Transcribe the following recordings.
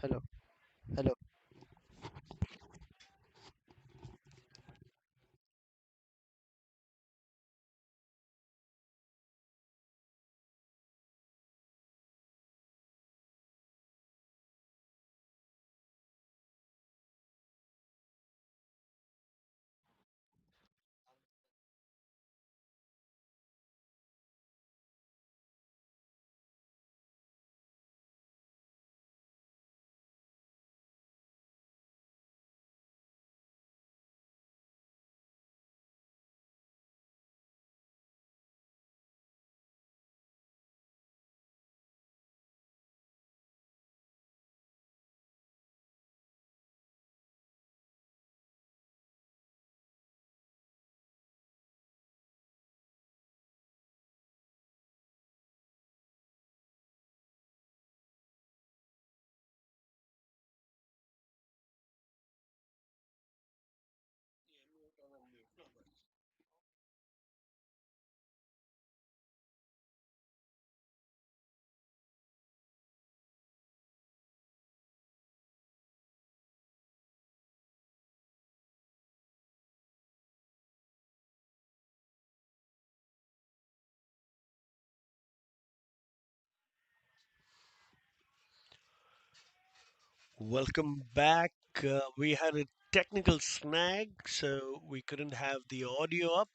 Hello, hello. Welcome back. We had a technical snag, so we couldn't have the audio up,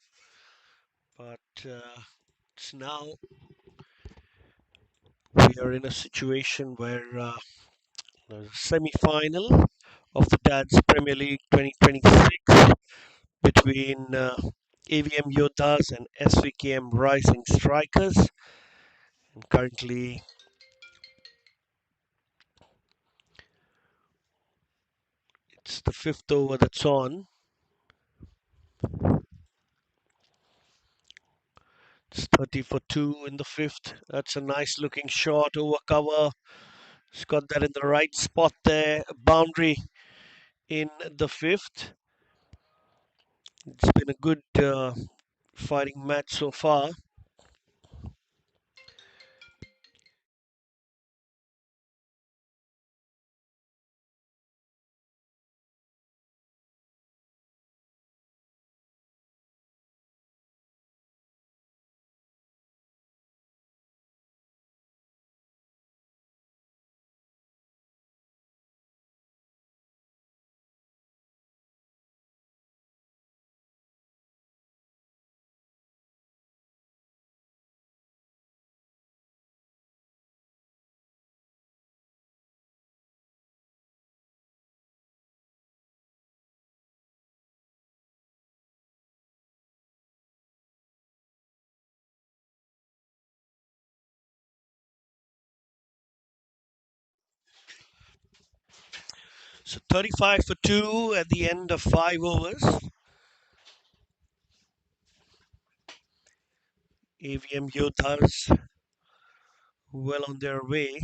but it's now we are in a situation where the semi-final of the Dad's Premier League 2026 between Avm Yoddhas and Svkm Rising Strikers. And currently, it's the fifth over that's on. It's 30 for 2 in the fifth. That's a nice looking shot over cover. He's got that in the right spot there. Boundary in the fifth. It's been a good fighting match so far. So 35 for 2 at the end of 5 overs. AVM Yoddhas well on their way,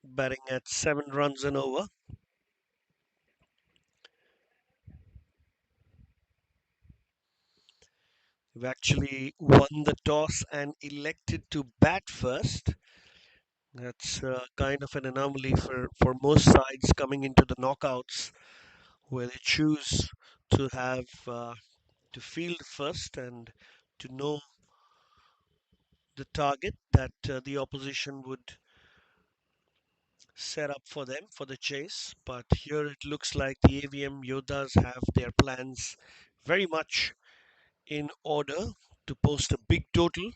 batting at 7 runs and over. They've actually won the toss and elected to bat first. That's kind of an anomaly for most sides coming into the knockouts, where they choose to have to field first and to know the target that the opposition would set up for them for the chase. But here it looks like the AVM Yoddhas have their plans very much in order to post a big total.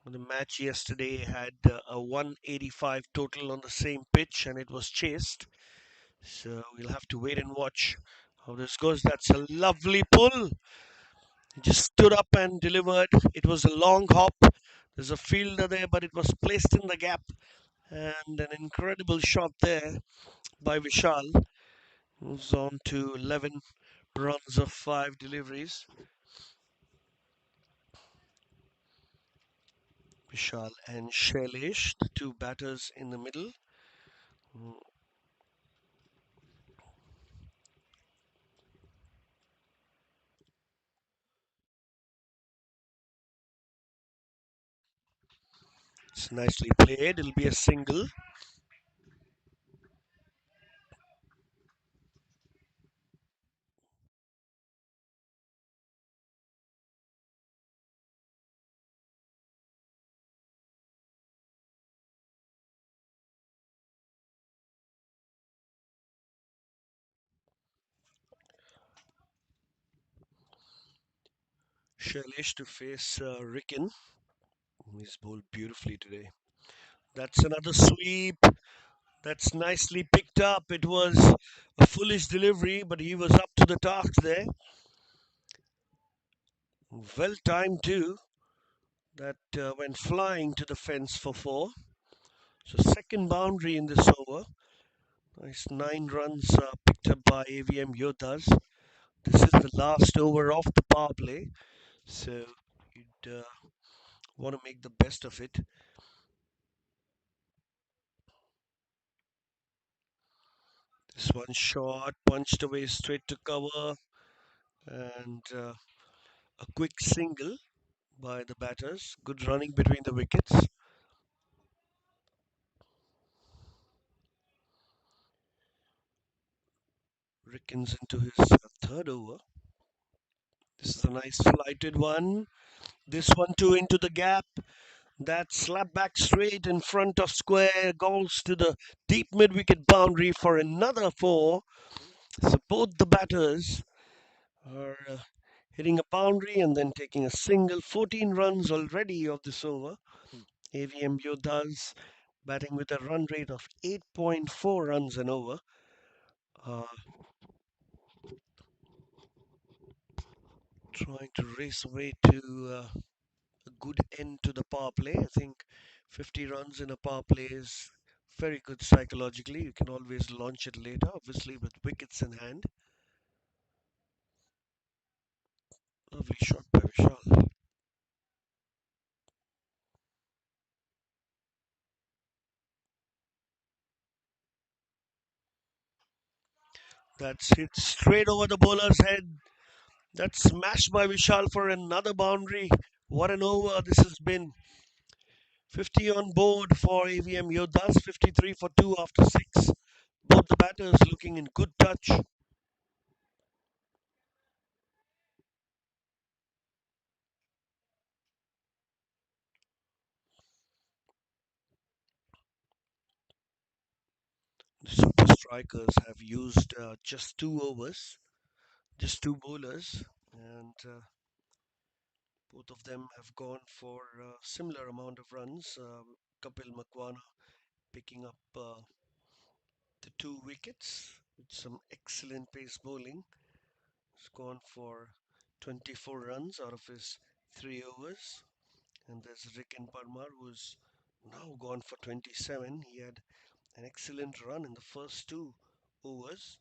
The match yesterday had a 185 total on the same pitch and it was chased. So we'll have to wait and watch how this goes. That's a lovely pull. He just stood up and delivered. It was a long hop. There's a fielder there, but it was placed in the gap. And an incredible shot there by Vishal. Moves on to 11 runs of 5 deliveries. Vishal and Shailesh, the two batters in the middle. It's nicely played. It'll be a single. Shailesh to face Ricken. He's bowled beautifully today. That's another sweep. That's nicely picked up. It was a foolish delivery, but he was up to the task there. Well timed too. That went flying to the fence for four. So second boundary in this over. Nice 9 runs picked up by Avm Yoddhas. This is the last over of the power play, so you'd want to make the best of it. This one shot punched away straight to cover, and a quick single by the batters. Good running between the wickets. Rickens into his third over. This is a nice flighted one. This one too into the gap. That slap back straight in front of square goes to the deep mid wicket boundary for another four. So both the batters are hitting a boundary and then taking a single. 14 runs already of this over. AVM Yoddhas batting with a run rate of 8.4 runs an over. Uh, Trying to race away to a good end to the power play. I think 50 runs in a power play is very good psychologically. You can always launch it later, obviously, with wickets in hand. Lovely shot by Vishal. That's hit straight over the bowler's head. That's smashed by Vishal for another boundary. What an over this has been. 50 on board for AVM Yoddhas, 53 for 2 after 6. Both the batters looking in good touch. The super strikers have used just 2 overs, just two bowlers, and both of them have gone for a similar amount of runs. Kapil Makwana picking up the 2 wickets with some excellent pace bowling. He's gone for 24 runs out of his 3 overs. And there's Ricken Parmar who's now gone for 27. He had an excellent run in the first 2 overs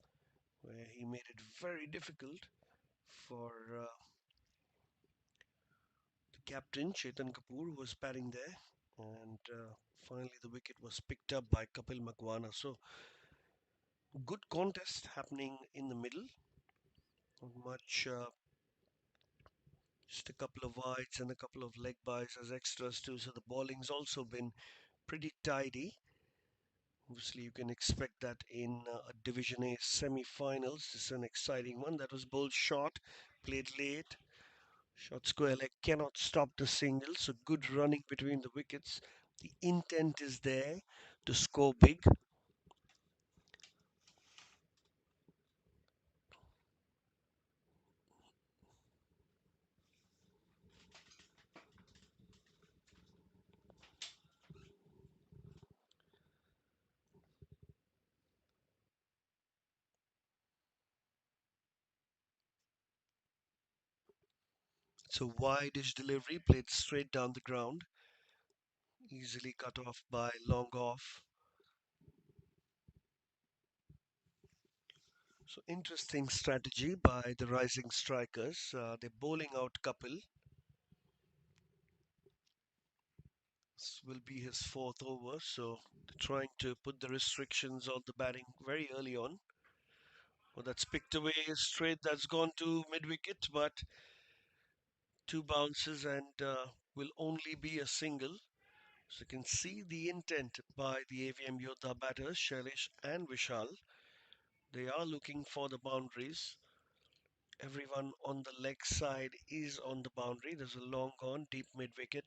where he made it very difficult for the captain Chetan Kapoor who was batting there. And finally, the wicket was picked up by Kapil Makwana. So, good contest happening in the middle. Not much, just a couple of wides and a couple of leg byes as extras too. So, the bowling's also been pretty tidy. Obviously, you can expect that in a Division A semi-finals. This is an exciting one. That was bowled short, played late. Short square leg cannot stop the single, so good running between the wickets. The intent is there to score big. It's a wide-ish delivery played straight down the ground, easily cut off by long off. So interesting strategy by the rising strikers. They're bowling out Kapil. This will be his fourth over, so they're trying to put the restrictions on the batting very early on. Well, that's picked away straight. That's gone to mid wicket, but 2 bounces and will only be a single. So you can see the intent by the AVM Yoddha batters, Shailesh and Vishal. They are looking for the boundaries. Everyone on the leg side is on the boundary. There's a long on, deep mid wicket.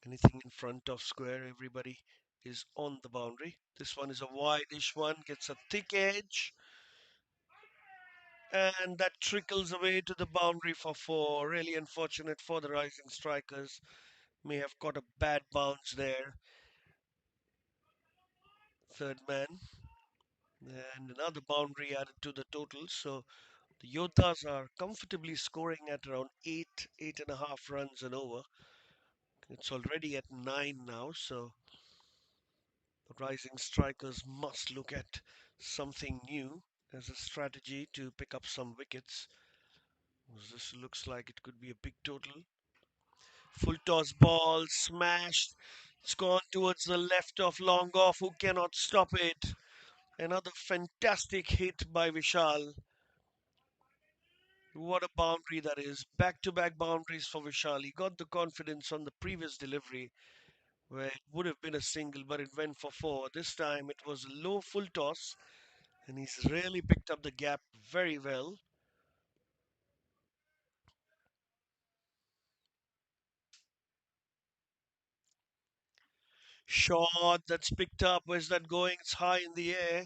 Anything in front of square, everybody is on the boundary. This one is a wide-ish one, gets a thick edge. And that trickles away to the boundary for four. Really unfortunate for the rising strikers. May have caught a bad bounce there. Third man. And another boundary added to the total. So the Yoddhas are comfortably scoring at around 8.5 runs and over. It's already at 9 now. So the rising strikers must look at something new as a strategy to pick up some wickets. This looks like it could be a big total. Full toss ball smashed. It's gone towards the left of long off. Who cannot stop it? Another fantastic hit by Vishal. What a boundary that is. Back to back boundaries for Vishal. He got the confidence on the previous delivery where it would have been a single, but it went for four. This time it was a low full toss, and he's really picked up the gap very well. Shot that's picked up. Where's that going? It's high in the air.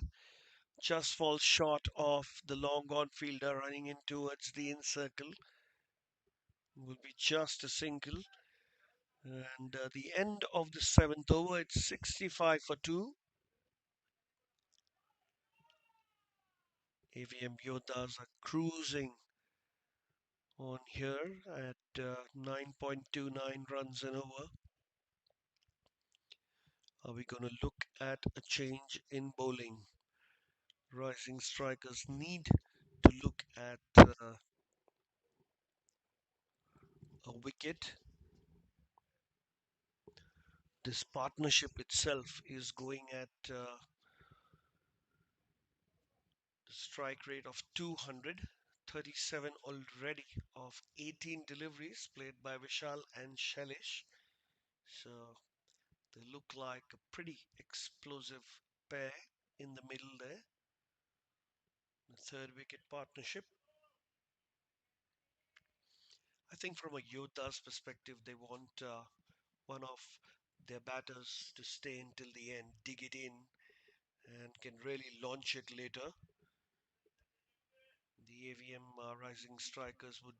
Just falls short of the long on fielder running in towards the in circle. Will be just a single. And the end of the seventh over, it's 65 for 2. Avm Yoddhas are cruising on here at 9.29 runs and over. Are we going to look at a change in bowling? Rising strikers need to look at a wicket. This partnership itself is going at the strike rate of 200, 37 already of 18 deliveries played by Vishal and Shailesh. So they look like a pretty explosive pair in the middle there. The third wicket partnership. I think from a Yoddha's perspective, they want one of their batters to stay until the end, dig it in, and can really launch it later. The AVM rising strikers would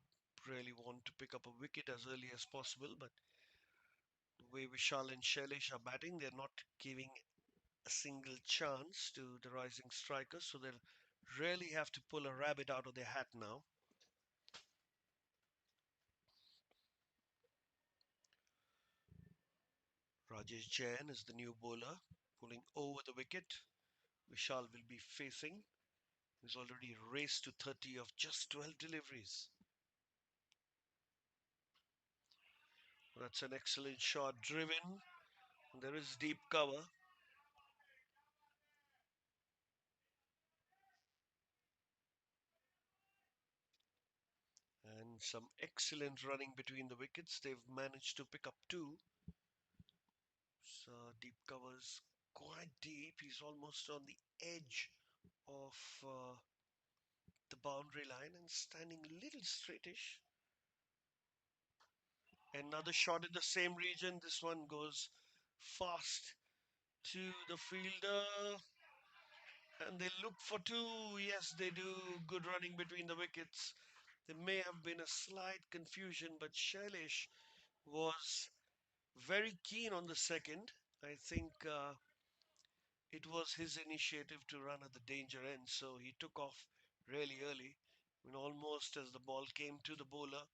really want to pick up a wicket as early as possible, but the way Vishal and Shailesh are batting, they're not giving a single chance to the rising strikers, so they'll really have to pull a rabbit out of their hat now. Rajesh Jain is the new bowler, pulling over the wicket. Vishal will be facing. He's already raced to 30 of just 12 deliveries. That's an excellent shot, driven. There is deep cover. And some excellent running between the wickets. They've managed to pick up two. So deep covers quite deep. He's almost on the edge of the boundary line and standing a little straightish. Another shot in the same region. This one goes fast to the fielder. And they look for two. Yes, they do. Good running between the wickets. There may have been a slight confusion, but Shailesh was very keen on the second. I think it was his initiative to run at the danger end, so he took off really early. I mean, almost as the ball came to the bowler,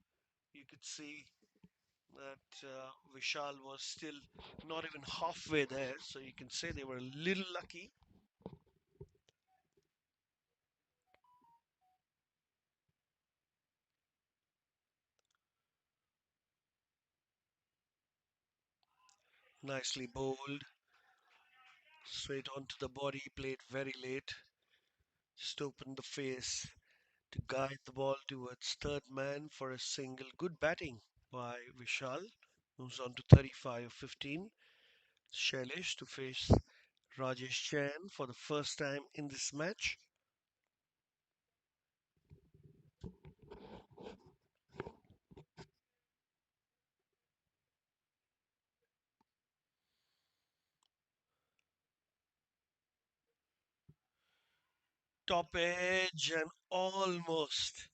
you could see that Vishal was still not even halfway there, so you can say they were a little lucky. Nicely bowled, straight onto the body, played very late, just opened the face to guide the ball towards third man for a single. Good batting by Vishal, moves on to 35 of 15. Shailesh to face Rajesh Chan for the first time in this match. Top edge and almost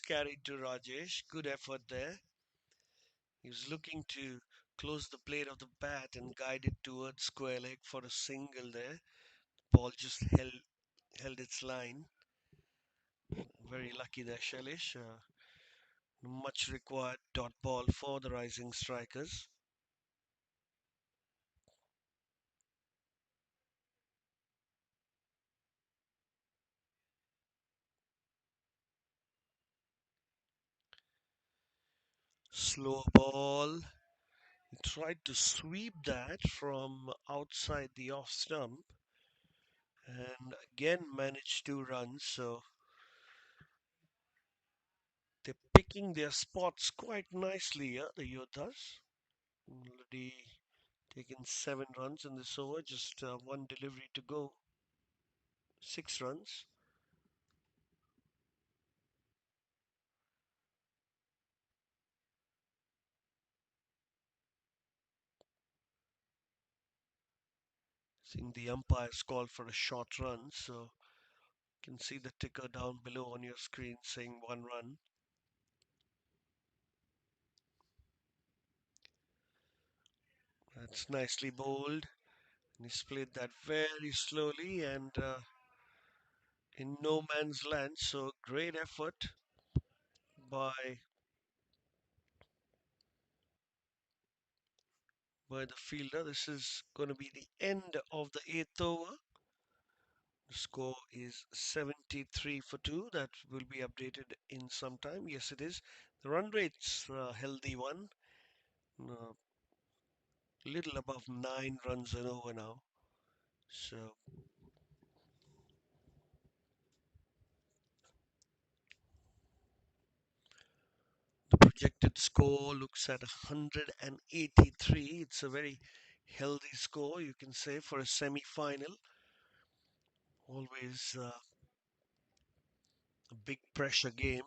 carried to Rajesh. Good effort there. He was looking to close the blade of the bat and guide it towards square leg for a single there. Ball just held its line. Very lucky there, Shailesh. Much required dot ball for the rising strikers. Slow ball. He tried to sweep that from outside the off stump and again managed 2 runs. So they're picking their spots quite nicely, yeah, the Yoddhas. Already taken 7 runs in this over, just one delivery to go. 6 runs. Seeing the umpires call for a short run, so you can see the ticker down below on your screen saying 1 run. That's nicely bowled. And he's played that very slowly and in no man's land. So great effort by the fielder. This is going to be the end of the eighth over. The score is 73 for 2. That will be updated in some time. Yes, it is. The run rate's a healthy one. A little above 9 runs an over now. So the projected score looks at 183. It's a very healthy score, you can say, for a semi-final. Always a big pressure game.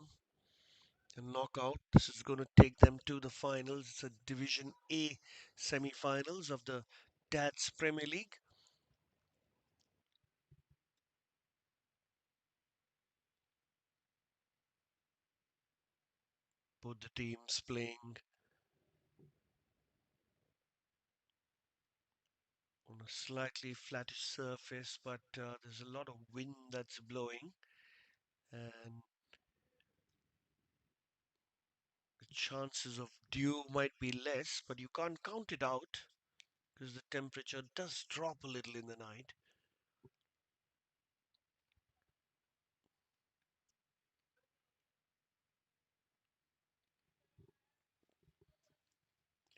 A knockout. This is going to take them to the finals. It's a Division A semi-finals of the Dad's Premier League. Both the teams playing on a slightly flattish surface, but there's a lot of wind that's blowing, and the chances of dew might be less, but you can't count it out because the temperature does drop a little in the night.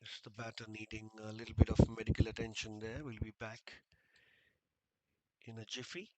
Just the batter needing a little bit of medical attention there. We'll be back in a jiffy.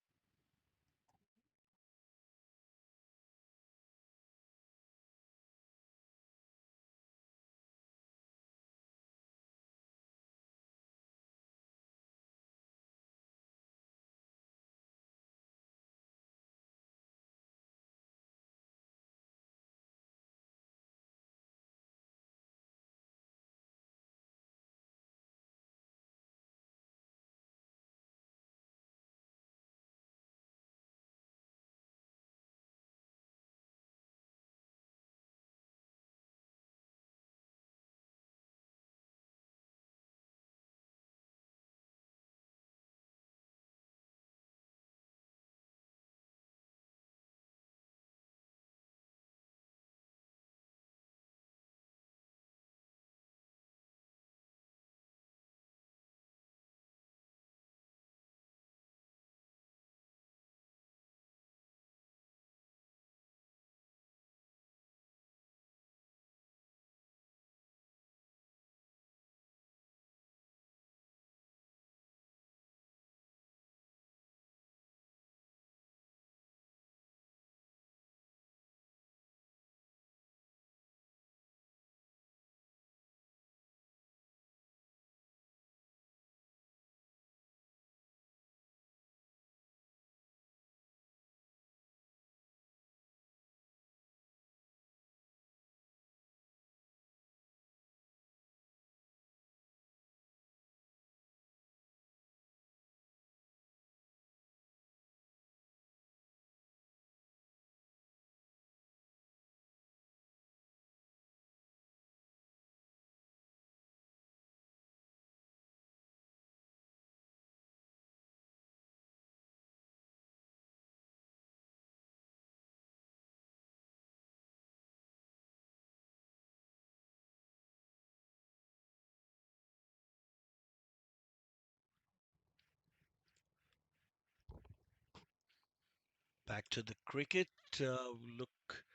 Back to the cricket. Look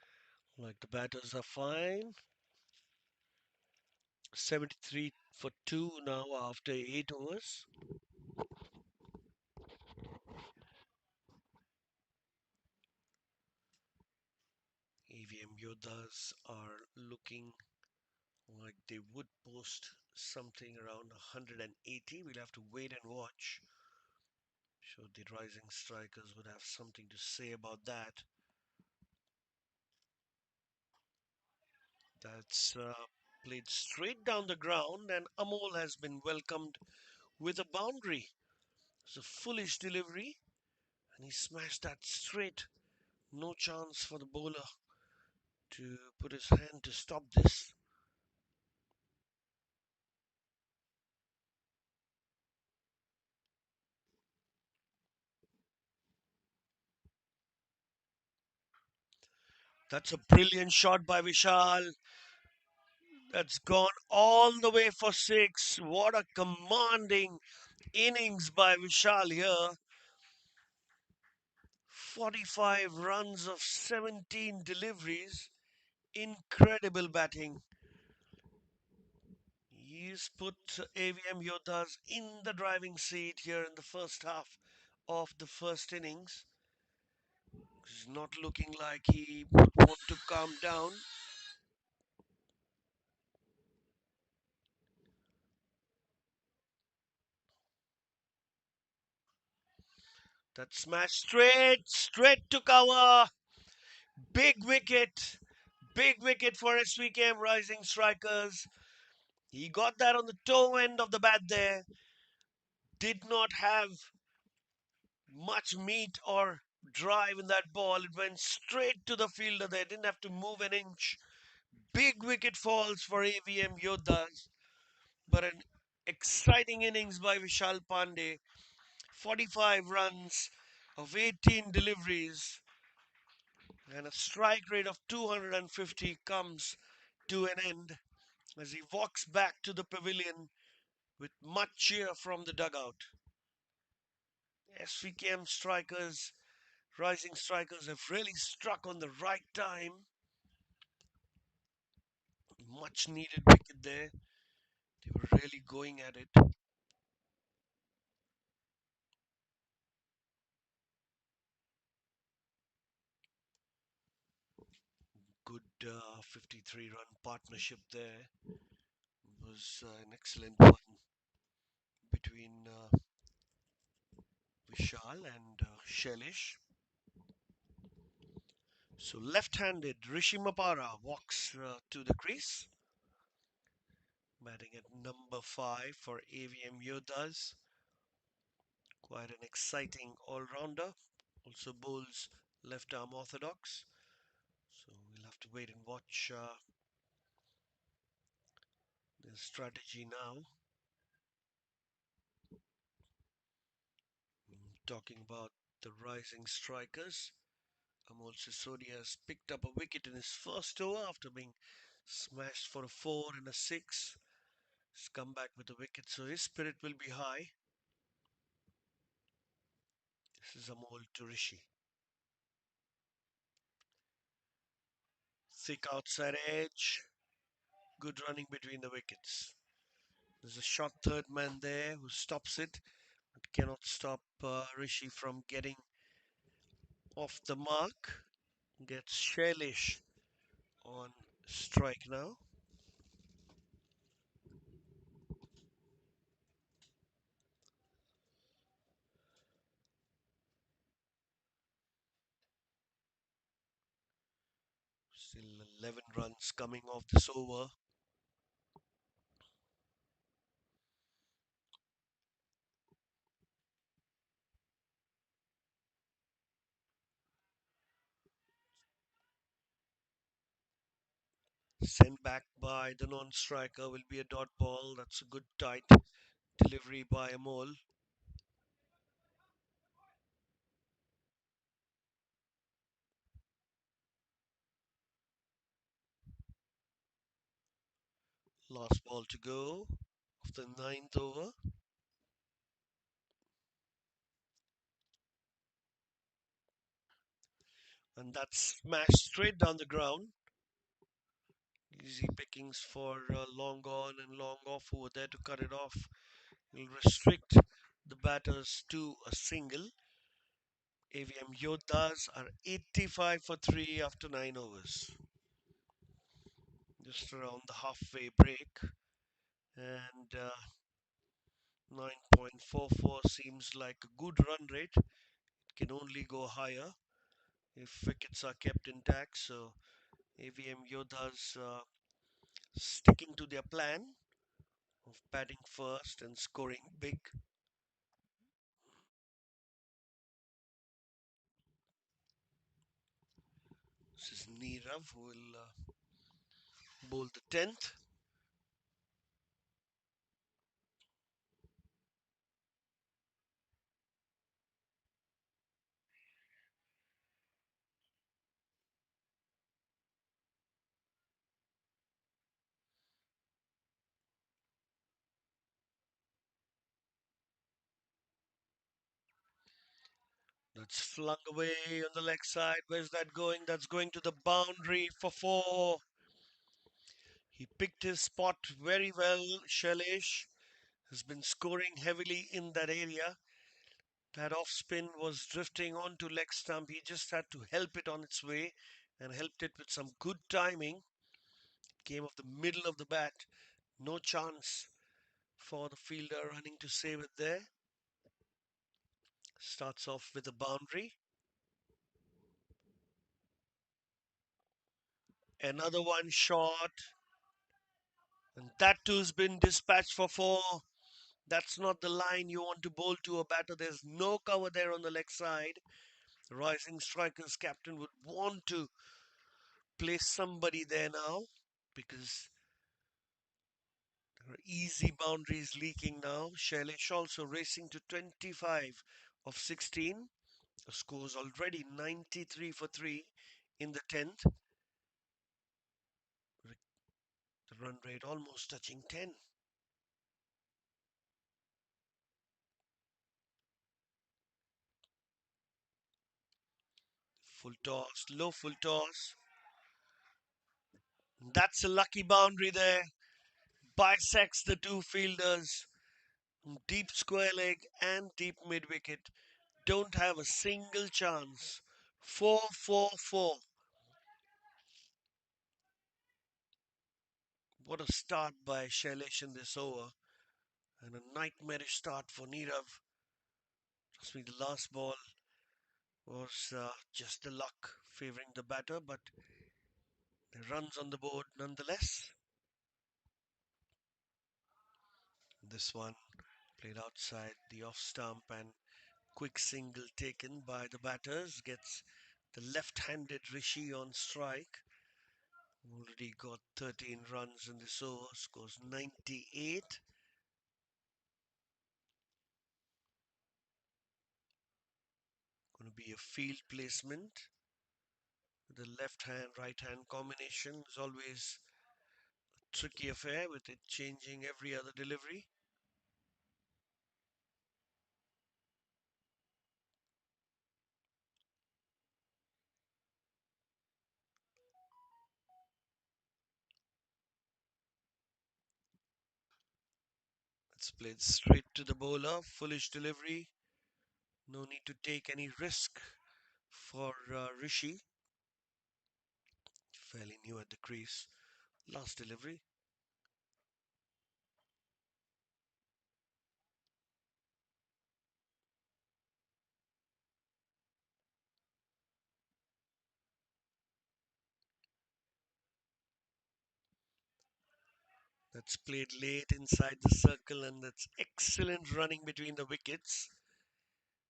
like the batters are fine. 73 for 2 now after 8 overs. Avm Yoddhas are looking like they would post something around 180. We'll have to wait and watch. Sure, the rising strikers would have something to say about that. That's played straight down the ground, and Amol has been welcomed with a boundary. It's a foolish delivery, and he smashed that straight. No chance for the bowler to put his hand to stop this. That's a brilliant shot by Vishal. That's gone all the way for six. What a commanding innings by Vishal here. 45 runs of 17 deliveries. Incredible batting. He's put AVM Yoddhas in the driving seat here in the first half of the first innings. He's not looking like he would want to calm down. That smash straight to cover. Big wicket. Big wicket for Svkm rising strikers. He got that on the toe end of the bat there. Did not have much meat or drive in that ball. It went straight to the fielder there. Didn't have to move an inch. Big wicket falls for AVM Yoddhas. But an exciting innings by Vishal Pandey. 45 runs of 18 deliveries and a strike rate of 250 comes to an end as he walks back to the pavilion with much cheer from the dugout. SVKM strikers, rising strikers have really struck on the right time. Much needed wicket there. They were really going at it. Good 53-run partnership there. It was an excellent one between Vishal and Shailesh. So left-handed Rishi Mapara walks to the crease, batting at number 5 for AVM Yoddhas. Quite an exciting all-rounder. Also bowls left-arm orthodox. So we'll have to wait and watch the strategy now. Talking about the rising strikers, Amol Sisodia has picked up a wicket in his first over after being smashed for a 4 and a 6. He's come back with a wicket, so his spirit will be high. This is Amol to Rishi. Thick outside edge. Good running between the wickets. There's a short third man there who stops it, but cannot stop Rishi from getting off the mark. Gets Shailesh on strike now. Still 11 runs coming off this over. Sent back by the non-striker will be a dot ball. That's a good tight delivery by Amol. Last ball to go of the ninth over. And that's smashed straight down the ground. Easy pickings for long on and long off over there to cut it off. Will restrict the batters to a single. Avm Yoddhas are 85 for 3 after 9 overs. Just around the halfway break. And 9.44 seems like a good run rate. It can only go higher if wickets are kept intact. So Avm Yoddhas sticking to their plan of batting first and scoring big. This is Nirav who will bowl the 10th. That's flung away on the leg side. Where's that going? That's going to the boundary for 4. He picked his spot very well. Shailesh has been scoring heavily in that area. That off spin was drifting onto leg stump. He just had to help it on its way and helped it with some good timing. Came off the middle of the bat. No chance for the fielder running to save it there. Starts off with a boundary. Another one shot. And that too's been dispatched for 4. That's not the line you want to bowl to a batter. There's no cover there on the leg side. The rising strikers captain would want to place somebody there now because there are easy boundaries leaking now. Shailesh also racing to 25 of 16. The score's already 93 for 3 in the 10th. The run rate almost touching 10. Full toss, low full toss. That's a lucky boundary there. Bisects the two fielders. Deep square leg and deep mid wicket. Don't have a single chance. 4-4-4. What a start by Shailesh in this over. And a nightmarish start for Nirav. Trust me, the last ball was just the luck favouring the batter, but the runs on the board nonetheless. This one played outside the off stump and quick single taken by the batters gets the left-handed Rishi on strike. Already got 13 runs in this over, scores 98. Going to be a field placement. The left hand, right hand combination is always a tricky affair with it changing every other delivery. It's played straight to the bowler, foolish delivery. No need to take any risk for Rishi. Fairly new at the crease. Last delivery. That's played late inside the circle, and that's excellent running between the wickets.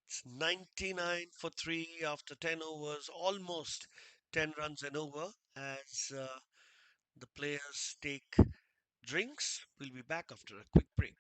It's 99 for 3 after 10 overs, almost 10 runs and over as the players take drinks. We'll be back after a quick break.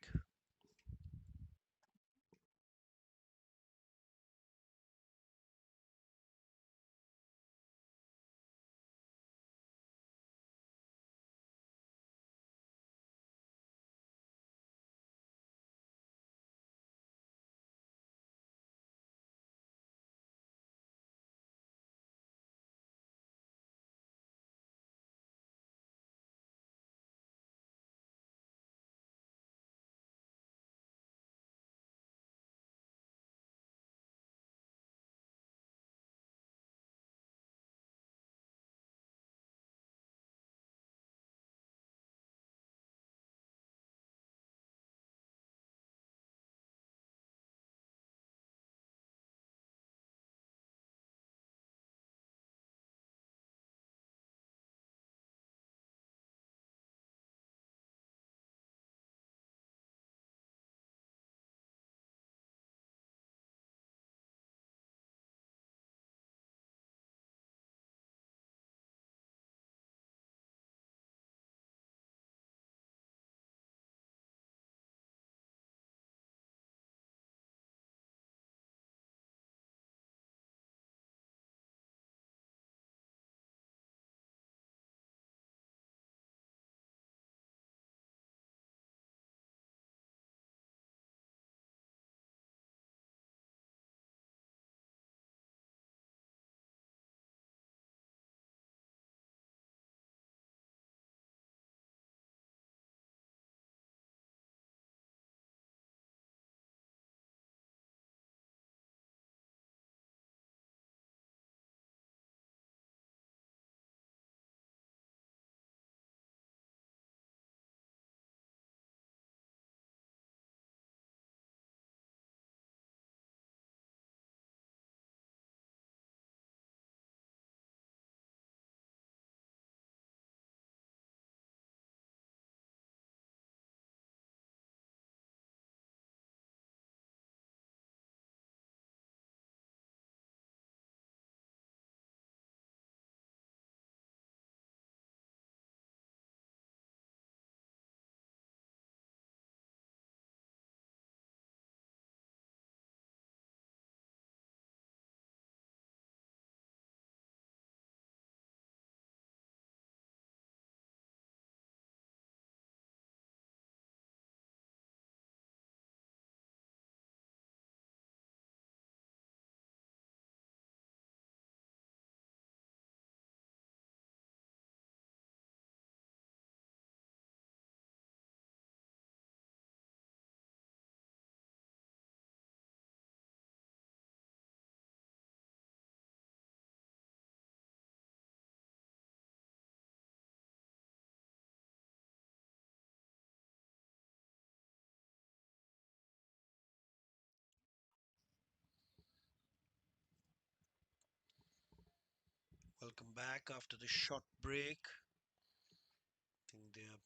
Welcome back after the short break. I think their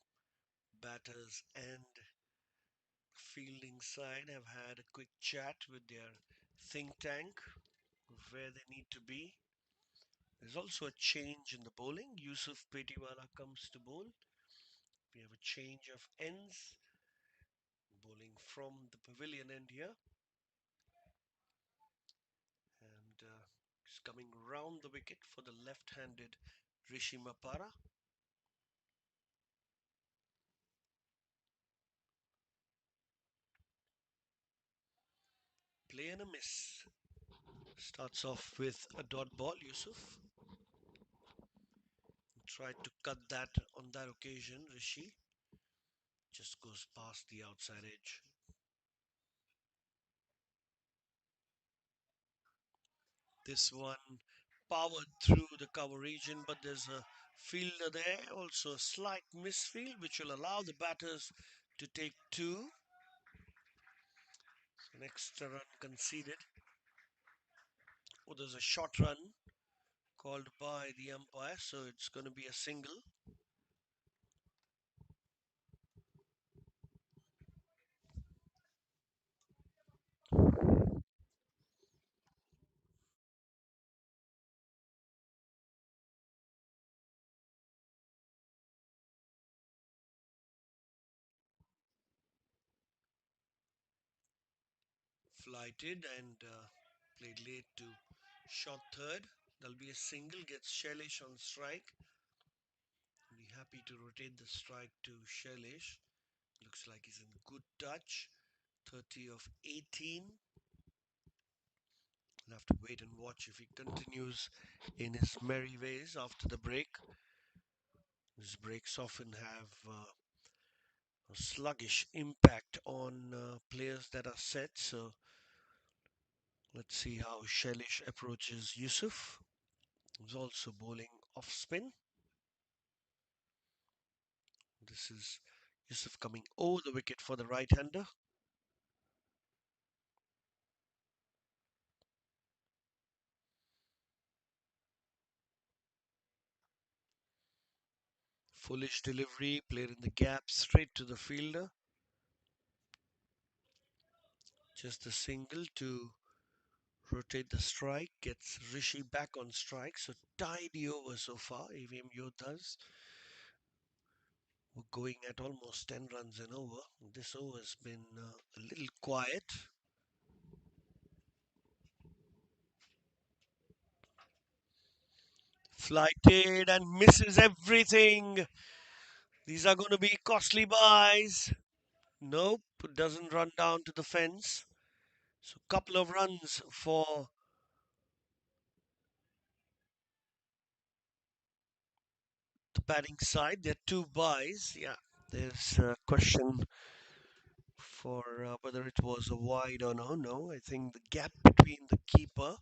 batters and fielding side have had a quick chat with their think tank of where they need to be. There's also a change in the bowling. Yusuf Petiwala comes to bowl. We have a change of ends. Bowling from the pavilion end here. And he's coming round the wicket for the left-handed Rishi Mapara. Play and a miss. Starts off with a dot ball, Yusuf. Tried to cut that on that occasion. Rishi just goes past the outside edge. This one powered through the cover region, but there's a fielder there. Also a slight misfield, which will allow the batters to take two. An extra run conceded. Oh, there's a short run called by the umpire, so it's going to be a single. Flighted and played late to short third. There'll be a single, gets Shailesh on strike. Be happy to rotate the strike to Shailesh. Looks like he's in good touch. 30 of 18. We'll have to wait and watch if he continues in his merry ways after the break. His breaks often have a sluggish impact on players that are set. So let's see how Shailesh approaches Yusuf. He's also bowling off spin. This is Yusuf coming over the wicket for the right-hander. Foolish delivery, played in the gap straight to the fielder. Just a single to rotate the strike, gets Rishi back on strike. So tidy over so far. Avm Yoddhas were going at almost 10 runs an over. This over has been a little quiet. Flighted and misses everything. These are going to be costly buys. Nope, doesn't run down to the fence. So couple of runs for the batting side. There are two buys. Yeah, there's a question for whether it was a wide or no. No, I think the gap between the keeper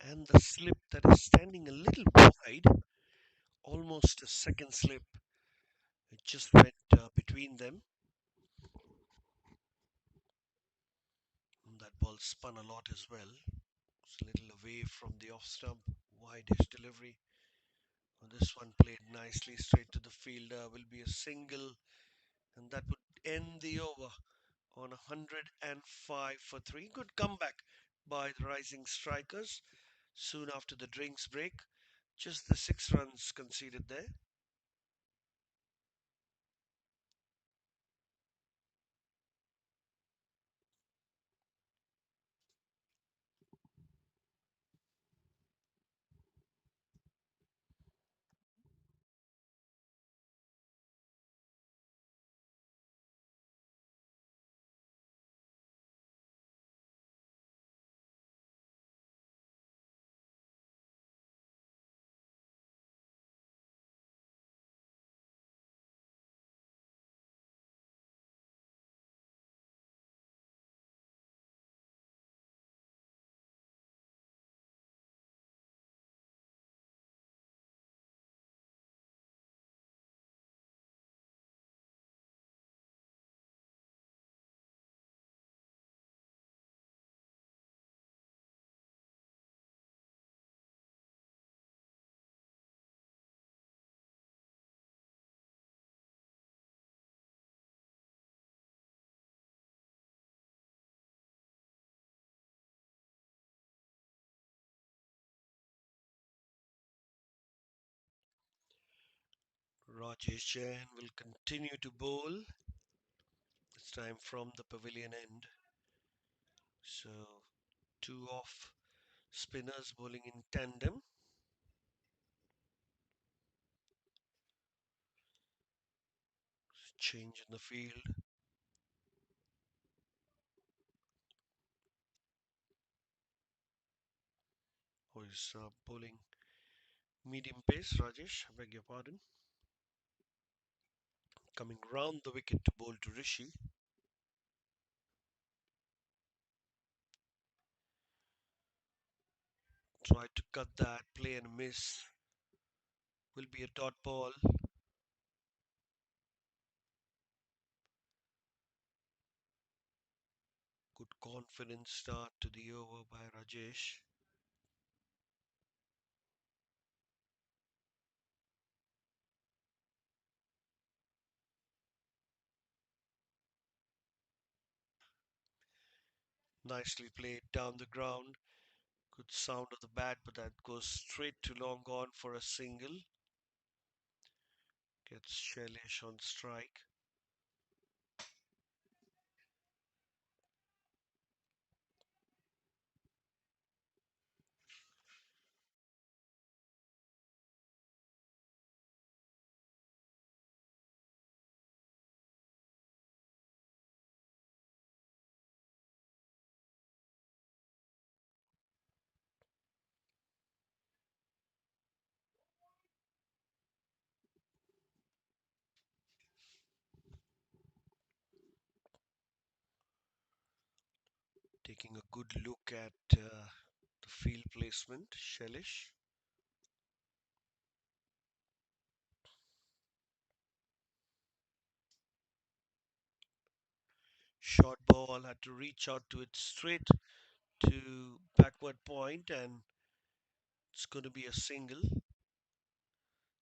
and the slip that is standing a little wide, almost a second slip, it just went between them. And that ball spun a lot as well. It's a little away from the off stump, wide-ish delivery. And this one played nicely straight to the fielder. Will be a single, and that would end the over on 105 for 3. Good comeback by the rising strikers soon after the drinks break. Just the 6 runs conceded there. Rajesh Jain will continue to bowl, this time from the pavilion end. So, two off spinners bowling in tandem. Change in the field. Who is bowling medium pace? Rajesh, I beg your pardon. Coming round the wicket to bowl to Rishi. Tried to cut that, play and miss. Will be a dot ball. Good confident start to the over by Rajesh. Nicely played down the ground. Good sound of the bat, but that goes straight to long on for a single. Gets Shailesh on strike. Taking a good look at the field placement, Shailesh. Short ball had to reach out to it straight to backward point, and it's going to be a single.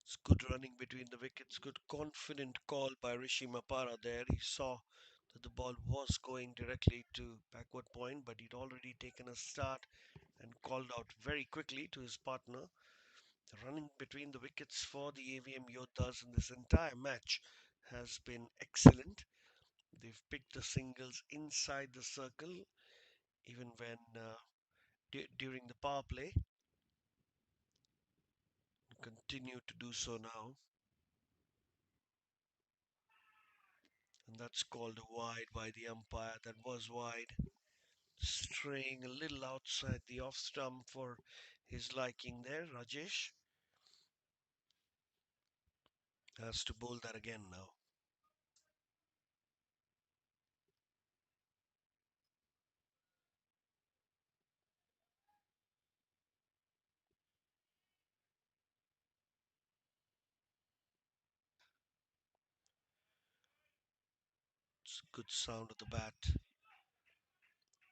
It's good running between the wickets. Good confident call by Rishi Mapara there. He saw that the ball was going directly to backward point, but he'd already taken a start and called out very quickly to his partner. The running between the wickets for the AVM Yoddhas in this entire match has been excellent. They've picked the singles inside the circle, even when during the power play. Continue to do so now, and that's called a wide by the umpire. That was wide, straying a little outside the off stump for his liking there. Rajesh has to bowl that again now. It's a good sound of the bat.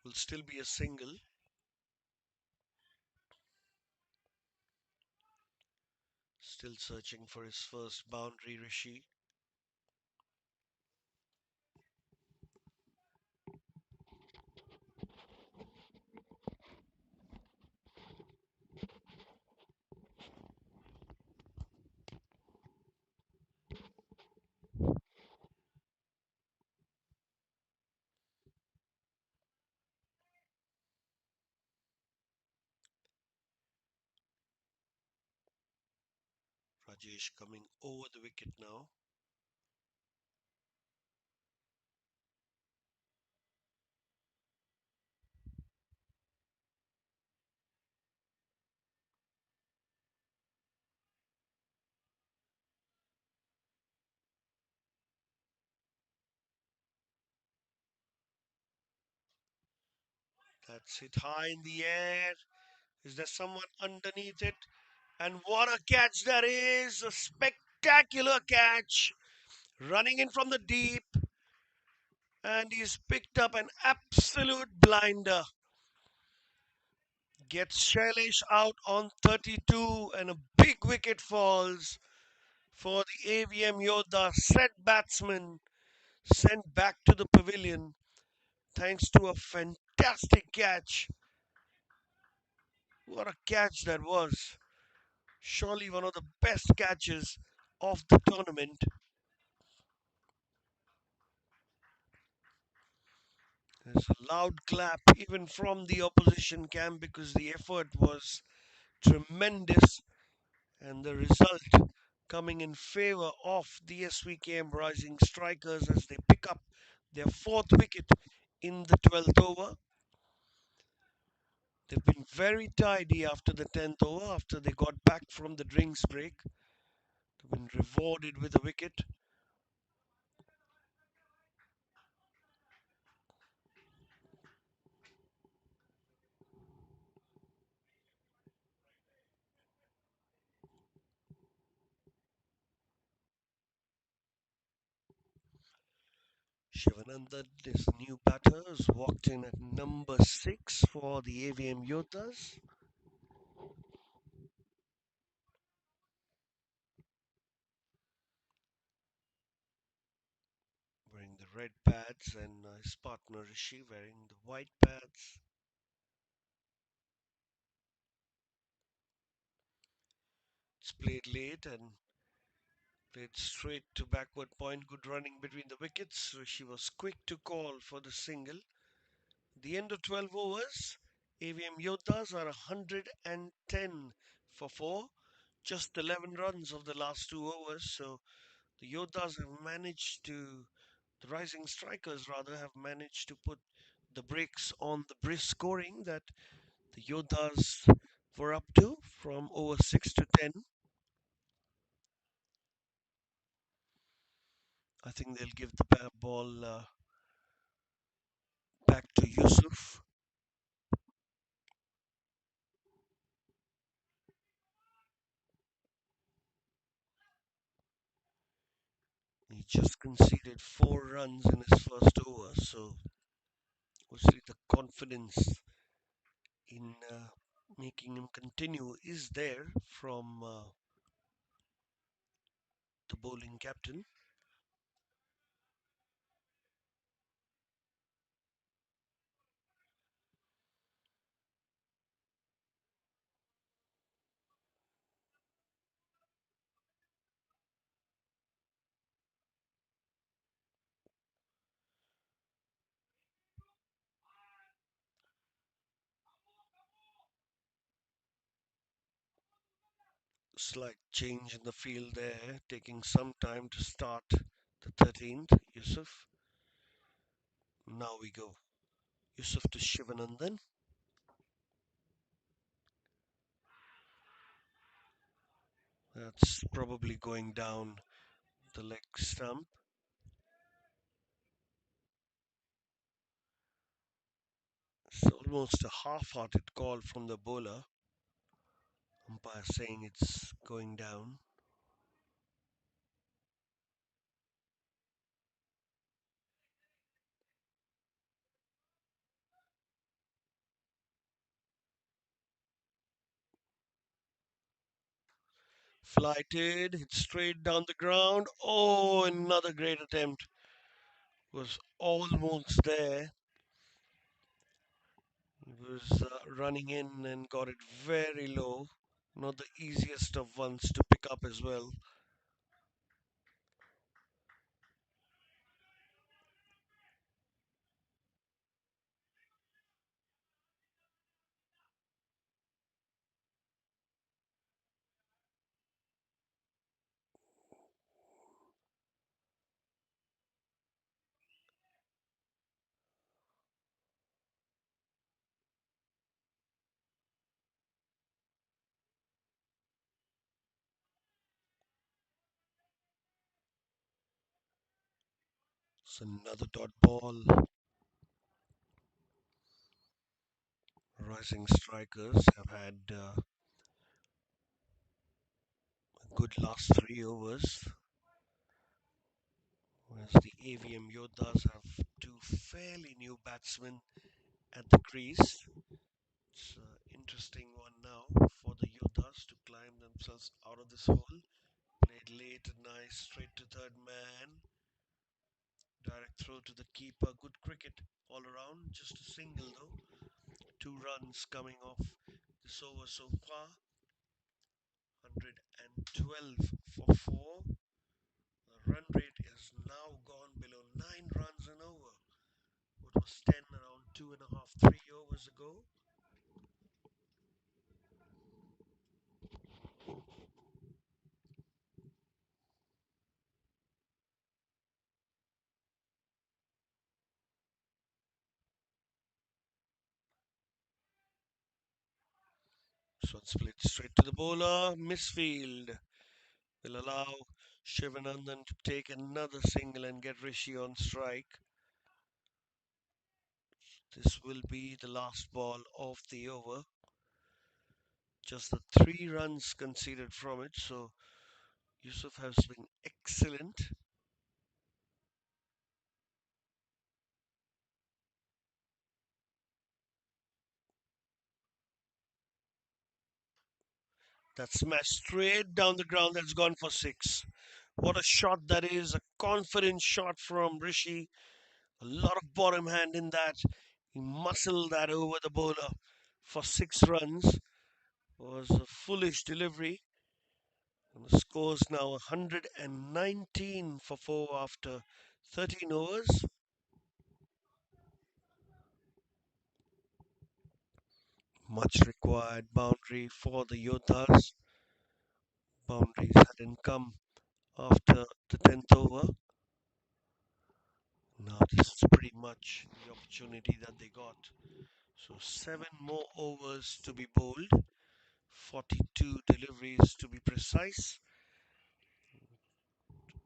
Will still be a single. Still searching for his first boundary, Rishi. Rajesh coming over the wicket now. That's it high in the air. Is there someone underneath it? And what a catch that is! A spectacular catch. Running in from the deep. And he's picked up an absolute blinder. Gets Shailesh out on 32, and a big wicket falls for the AVM Yoddha set batsman sent back to the pavilion thanks to a fantastic catch. What a catch that was! Surely one of the best catches of the tournament. There's a loud clap even from the opposition camp because the effort was tremendous and the result coming in favor of the Svkm Rising Strikers as they pick up their fourth wicket in the 12th over. They've been very tidy after the 10th over, after they got back from the drinks break. They've been rewarded with a wicket. Shivanandan is the new batter, has walked in at number 6 for the Avm Yoddhas. Wearing the red pads and his partner Rishi wearing the white pads. It's played late and played straight to backward point. Good running between the wickets. Rishi was quick to call for the single. The end of 12 overs. Avm Yoddhas are 110 for 4. Just 11 runs of the last 2 overs. So the Yoddhas have managed to, the Rising Strikers rather, have managed to put the brakes on the brisk scoring that the Yoddhas were up to from over 6 to 10. I think they'll give the ball back to Yusuf. He just conceded 4 runs in his first over, so obviously the confidence in making him continue is there from the bowling captain. Slight change in the field there, taking some time to start the 13th. Yusuf. Now we go. Yusuf to Shivanandan. That's probably going down the leg stump. It's almost a half-hearted call from the bowler. Umpire saying it's going down. Flighted, hit straight down the ground. Oh, another great attempt. Was almost there. He was running in and got it very low. Not the easiest of ones to pick up as well. It's another dot ball. Rising Strikers have had a good last 3 overs, whereas the AVM Yoddhas have two fairly new batsmen at the crease. It's an interesting one now for the Yoddhas to climb themselves out of this hole. Played late and nice, straight to third man. Direct throw to the keeper. Good cricket all around. Just a single though. 2 runs coming off this over so far. and 12 for 4. The run rate is now gone below 9 runs an over. What was 10 around 2.5, 3 overs ago? So it's played straight to the bowler. Misfield will allow Shivanandan to take another single and get Rishi on strike. This will be the last ball of the over. Just the 3 runs conceded from it. So Yusuf has been excellent. That smash straight down the ground. That's gone for 6. What a shot that is. A confident shot from Rishi. A lot of bottom hand in that. He muscled that over the bowler for 6 runs. Was a foolish delivery. And the score's now 119 for 4 after 13 overs. Much required boundary for the Yoddhas. Boundaries hadn't come after the 10th over. Now this is pretty much the opportunity that they got. So 7 more overs to be bowled, 42 deliveries to be precise.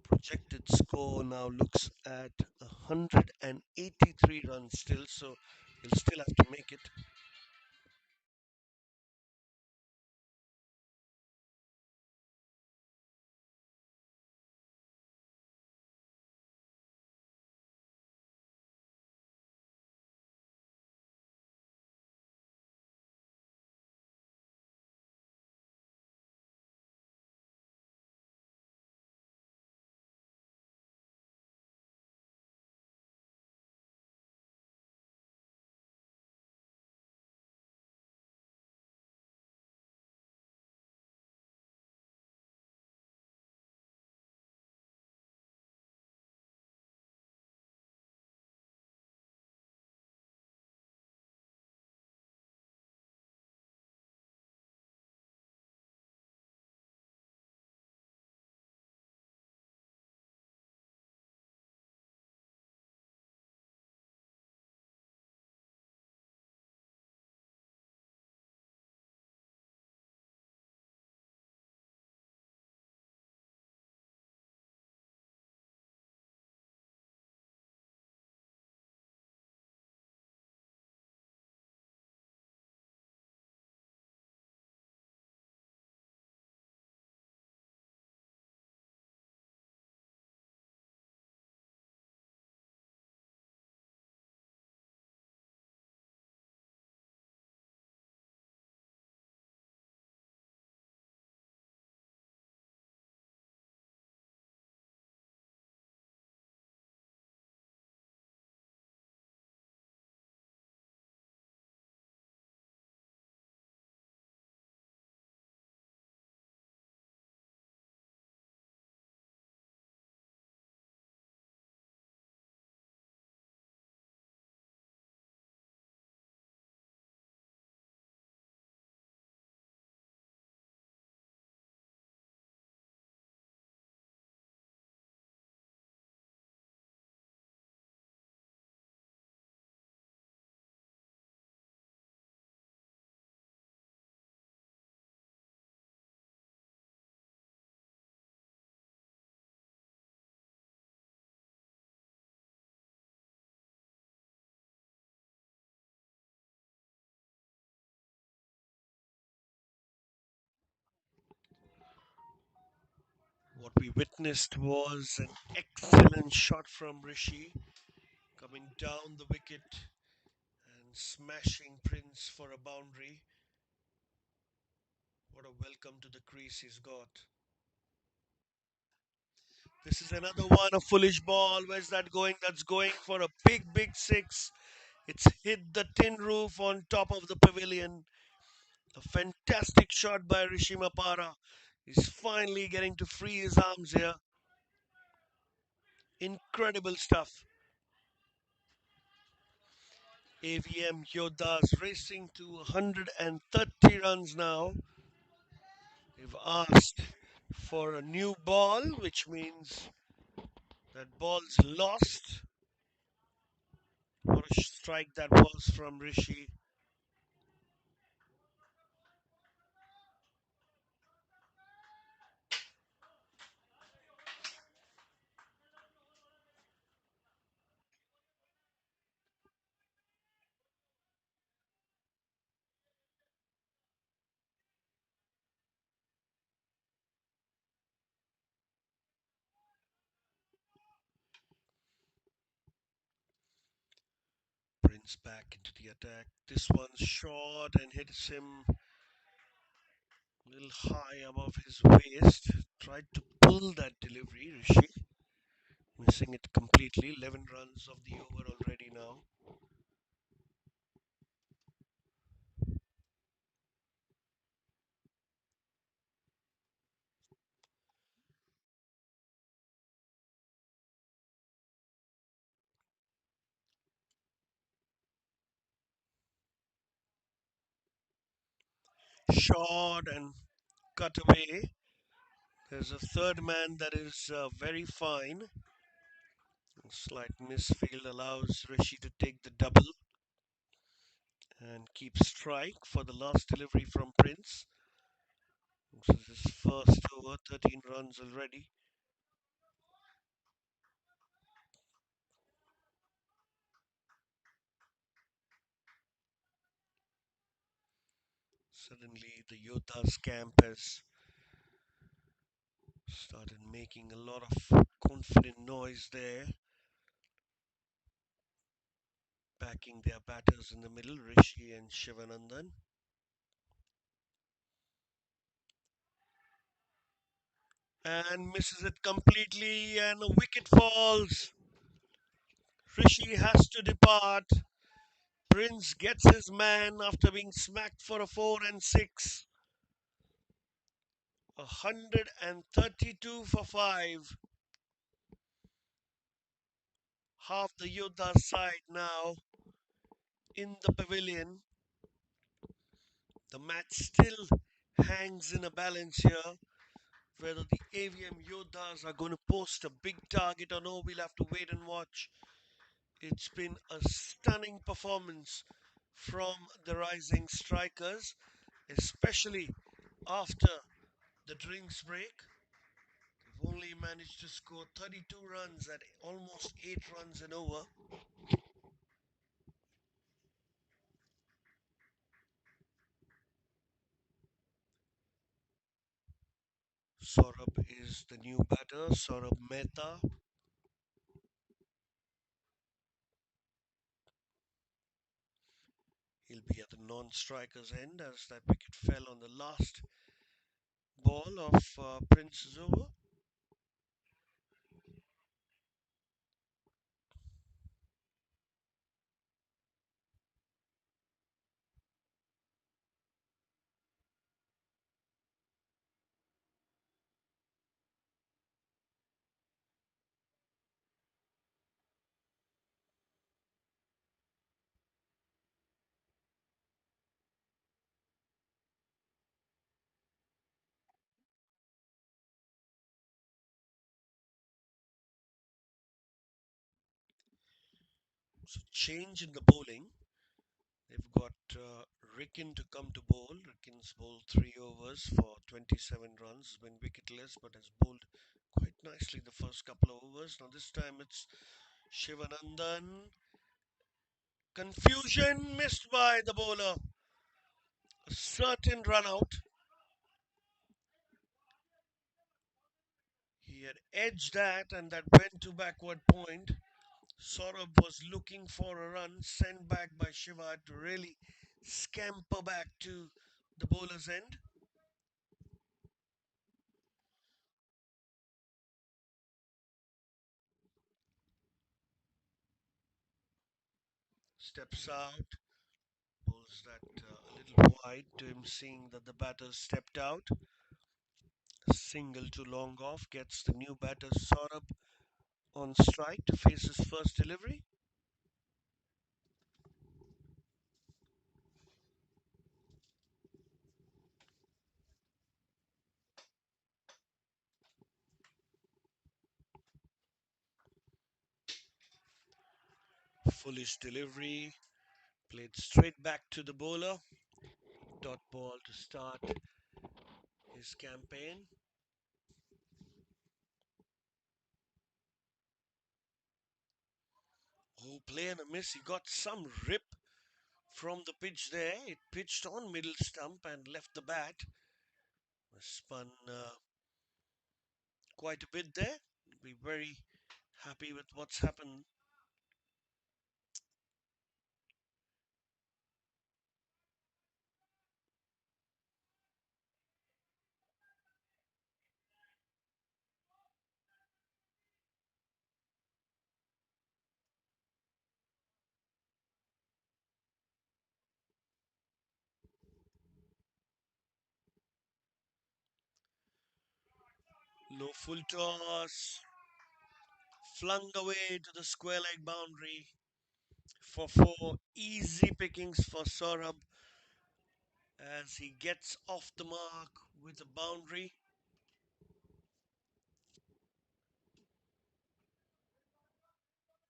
Projected score now looks at 183 runs still, so they'll still have to make it. What we witnessed was an excellent shot from Rishi coming down the wicket and smashing Prince for a boundary. What a welcome to the crease he's got. This is another one, a foolish ball. Where's that going? That's going for a big, big 6. It's hit the tin roof on top of the pavilion. A fantastic shot by Rishi Mapara. He's finally getting to free his arms here. Incredible stuff. Avm Yoddhas racing to 130 runs now. They've asked for a new ball, which means that ball's lost. What a strike that was from Rishi. Prince back into the attack. This one's short and hits him a little high above his waist. Tried to pull that delivery, Rishi. Missing it completely. 11 runs of the over already now. Short and cut away. There's a third man that is very fine. A slight misfield allows Rishi to take the double and keep strike for the last delivery from Prince. This is his first over, 13 runs already. Suddenly, the Yoddhas camp has started making a lot of confident noise there, backing their batters in the middle, Rishi and Shivanandan. And misses it completely, and a wicket falls. Rishi has to depart. Prince gets his man after being smacked for a 4 and 6. 132 for 5. Half the Yoddha side now in the pavilion. The match still hangs in a balance here. Whether the AVM Yoddhas are going to post a big target or no, we'll have to wait and watch. It's been a stunning performance from the rising strikers, especially after the drinks break. They've only managed to score 32 runs at almost 8 runs and over. Saurabh is the new batter, Saurabh Mehta. He'll be at the non-striker's end as that wicket fell on the last ball of Prince's over. So change in the bowling. They've got Ricken to come to bowl. Ricken's bowled 3 overs for 27 runs, been wicketless, but has bowled quite nicely the first couple of overs. Now this time it's Shivanandan. Confusion missed by the bowler. A certain run out. He had edged that and that went to backward point. Saurabh was looking for a run sent back by Shiva to really scamper back to the bowler's end. Steps out, pulls that a little wide to him, seeing that the batter stepped out. Single to long off gets the new batter Saurabh on strike to face his first delivery. Foolish delivery, played straight back to the bowler. Dot ball to start his campaign. Oh, play and a miss. He got some rip from the pitch there. It pitched on middle stump and left the bat. Spun quite a bit there. Be very happy with what's happened. Low full toss, flung away to the square leg boundary for four. Easy pickings for Saurabh as he gets off the mark with a boundary.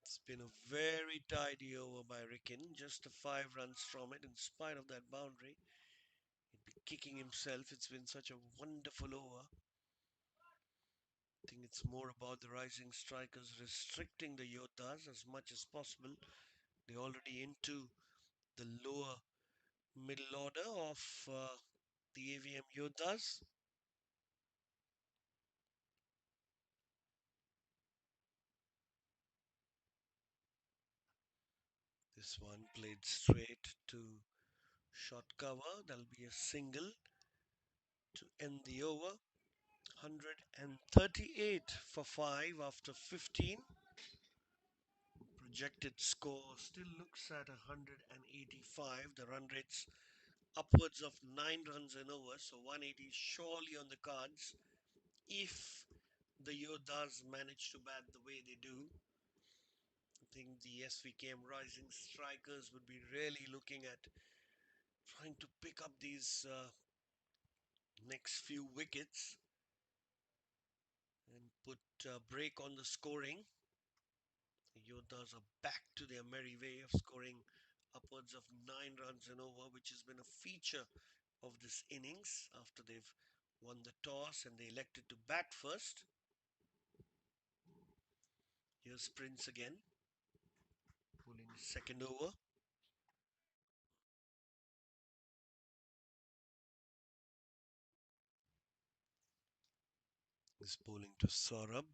It's been a very tidy over by Ricken, just a 5 runs from it in spite of that boundary. He'd be kicking himself. It's been such a wonderful over. I think it's more about the rising strikers restricting the Yoddhas as much as possible. They're already into the lower middle order of the Avm Yoddhas. This one played straight to short cover. That'll be a single to end the over. 138 for 5 after 15. Projected score still looks at 185. The run rate's upwards of 9 runs an over, so 180 surely on the cards if the Yoddhas manage to bat the way they do. I think the Svkm rising strikers would be really looking at trying to pick up these next few wickets and put a break on the scoring. The Yoddhas are back to their merry way of scoring upwards of 9 runs and over, which has been a feature of this innings after they've won the toss and they elected to bat first. Here's Prince again, pulling second over. He's bowling to Saurabh.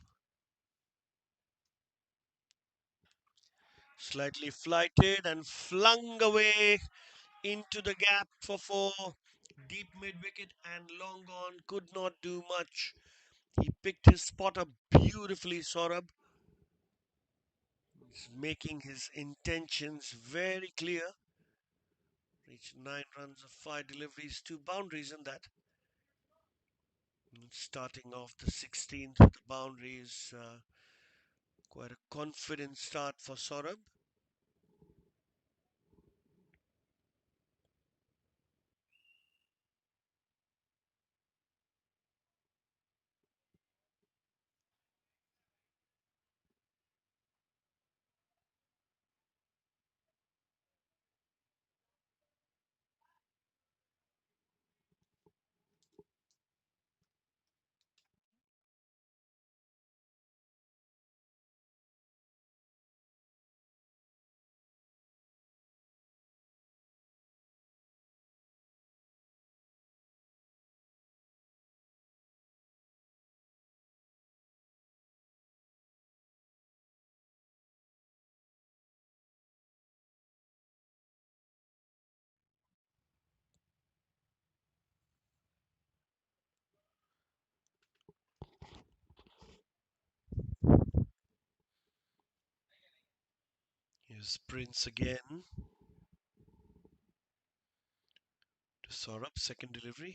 Slightly flighted and flung away into the gap for four. Deep mid wicket and long on. Could not do much. He picked his spot up beautifully, Saurabh. He's making his intentions very clear. Reached 9 runs of 5 deliveries, 2 boundaries in that. And starting off the 16th with the boundaries, quite a confident start for Saurabh. Here's Prince again to Saurabh, second delivery.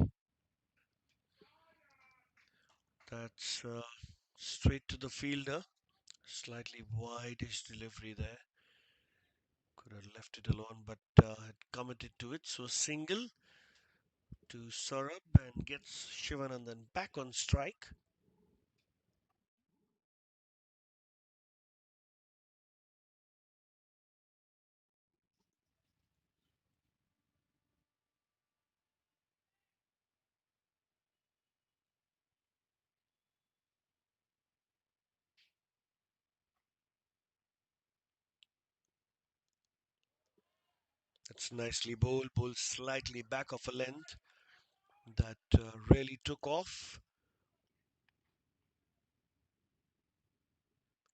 That's straight to the fielder. Slightly wideish delivery there. Could have left it alone, but had committed to it. So single to Saurabh and gets Shivanandan back on strike. That's nicely bowled. Bowled slightly back of a length. That really took off.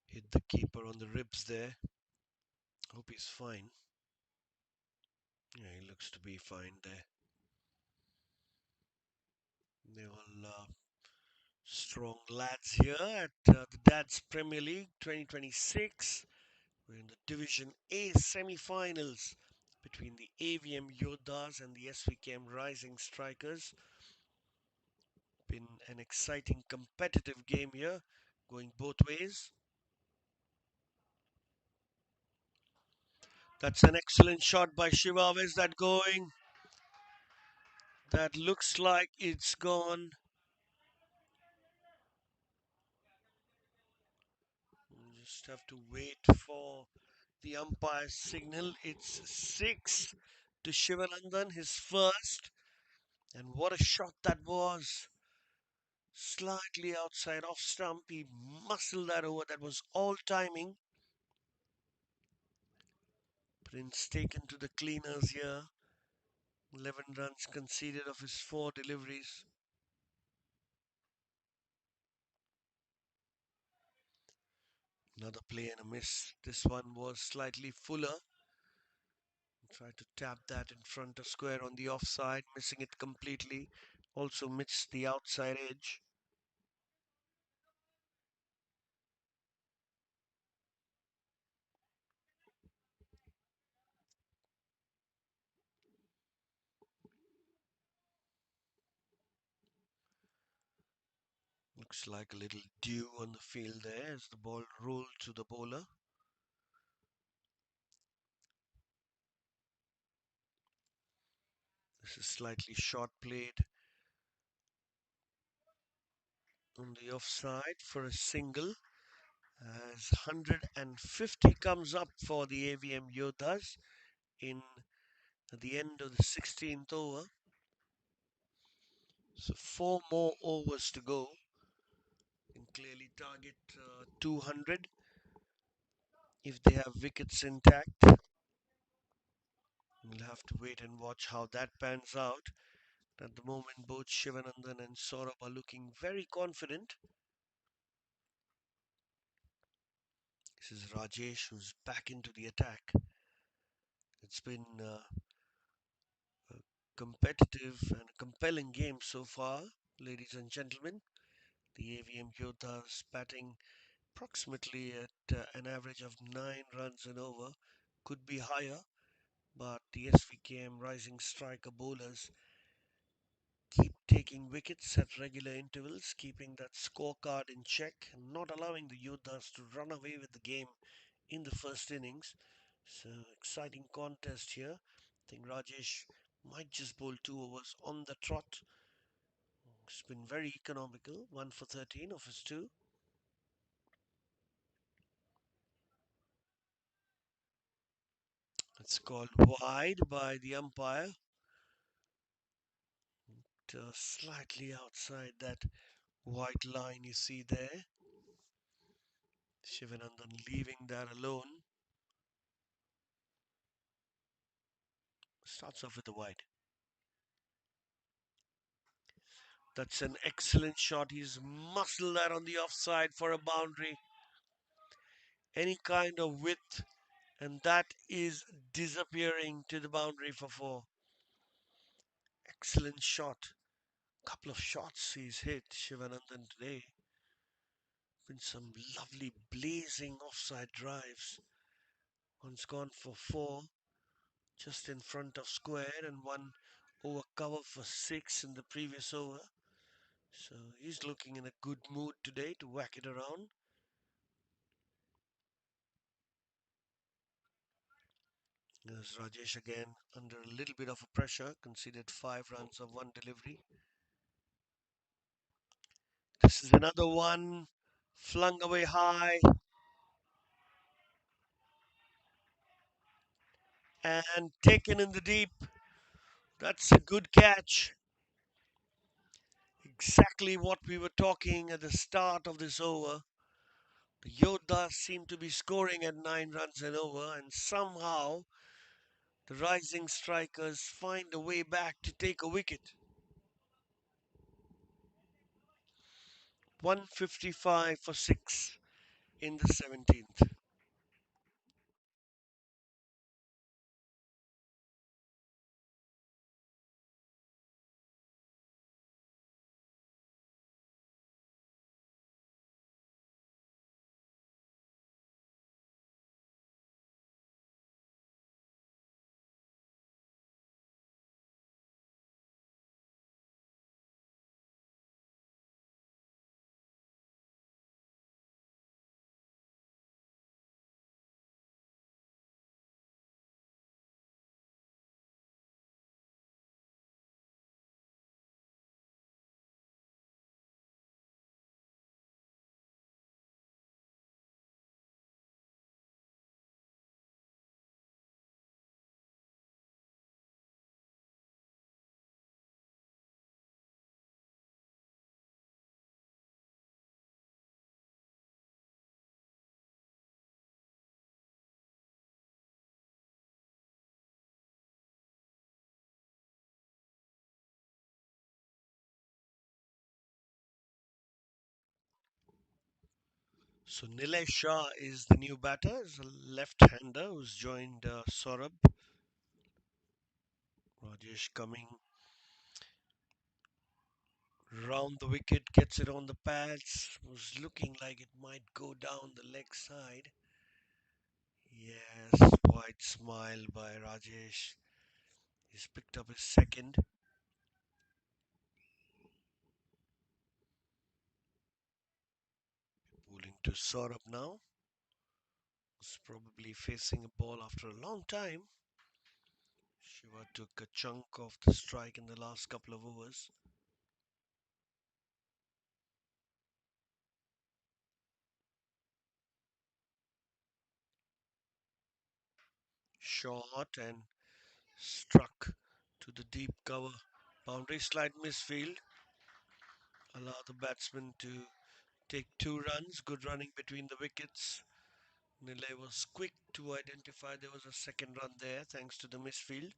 Hit the keeper on the ribs there. Hope he's fine. Yeah, he looks to be fine there. They're all strong lads here at the Dad's Premier League 2026. We're in the Division A semi-finals between the Avm Yoddhas and the Svkm Rising Strikers. Been an exciting competitive game here, going both ways. That's an excellent shot by Shiva. Where's that going? That looks like it's gone. We just have to wait for the umpire's signal. It's 6 to Shivanandan, his first. And what a shot that was. Slightly outside off stump. He muscled that over. That was all timing. Prince taken to the cleaners here. 11 runs conceded of his 4 deliveries. Another play and a miss. This one was slightly fuller. Tried to tap that in front of square on the offside, missing it completely. Also missed the outside edge. Looks like a little dew on the field there as the ball rolled to the bowler. This is slightly short played on the offside for a single. As 150 comes up for the Avm Yoddhas in at the end of the 16th over. So 4 more overs to go. Can clearly target 200 if they have wickets intact. We'll have to wait and watch how that pans out. At the moment, both Shivanandan and Saurabh are looking very confident. This is Rajesh who's back into the attack. It's been a competitive and compelling game so far, ladies and gentlemen. The Avm Yoddhas batting approximately at an average of 9 runs and over. Could be higher, but the SVKM rising striker bowlers keep taking wickets at regular intervals, keeping that scorecard in check and not allowing the Yoddhas to run away with the game in the first innings. So, exciting contest here. I think Rajesh might just bowl 2 overs on the trot. It's been very economical, 1 for 13 of his 2. It's called wide by the umpire. Slightly outside that white line you see there. Shivanandan leaving that alone. Starts off with a wide. That's an excellent shot. He's muscled that on the offside for a boundary. Any kind of width, and that is disappearing to the boundary for 4. Excellent shot. Couple of shots he's hit, Shivanandan today. Been some lovely blazing offside drives. One's gone for 4 just in front of square and one over cover for 6 in the previous over. So he's looking in a good mood today to whack it around. There's Rajesh again under a little bit of a pressure, conceded 5 runs of one delivery. This is another one flung away high and taken in the deep. That's a good catch. Exactly what we were talking at the start of this over. The Yoddhas seem to be scoring at 9 runs and over, and somehow the rising strikers find a way back to take a wicket. 155 for 6 in the 17th. So Nilesh Shah is the new batter, is a left-hander who's joined Saurabh. Rajesh coming round the wicket, gets it on the pads. Was looking like it might go down the leg side. Yes, wide smile by Rajesh. He's picked up his second. Bowling to Saurabh now. He's probably facing a ball after a long time. Shiva took a chunk of the strike in the last couple of overs. Shot and struck to the deep cover. Boundary slide misfield. Allow the batsman to take 2 runs. Good running between the wickets. Nile was quick to identify there was a second run there thanks to the misfield.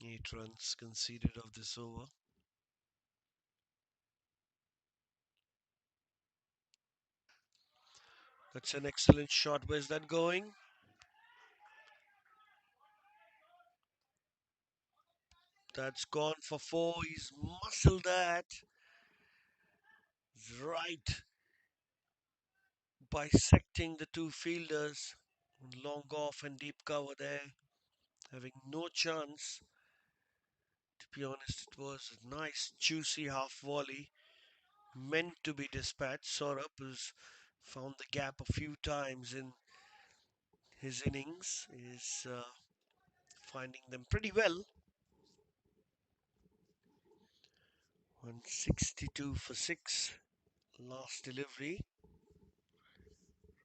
8 runs conceded of this over. That's an excellent shot. Where's that going? That's gone for 4. He's muscled that. Right. Bisecting the two fielders. Long off and deep cover there. Having no chance. To be honest, it was a nice, juicy half volley. Meant to be dispatched. Saurabh has found the gap a few times in his innings. Is finding them pretty well. 162 for 6. Last delivery.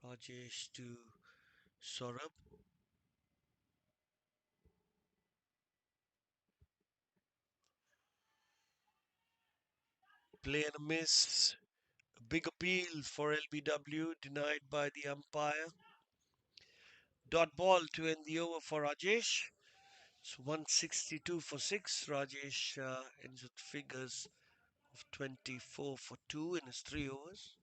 Rajesh to Saurabh. Play and a miss. A big appeal for LBW denied by the umpire. Dot ball to end the over for Rajesh. It's 162 for 6. Rajesh ends with figures of 24 for 2 in his 3 overs.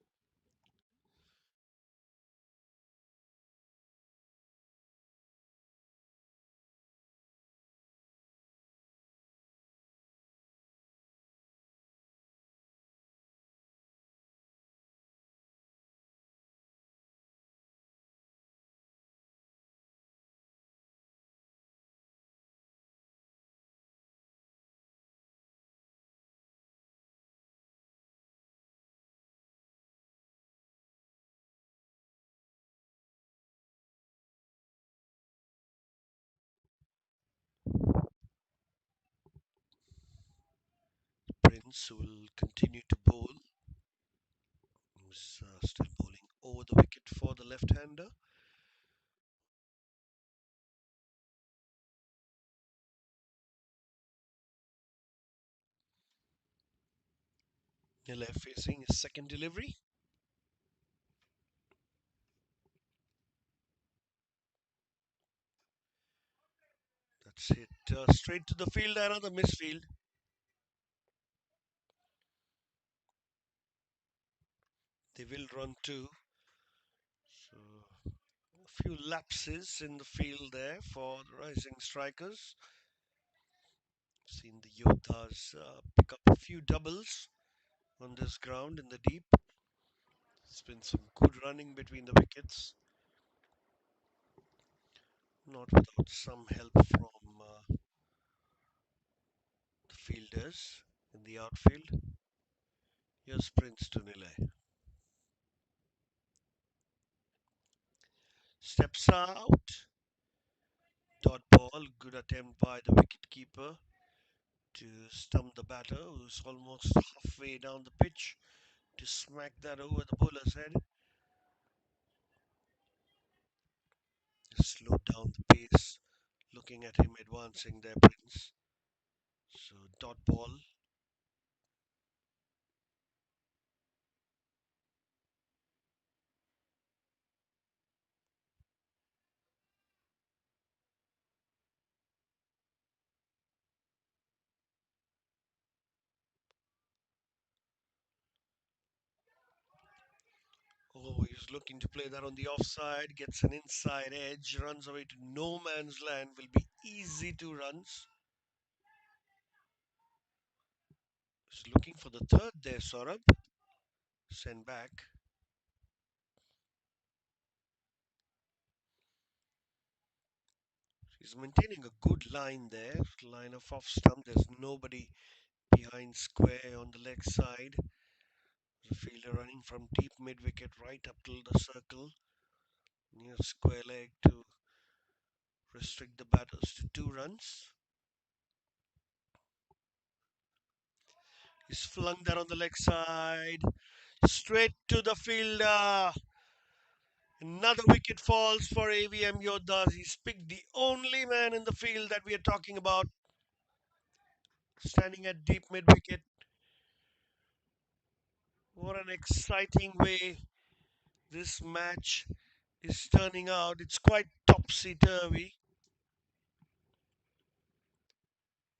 Prince, who will continue to bowl. He's still bowling over the wicket for the left-hander. The left facing his second delivery. That's hit straight to the field. Another misfield. They will run two. So a few lapses in the field there for the rising strikers. Seen the Yoddhas pick up a few doubles on this ground in the deep. There's been some good running between the wickets, not without some help from the fielders in the outfield. Here's Prince to Nile. Steps out. Dot ball. Good attempt by the wicketkeeper to stump the batter, who's almost halfway down the pitch, to smack that over the bowler's head. Slowed down the pace, looking at him advancing there, Prince. So dot ball. Oh, he's looking to play that on the offside, gets an inside edge, runs away to no man's land, will be easy 2 runs. He's looking for the third there, Saurabh. Send back. He's maintaining a good line there, line of off stump. There's nobody behind square on the leg side. The fielder running from deep mid wicket right up till the circle near square leg to restrict the batters to 2 runs. He's flung that on the leg side, straight to the fielder. Another wicket falls for Avm Yoddhas. He's picked the only man in the field that we are talking about, standing at deep mid wicket. What an exciting way this match is turning out. It's quite topsy turvy.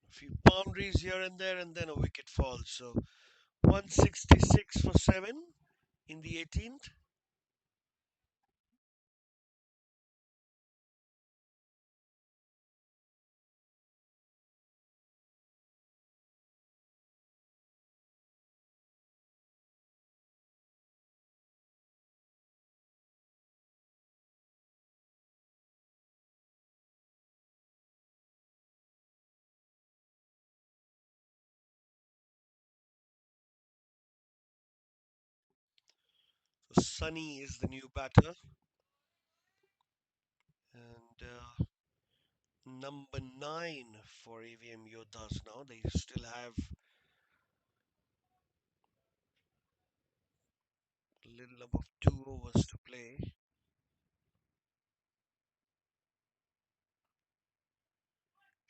A few boundaries here and there, and then a wicket fall. So 166 for 7 in the 18th. So Sunny is the new batter, and number 9 for Avm Yoddhas now. They still have a little above 2 overs to play.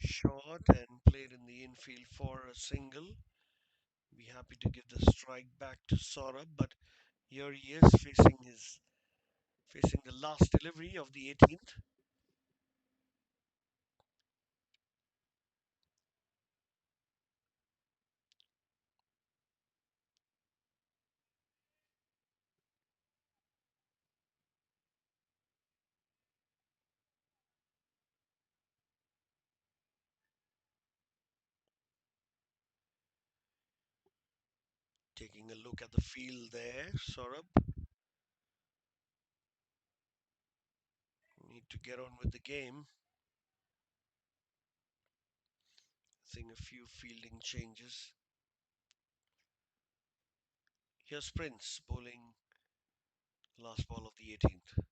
Short and played in the infield for a single. Be happy to give the strike back to Saurabh, but here he is facing the last delivery of the 18th. Taking a look at the field there, Saurabh. Need to get on with the game. Seeing a few fielding changes. Here's Prince bowling last ball of the 18th.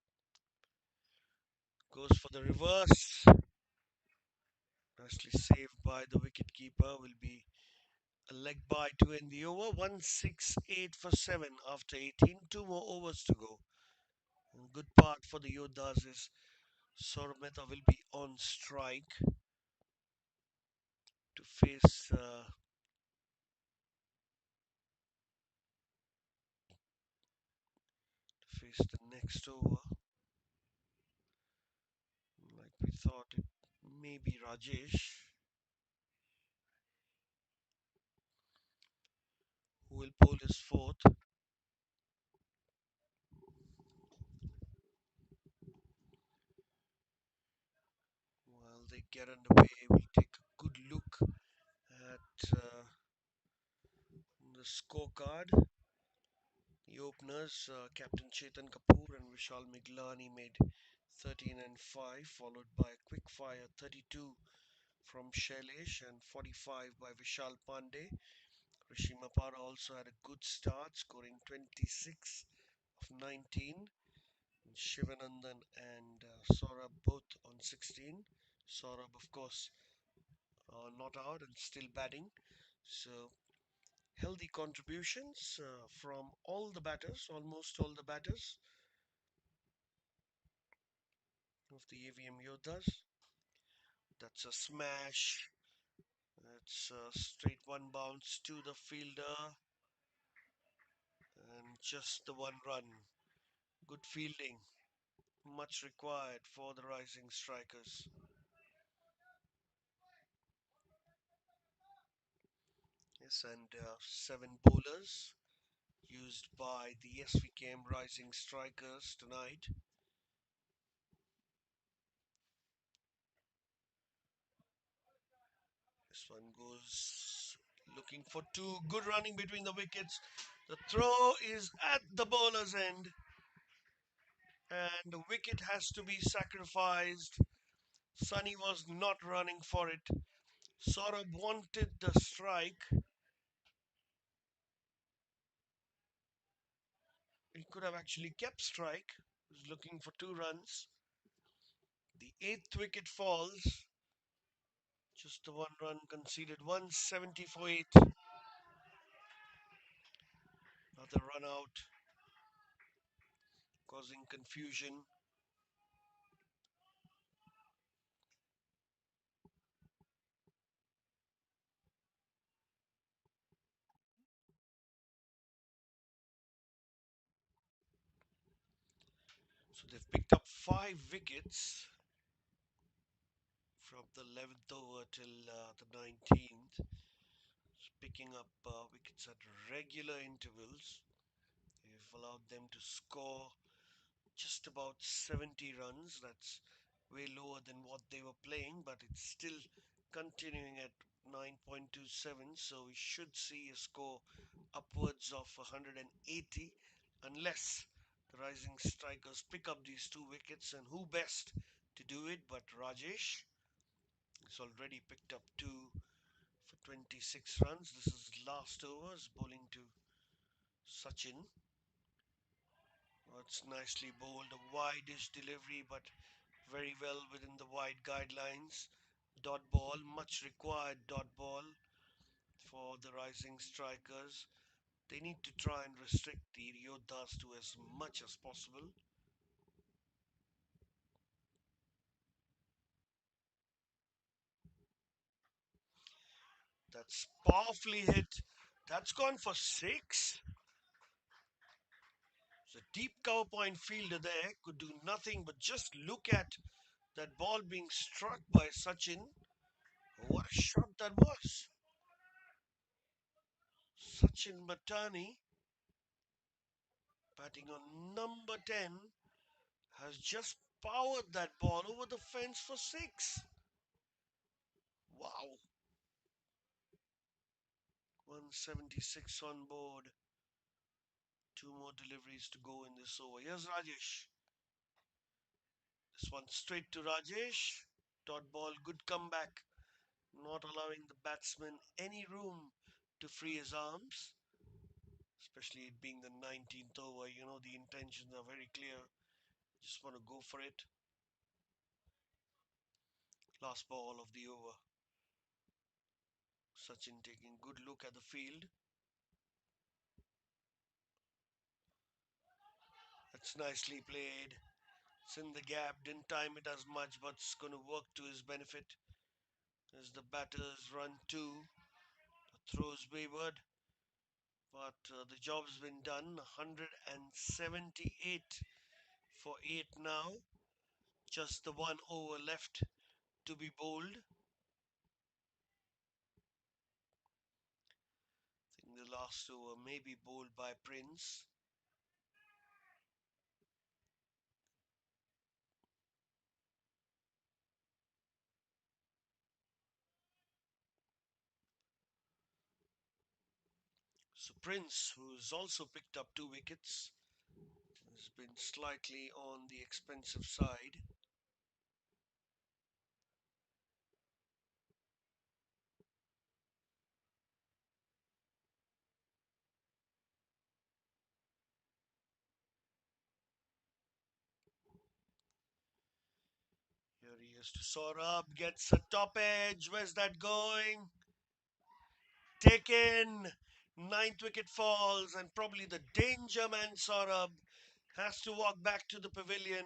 Goes for the reverse. Nicely saved by the wicketkeeper. Will be A leg by to end the over. 168 for 7 after 18. Two more overs to go. And good part for the Yoddhas is Saurabh Mehta will be on strike to face the next over. Like we thought, it may be Rajesh who will bowl his fourth. While they get underway, we'll take a good look at the scorecard. The openers, Captain Chetan Kapoor and Vishal Miglani, made 13 and 5, followed by a quick fire 32 from Shailesh and 45 by Vishal Pandey. Rishi Mapara also had a good start, scoring 26 of 19. Shivanandan and Saurabh both on 16. Saurabh, of course, not out and still batting. So healthy contributions from all the batters, almost all the batters of the AVM Yoddhas. That's a smash. That's a straight one bounce to the fielder and just the one run. Good fielding, much required for the rising strikers. Yes, and seven bowlers used by the Svkm rising strikers tonight. This one goes looking for two. Good running between the wickets. The throw is at the bowler's end, and the wicket has to be sacrificed. Sunny was not running for it. Saurabh wanted the strike. He could have actually kept strike. He was looking for two runs. The eighth wicket falls. Just the one run conceded. 170 for 8. Another run out, causing confusion. So they've picked up 5 wickets from the 11th over till the 19th. It's picking up wickets at regular intervals. They've allowed them to score just about 70 runs. That's way lower than what they were playing, but it's still continuing at 9.27. So we should see a score upwards of 180 unless the rising strikers pick up these 2 wickets. And who best to do it but Rajesh? He's already picked up 2 for 26 runs. This is last overs, bowling to Sachin. Oh, it's nicely bowled, a wide-ish delivery, but very well within the wide guidelines. Dot ball, much required dot ball for the rising strikers. They need to try and restrict the Yoddhas to as much as possible. That's powerfully hit. That's gone for 6. The deep cover point fielder there could do nothing but just look at that ball being struck by Sachin. What a shot that was! Sachin Matani, batting on number 10, has just powered that ball over the fence for 6. Wow. 176 on board. Two more deliveries to go in this over. Here's Rajesh. This one straight to Rajesh. Dot ball, good comeback. Not allowing the batsman any room to free his arms. Especially it being the 19th over. You know, the intentions are very clear. Just want to go for it. Last ball of the over. Sachin taking good look at the field. That's nicely played. It's in the gap, didn't time it as much, but it's going to work to his benefit as the batters run two. Throws wayward, but the job's been done. 178 for 8 now. Just the 1 over left to be bowled. I think the last over may be bowled by Prince. So Prince, who's also picked up 2 wickets, has been slightly on the expensive side. Here he is to Saurabh, gets a top edge. Where's that going? Taken. Ninth wicket falls, and probably the danger man Saurabh has to walk back to the pavilion.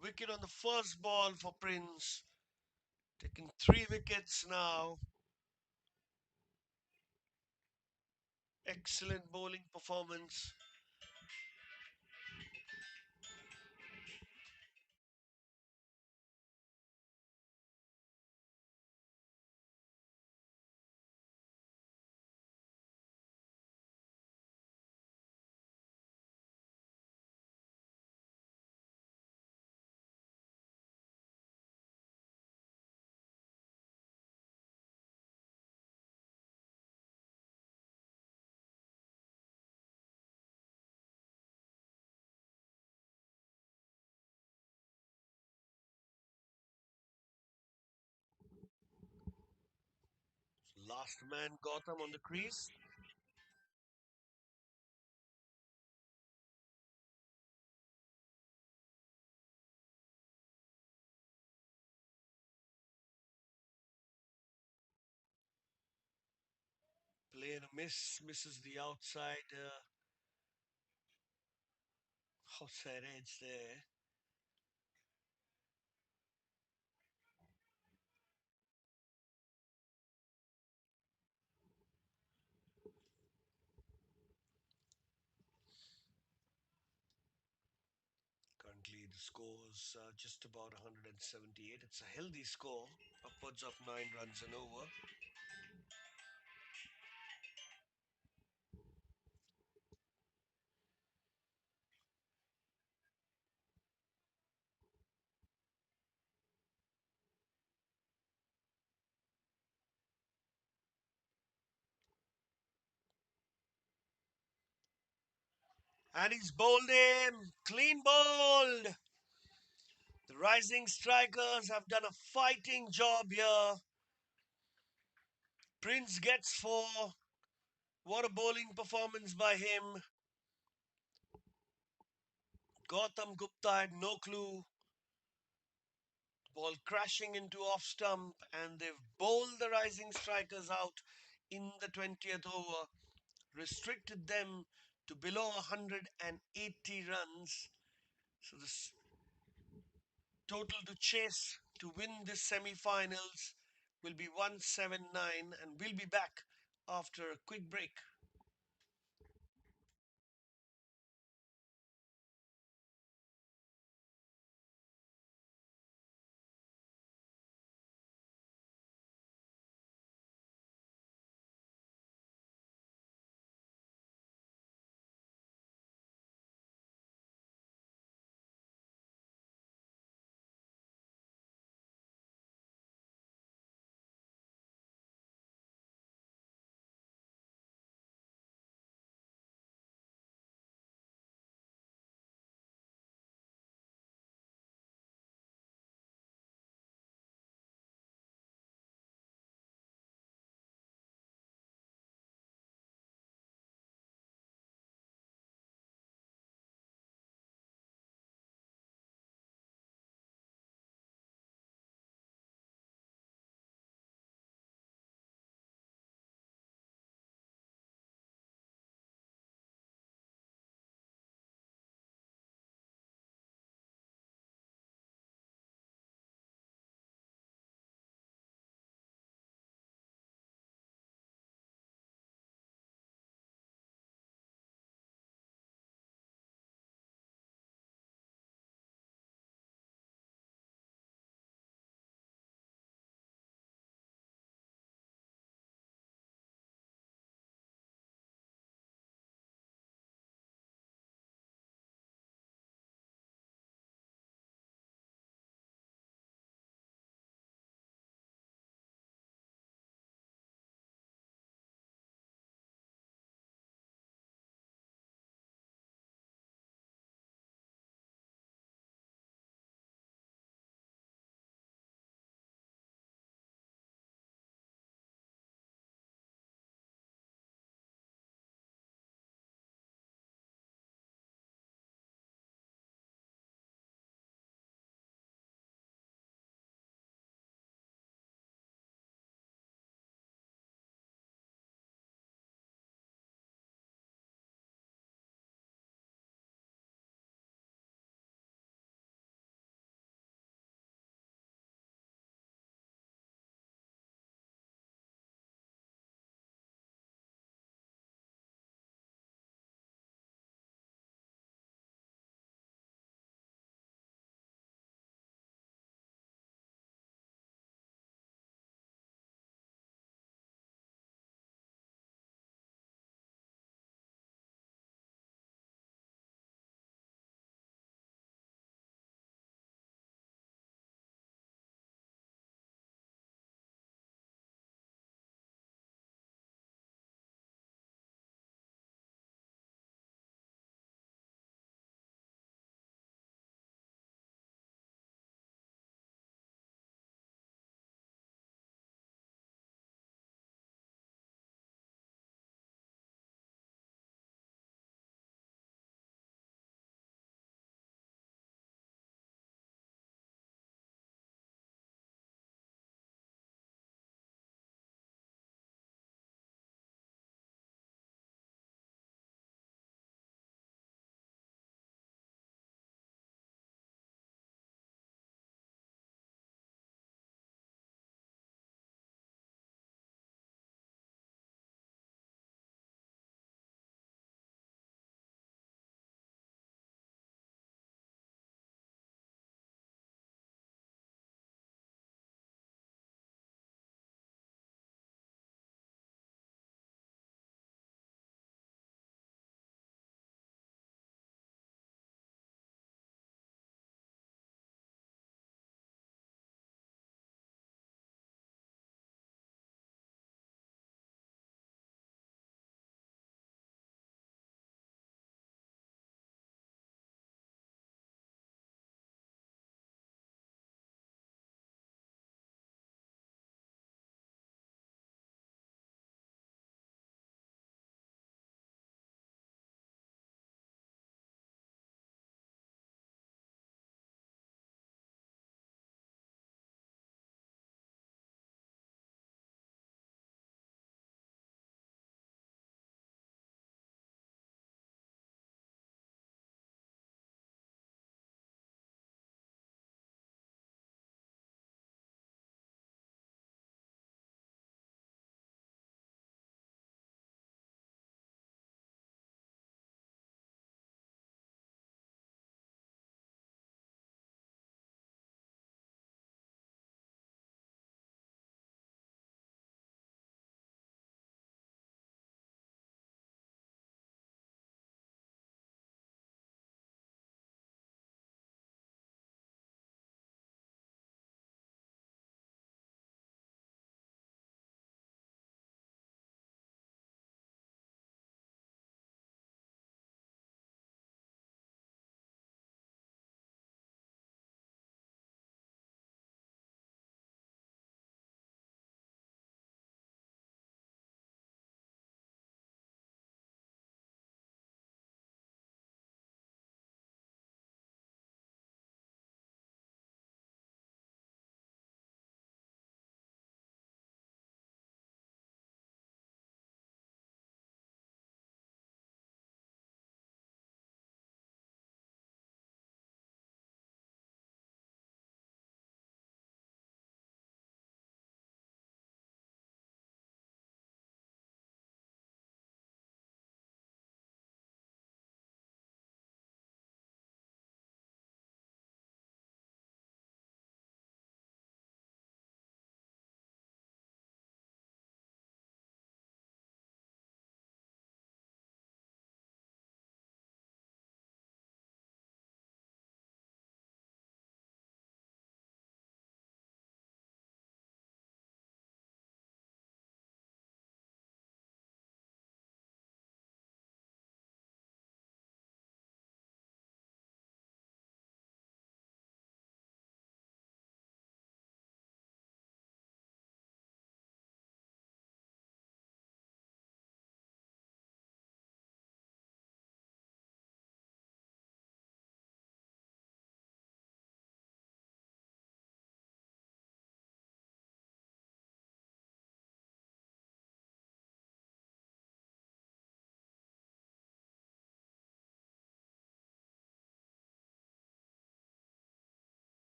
Wicket on the first ball for Prince. Taking 3 wickets now. Excellent bowling performance. Last man Gautam on the crease. Play and a miss. Misses the outside edge there. Currently, the score's just about 178. It's a healthy score, upwards of 9 runs and over. And he's bowled him. Clean bowled. The rising strikers have done a fighting job here. Prince gets 4. What a bowling performance by him. Gautam Gupta had no clue. Ball crashing into off stump, and they've bowled the rising strikers out in the 20th over, restricted them to below 180 runs. So the total to chase to win this semi-finals will be 179, and we'll be back after a quick break.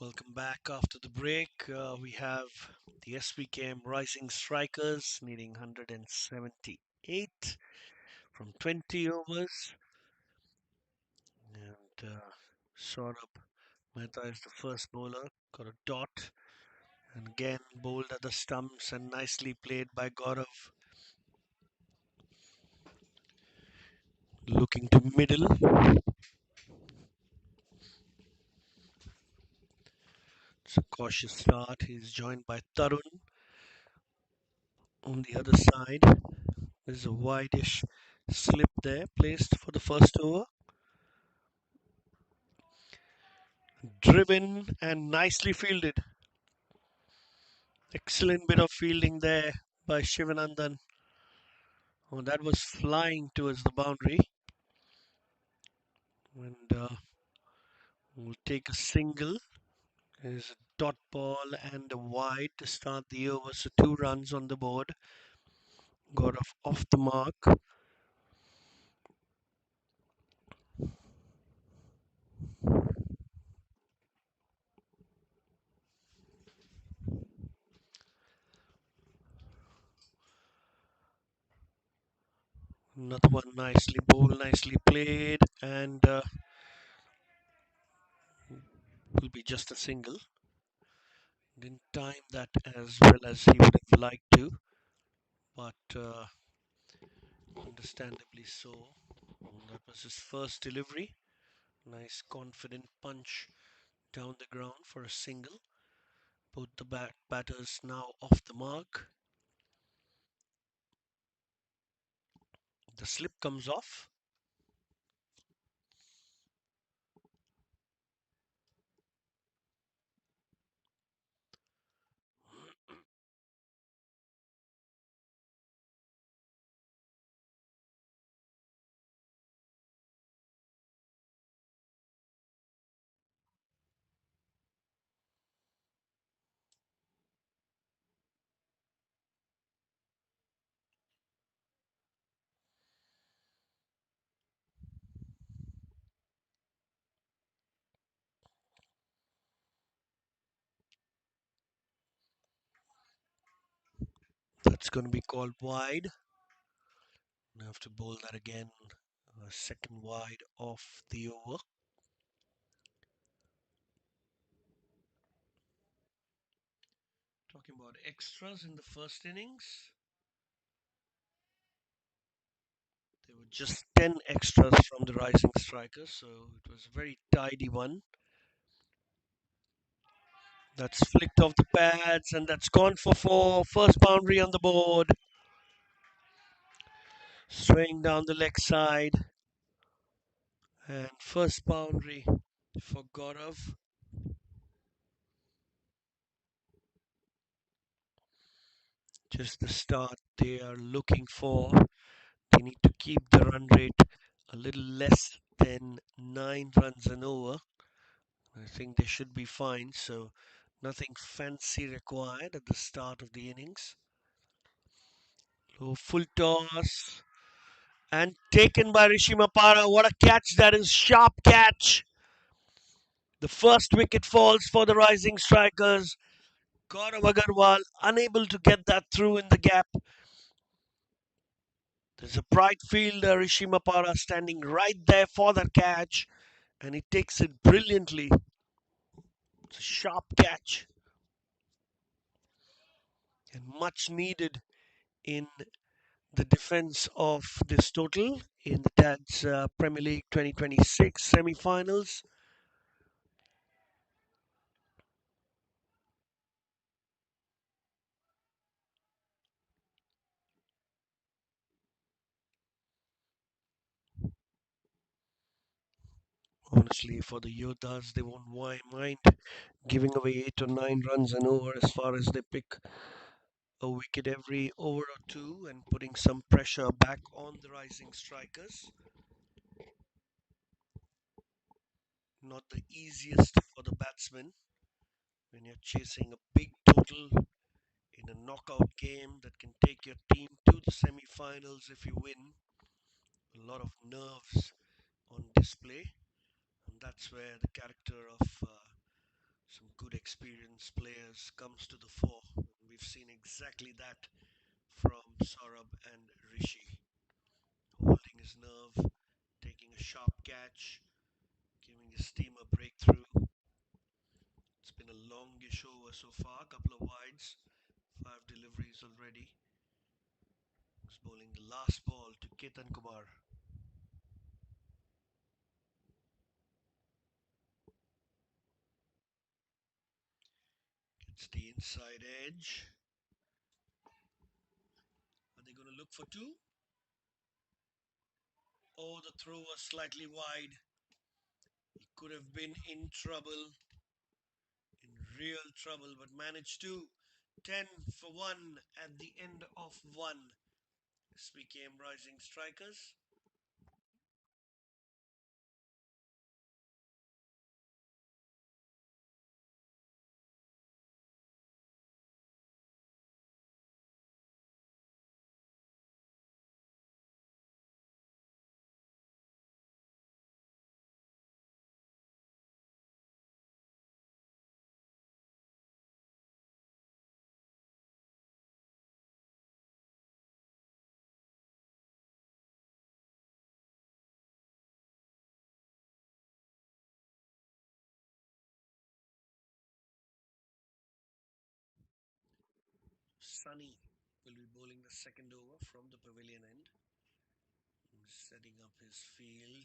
Welcome back after the break. We have the Svkm Rising Strikers needing 178 from 20 overs. And Saurabh Mehta is the first bowler, got a dot. And again, bowled at the stumps and nicely played by Gaurav. Looking to middle. It's a cautious start. He's joined by Tarun on the other side. There's a wideish slip there placed for the first over. Driven and nicely fielded. Excellent bit of fielding there by Shivanandan. Oh, that was flying towards the boundary. And we'll take a single. There's a dot ball and a wide to start the over. So 2 runs on the board. Got off the mark. Another one nicely bowled, nicely played, and will be just a single. Didn't time that as well as he would have liked to, but understandably so. That was his first delivery. Nice confident punch down the ground for a single. Both the batters now off the mark. The slip comes off. That's going to be called wide. I have to bowl that again. Second wide off the over. Talking about extras in the first innings. There were just 10 extras from the Rising Strikers, so it was a very tidy one. That's flicked off the pads and that's gone for four. First boundary on the board. Swaying down the leg side. And first boundary for Gaurav. Just the start they are looking for. They need to keep the run rate a little less than 9 runs and over. I think they should be fine, so nothing fancy required at the start of the innings. So full toss and taken by Rishimapara. What a catch that is! Sharp catch. The first wicket falls for the Rising Strikers. Gaurav Agarwal unable to get that through in the gap. There's a bright fielder, Rishimapara, standing right there for that catch, and he takes it brilliantly. It's a sharp catch and much needed in the defense of this total in the TAD's Premier League 2026 semi-finals. Honestly, for the Yoddhas, they won't mind giving away 8 or 9 runs and over as far as they pick a wicket every over or two and putting some pressure back on the Rising Strikers. Not the easiest for the batsmen when you're chasing a big total in a knockout game that can take your team to the semi-finals if you win. A lot of nerves on display, and that's where the character of Some good experienced players comes to the fore. We've seen exactly that from Saurabh and Rishi, holding his nerve, taking a sharp catch, giving his team a breakthrough. It's been a longish over so far, couple of wides, five deliveries already. He's bowling the last ball to Ketan Kumar. Gets the inside edge. Are they going to look for two? Oh, the throw was slightly wide. He could have been in trouble, in real trouble, but managed to. 10 for 1 at the end of 1. Svkm rising strikers. Sunny will be bowling the second over from the pavilion end. He's setting up his field.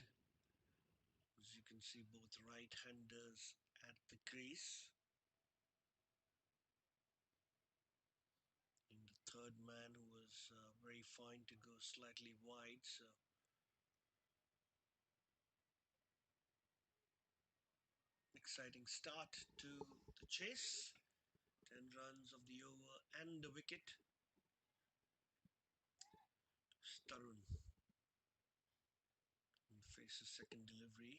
As you can see, both right-handers at the crease. And the third man who was very fine to go slightly wide. So exciting start to the chase. 10 runs of the over and the wicket. Tarun faces second delivery.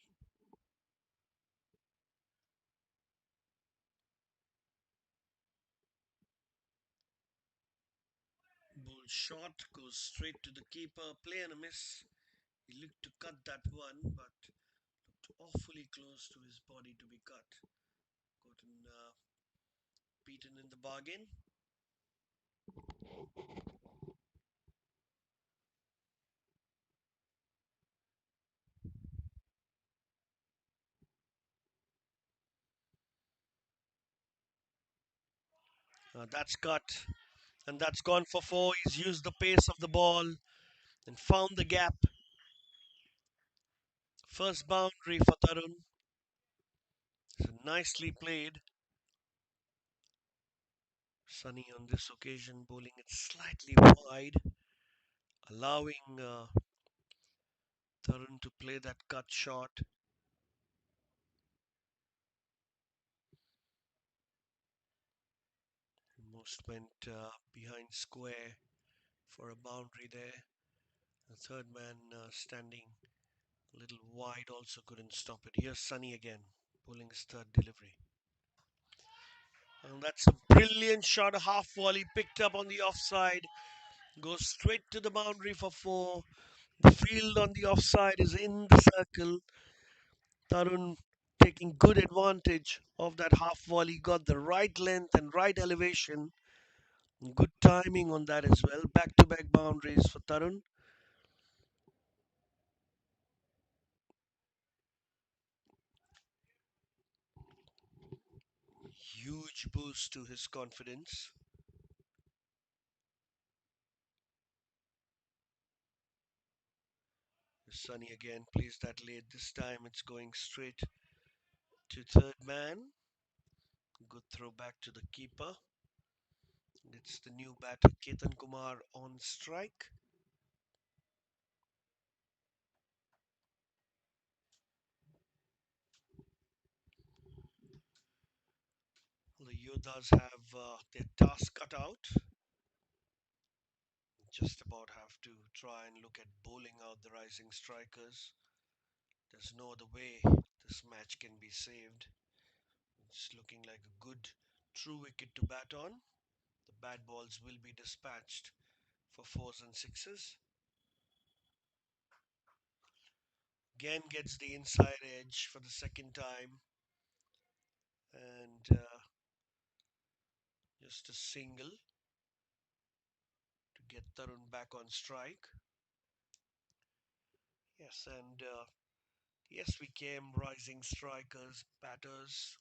Ball shot goes straight to the keeper. Play and a miss. He looked to cut that one, but looked awfully close to his body to be cut. Gotten beaten in the bargain. That's cut, and that's gone for four. He's used the pace of the ball and found the gap. First boundary for Tarun. So nicely played. Sunny on this occasion bowling it slightly wide, allowing Tarun to play that cut shot. Almost went behind square for a boundary there. The third man standing a little wide also couldn't stop it. Here's Sunny again, bowling his third delivery. And that's a brilliant shot, a half volley picked up on the offside. Goes straight to the boundary for four. The field on the offside is in the circle. Tarun taking good advantage of that half volley, got the right length and right elevation. Good timing on that as well. Back to back boundaries for Tarun. Huge boost to his confidence. Sunny again plays that late. This time it's going straight to third man. Good throw back to the keeper. It's the new batter Ketan Kumar on strike. The Yoddhas have their task cut out. Just about have to try and look at bowling out the rising strikers. There's no other way this match can be saved. It's looking like a good true wicket to bat on. The bad balls will be dispatched for fours and sixes. Again gets the inside edge for the second time. and just a single to get Tarun back on strike. Yes, and yes, we came rising strikers, batters.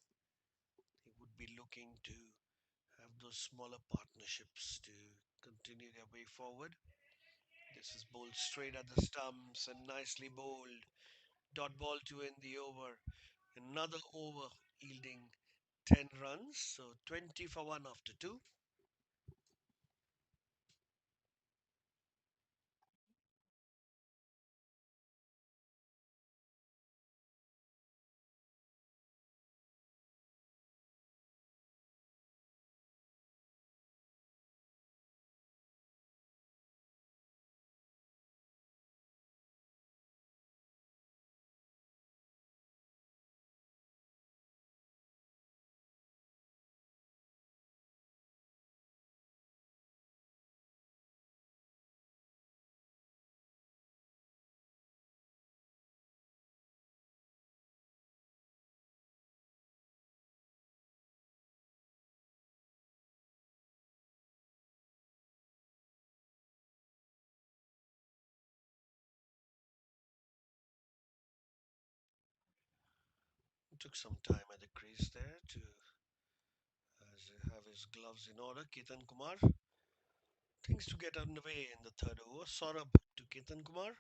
They would be looking to have those smaller partnerships to continue their way forward. This is bowled straight at the stumps and nicely bowled. Dot ball to end the over. Another over yielding 10 runs, so 20 for 1 after 2. Took some time at the crease there to have his gloves in order. Ketan Kumar. Things to get underway in the third over. Saurabh to Ketan Kumar.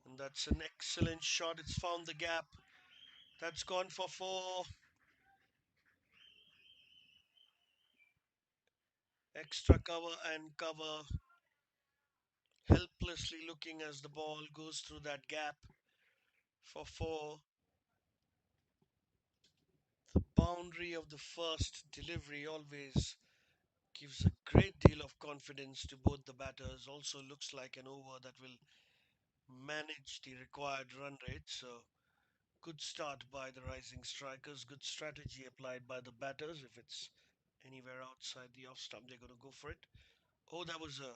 And that's an excellent shot. It's found the gap. That's gone for 4. Extra cover and cover. Helplessly looking as the ball goes through that gap for 4. The boundary of the first delivery always gives a great deal of confidence to both the batters. Also looks like an over that will manage the required run rate. So good start by the rising strikers. Good strategy applied by the batters. If it's anywhere outside the off stump, they're going to go for it. Oh, that was a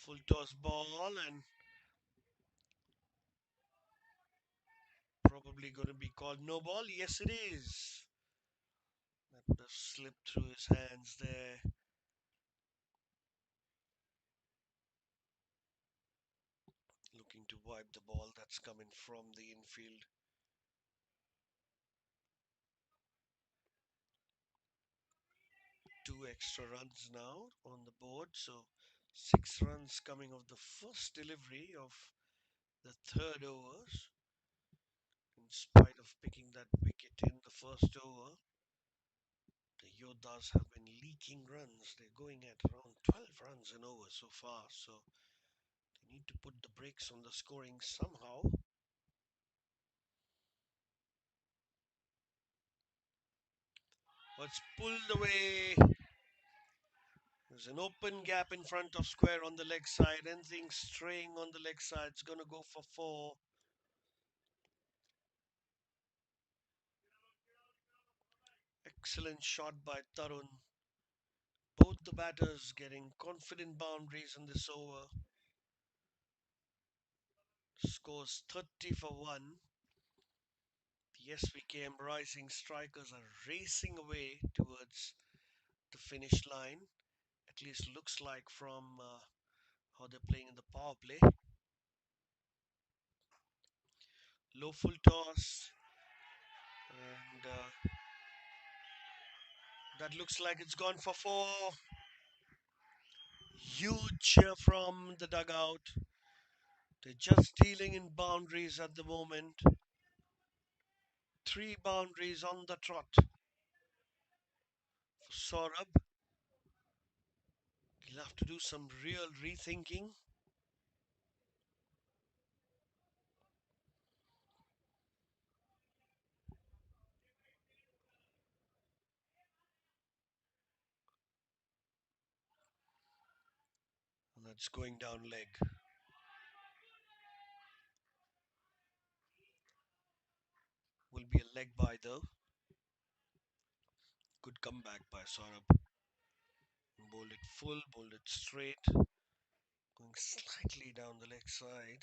full toss ball and probably going to be called no ball. Yes, it is. That would have slipped through his hands there. Looking to wipe the ball that's coming from the infield. 2 extra runs now on the board. So 6 runs coming off the first delivery of the third overs. In spite of picking that wicket in the first over, the Yoddhas have been leaking runs. They're going at around 12 runs an over so far. So they need to put the brakes on the scoring somehow. But it's pulled away. There's an open gap in front of square on the leg side. Anything straying on the leg side is going to go for 4. Excellent shot by Tarun. Both the batters getting confident boundaries in this over. Scores 30 for 1. The SVKM rising strikers are racing away towards the finish line. At least looks like from how they're playing in the power play. Low full toss, and that looks like it's gone for 4. Huge cheer from the dugout. They're just dealing in boundaries at the moment. 3 boundaries on the trot for Saurabh. He'll have to do some real rethinking. And that's going down leg. Will be a leg by though. Good comeback by Saurabh. Bowled it full, bowled it straight. Going slightly down the leg side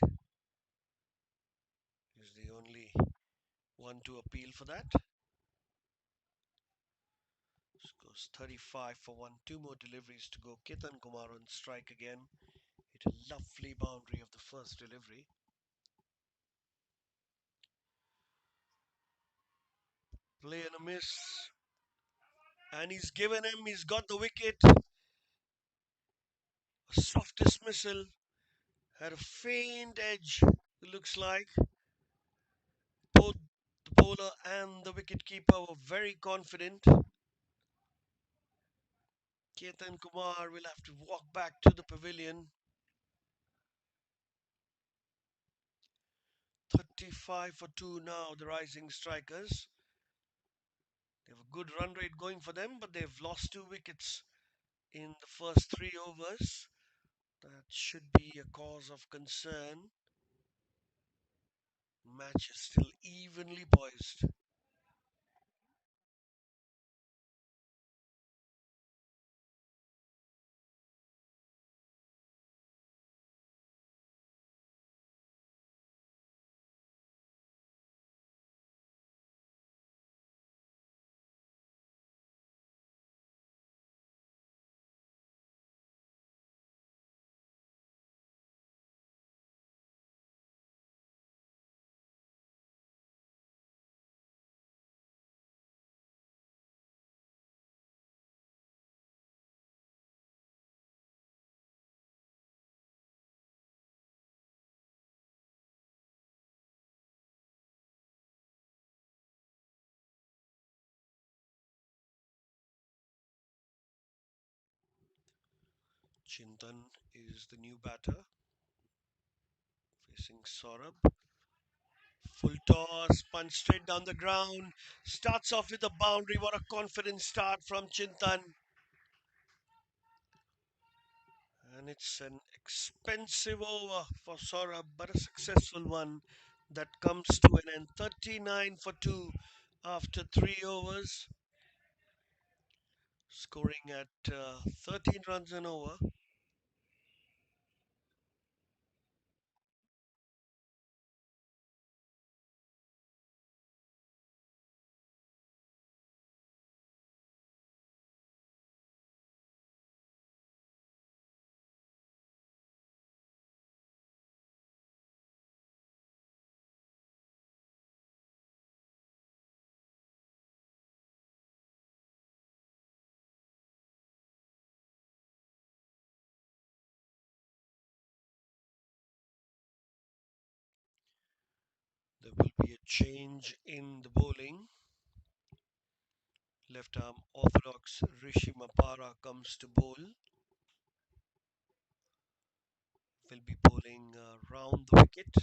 is the only One to appeal for that. Scores 35 for one. Two more deliveries to go. Ketan Kumar on strike again. Hit a lovely boundary of the first delivery. Play and a miss. And he's given him. He's got the wicket. A soft dismissal. Had a faint edge. It looks like both the bowler and the wicketkeeper were very confident. Ketan Kumar will have to walk back to the pavilion. 35 for 2 now, the rising strikers. They have a good run rate going for them, but they've lost 2 wickets in the first 3 overs. That should be a cause of concern. Match is still evenly poised. Chintan is the new batter facing Saurabh. Full toss, punch straight down the ground. Starts off with a boundary. What a confident start from Chintan. And it's an expensive over for Saurabh, but a successful one that comes to an end. 39 for 2 after 3 overs, scoring at 13 runs an over. There will be a change in the bowling. Left arm orthodox Rishi Mapara comes to bowl. Will be bowling round the wicket.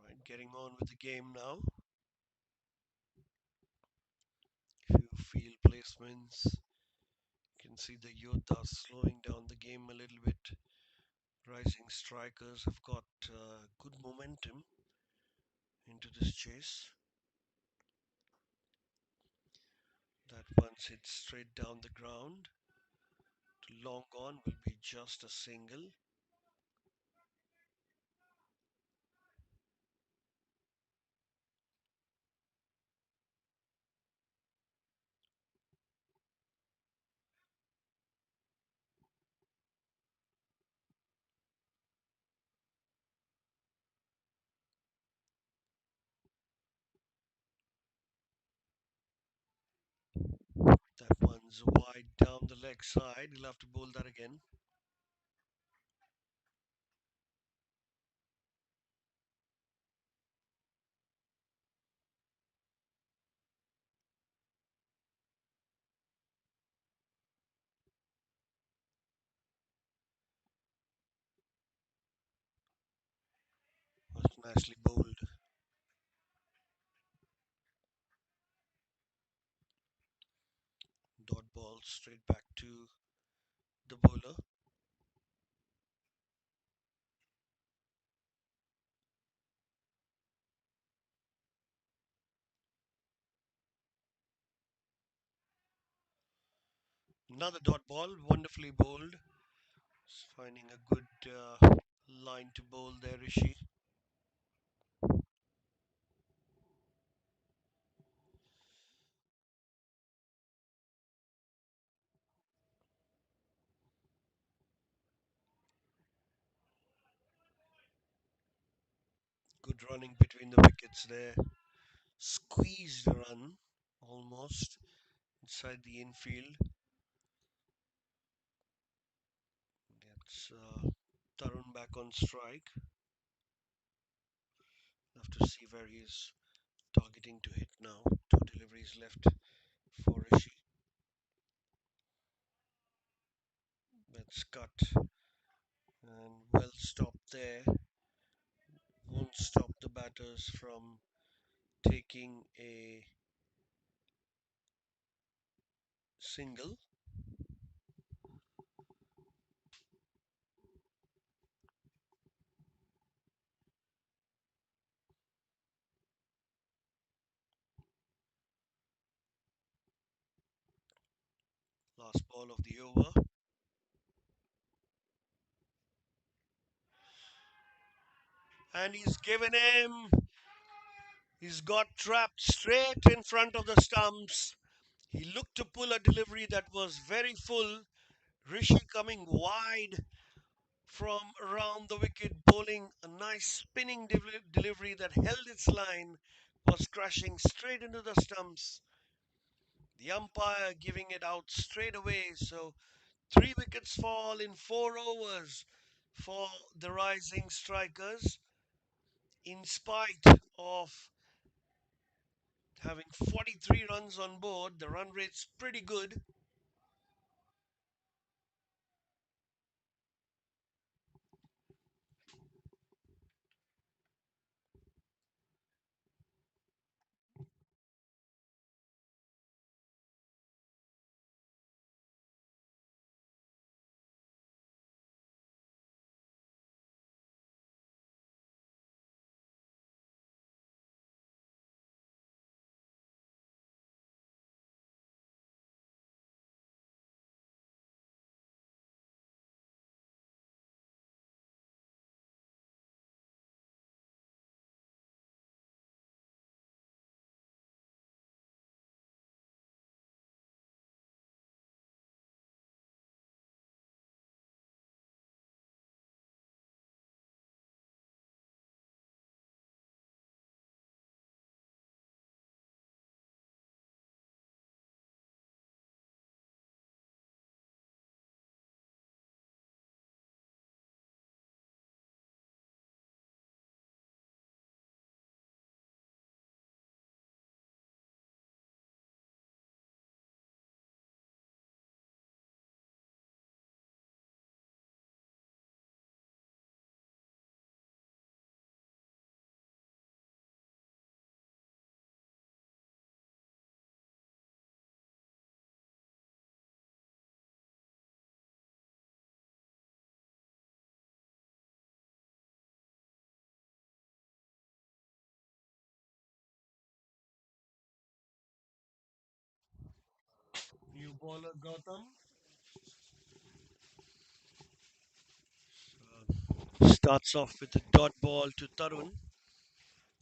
Right, getting on with the game now. Few field placements. You can see the Yoddhas slowing down the game a little bit. Rising strikers have got good momentum into this chase. That once hit straight down the ground to long on will be just a single. That one's wide down the leg side. He'll have to bowl that again. Was nicely bowled. straight back to the bowler. Another dot ball, wonderfully bowled. Just finding a good line to bowl there, Rishi. Good running between the wickets there. Squeezed a run almost inside the infield. Gets Tarun back on strike. Have to see where he's targeting to hit now. Two deliveries left for Rishi. That's cut and well stopped there. Won't stop the batters from taking a single. Last ball of the over. And he's given him. He's got trapped straight in front of the stumps. He looked to pull a delivery that was very full. Rishi coming wide from around the wicket, bowling a nice spinning delivery that held its line, was crashing straight into the stumps. The umpire giving it out straight away. So 3 wickets fall in 4 overs for the rising strikers, in spite of having 43 runs on board. The run rate's pretty good. New bowler Gautam starts off with a dot ball to Tarun.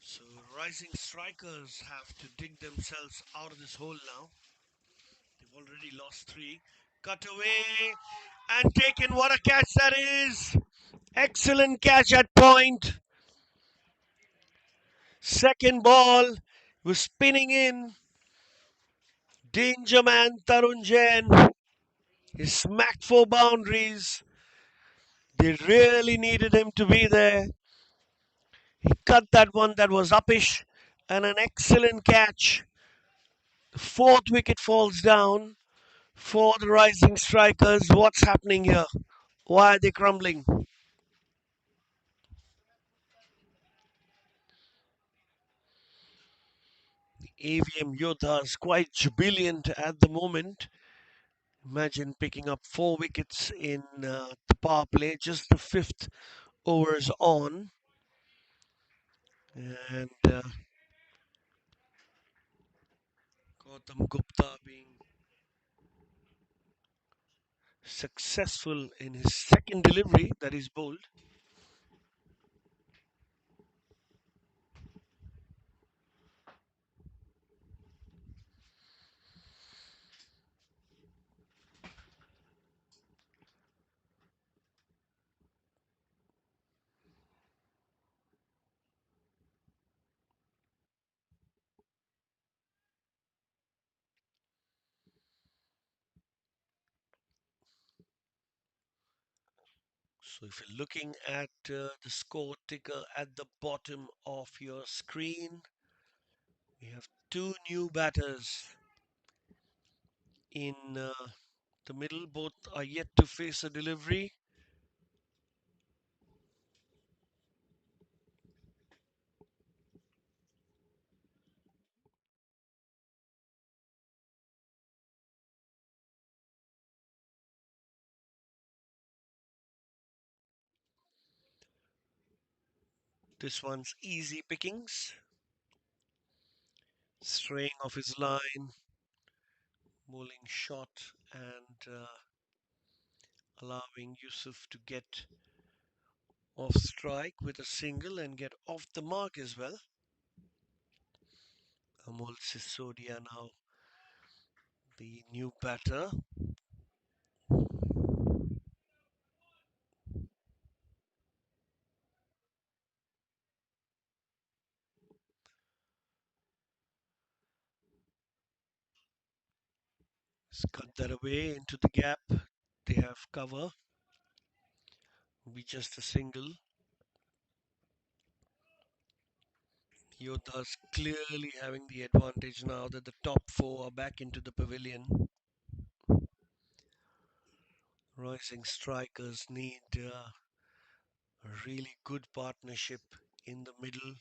So rising strikers have to dig themselves out of this hole now. They've already lost three. Cut away and taken. What a catch that is! Excellent catch at point. Second ball was spinning in. Danger man Tarun Jain. He smacked 4 boundaries. They really needed him to be there. He cut that one that was uppish and an excellent catch. The fourth wicket falls down for the rising strikers. What's happening here? Why are they crumbling? Avm Yoddhas quite jubilant at the moment. Imagine picking up 4 wickets in the power play, just the fifth overs on, and Gautam Gupta being successful in his second delivery that is bowled. So if you're looking at the score ticker at the bottom of your screen, we have two new batters in the middle. Both are yet to face a delivery. This one's easy pickings, straying off his line, bowling shot, and allowing Yusuf to get off strike with a single and get off the mark as well. Amol Sisodia now the new batter. He's cut that away into the gap. They have cover. Will be just a single. Yoddhas clearly having the advantage now that the top four are back into the pavilion. Rising strikers need a really good partnership in the middle.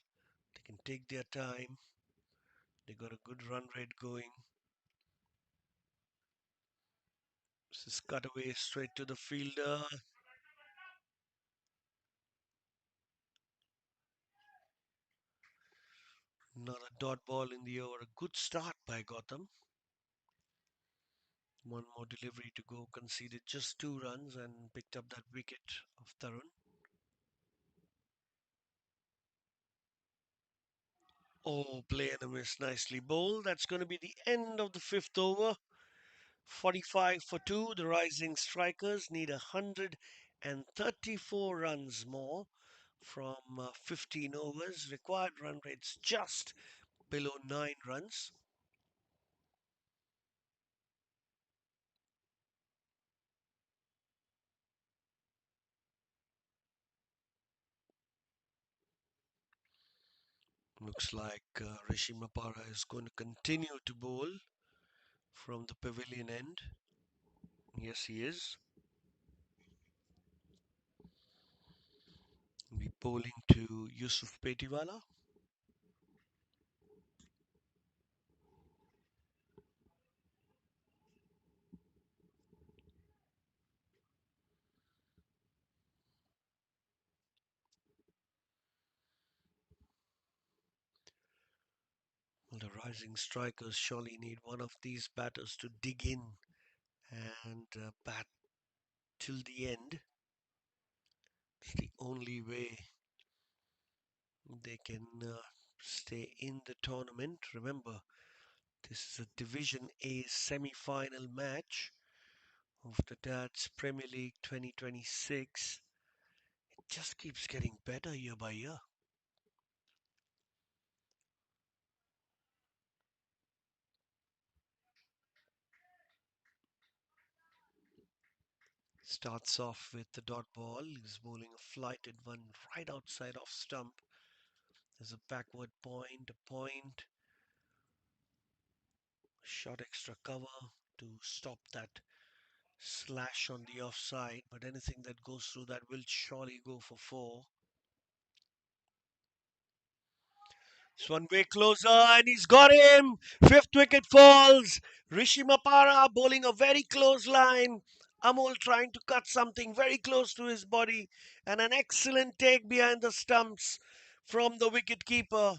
They can take their time. They got a good run rate going. This is cut away straight to the fielder. Another dot ball in the over. A good start by Gotham. One more delivery to go. Conceded just 2 runs and picked up that wicket of Tarun. Oh, play and a miss. Nicely bowled. That's going to be the end of the fifth over. 45 for 2. The rising strikers need 134 runs more from 15 overs. Required run rates just below 9 runs. Looks like Rishi Mapara is going to continue to bowl from the pavilion end. Yes, he is. Be bowling to Yusuf Petiwala. Well, the rising strikers surely need one of these batters to dig in and bat till the end. It's the only way they can stay in the tournament. Remember, this is a Division A semi-final match of the Dad's Premier League 2026. It just keeps getting better year by year. Starts off with the dot ball. He's bowling a flighted one right outside off stump. There's a backward point, a point, shot extra cover to stop that slash on the offside. But anything that goes through that will surely go for 4. It's one way closer, and he's got him. Fifth wicket falls. Rishi Mapara bowling a very close line. Amol trying to cut something very close to his body, and an excellent take behind the stumps from the wicket keeper,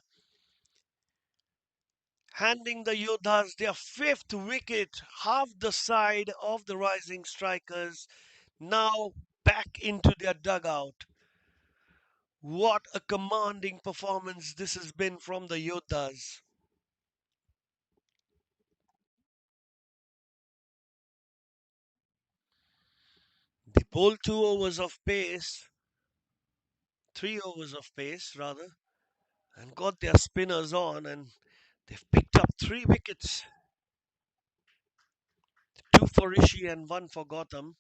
handing the Yodhas their fifth wicket, half the side of the rising strikers, now back into their dugout. What a commanding performance this has been from the Yodhas. They bowled 2 overs of pace, 3 overs of pace rather, and got their spinners on, and they've picked up 3 wickets, two for Rishi and one for Gautam.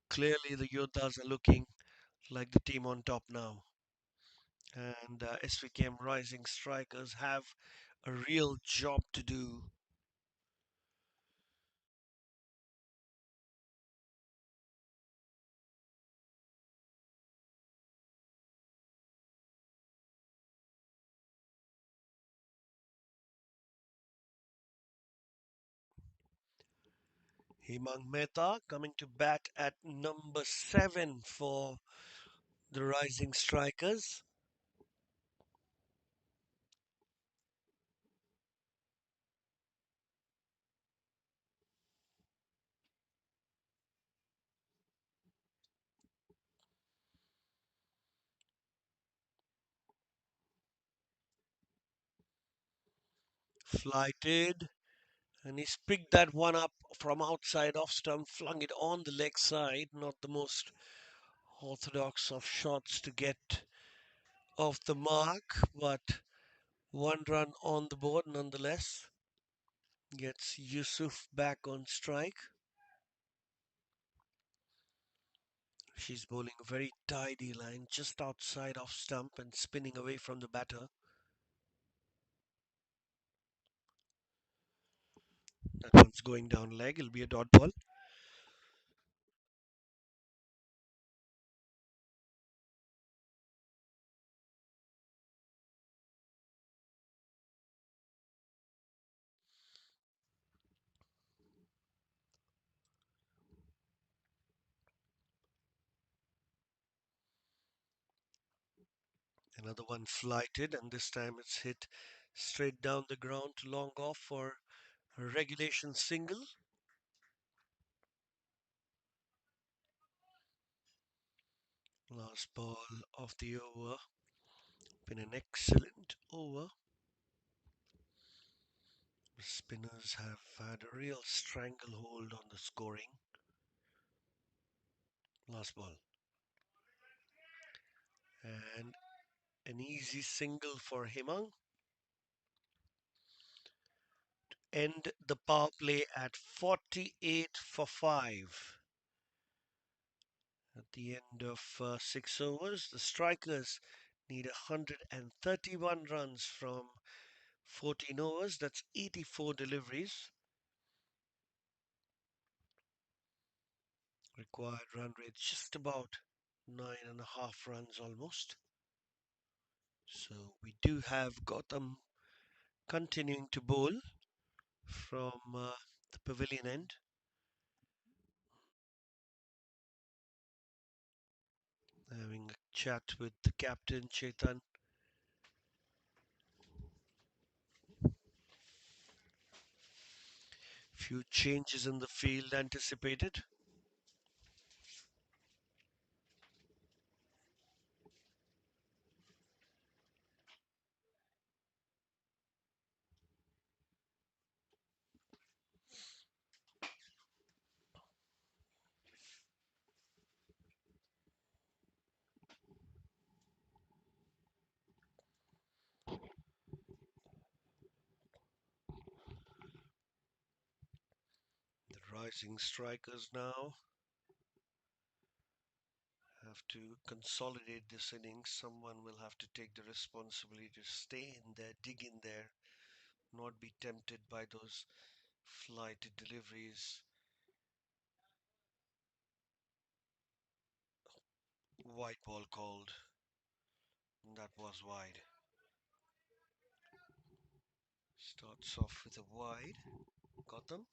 Clearly, the Yodhas are looking like the team on top now, and SVKM rising strikers have a real job to do. Hemang Mehta coming to bat at number 7 for the rising strikers. Flighted, and he's picked that one up from outside off stump, flung it on the leg side. Not the most orthodox of shots to get off the mark, but one run on the board nonetheless. Gets Yusuf back on strike. She's bowling a very tidy line just outside off stump and spinning away from the batter. That one's going down leg. It'll be a dot ball. Another one flighted, and this time it's hit straight down the ground to long off for a regulation single. Last ball of the over. Been an excellent over. The spinners have had a real stranglehold on the scoring. Last ball. And an easy single for Himang. End the power play at 48 for 5. At the end of 6 overs, the strikers need 131 runs from 14 overs. That's 84 deliveries. Required run rate just about 9.5 runs almost. So we do have Gotham continuing to bowl from the pavilion end, having a chat with the captain Chetan. Few changes in the field anticipated. The rising strikers now have to consolidate this innings. Someone will have to take the responsibility to stay in there, dig in there, not be tempted by those flighted deliveries. White ball called. That was wide. Starts off with a wide. Got them.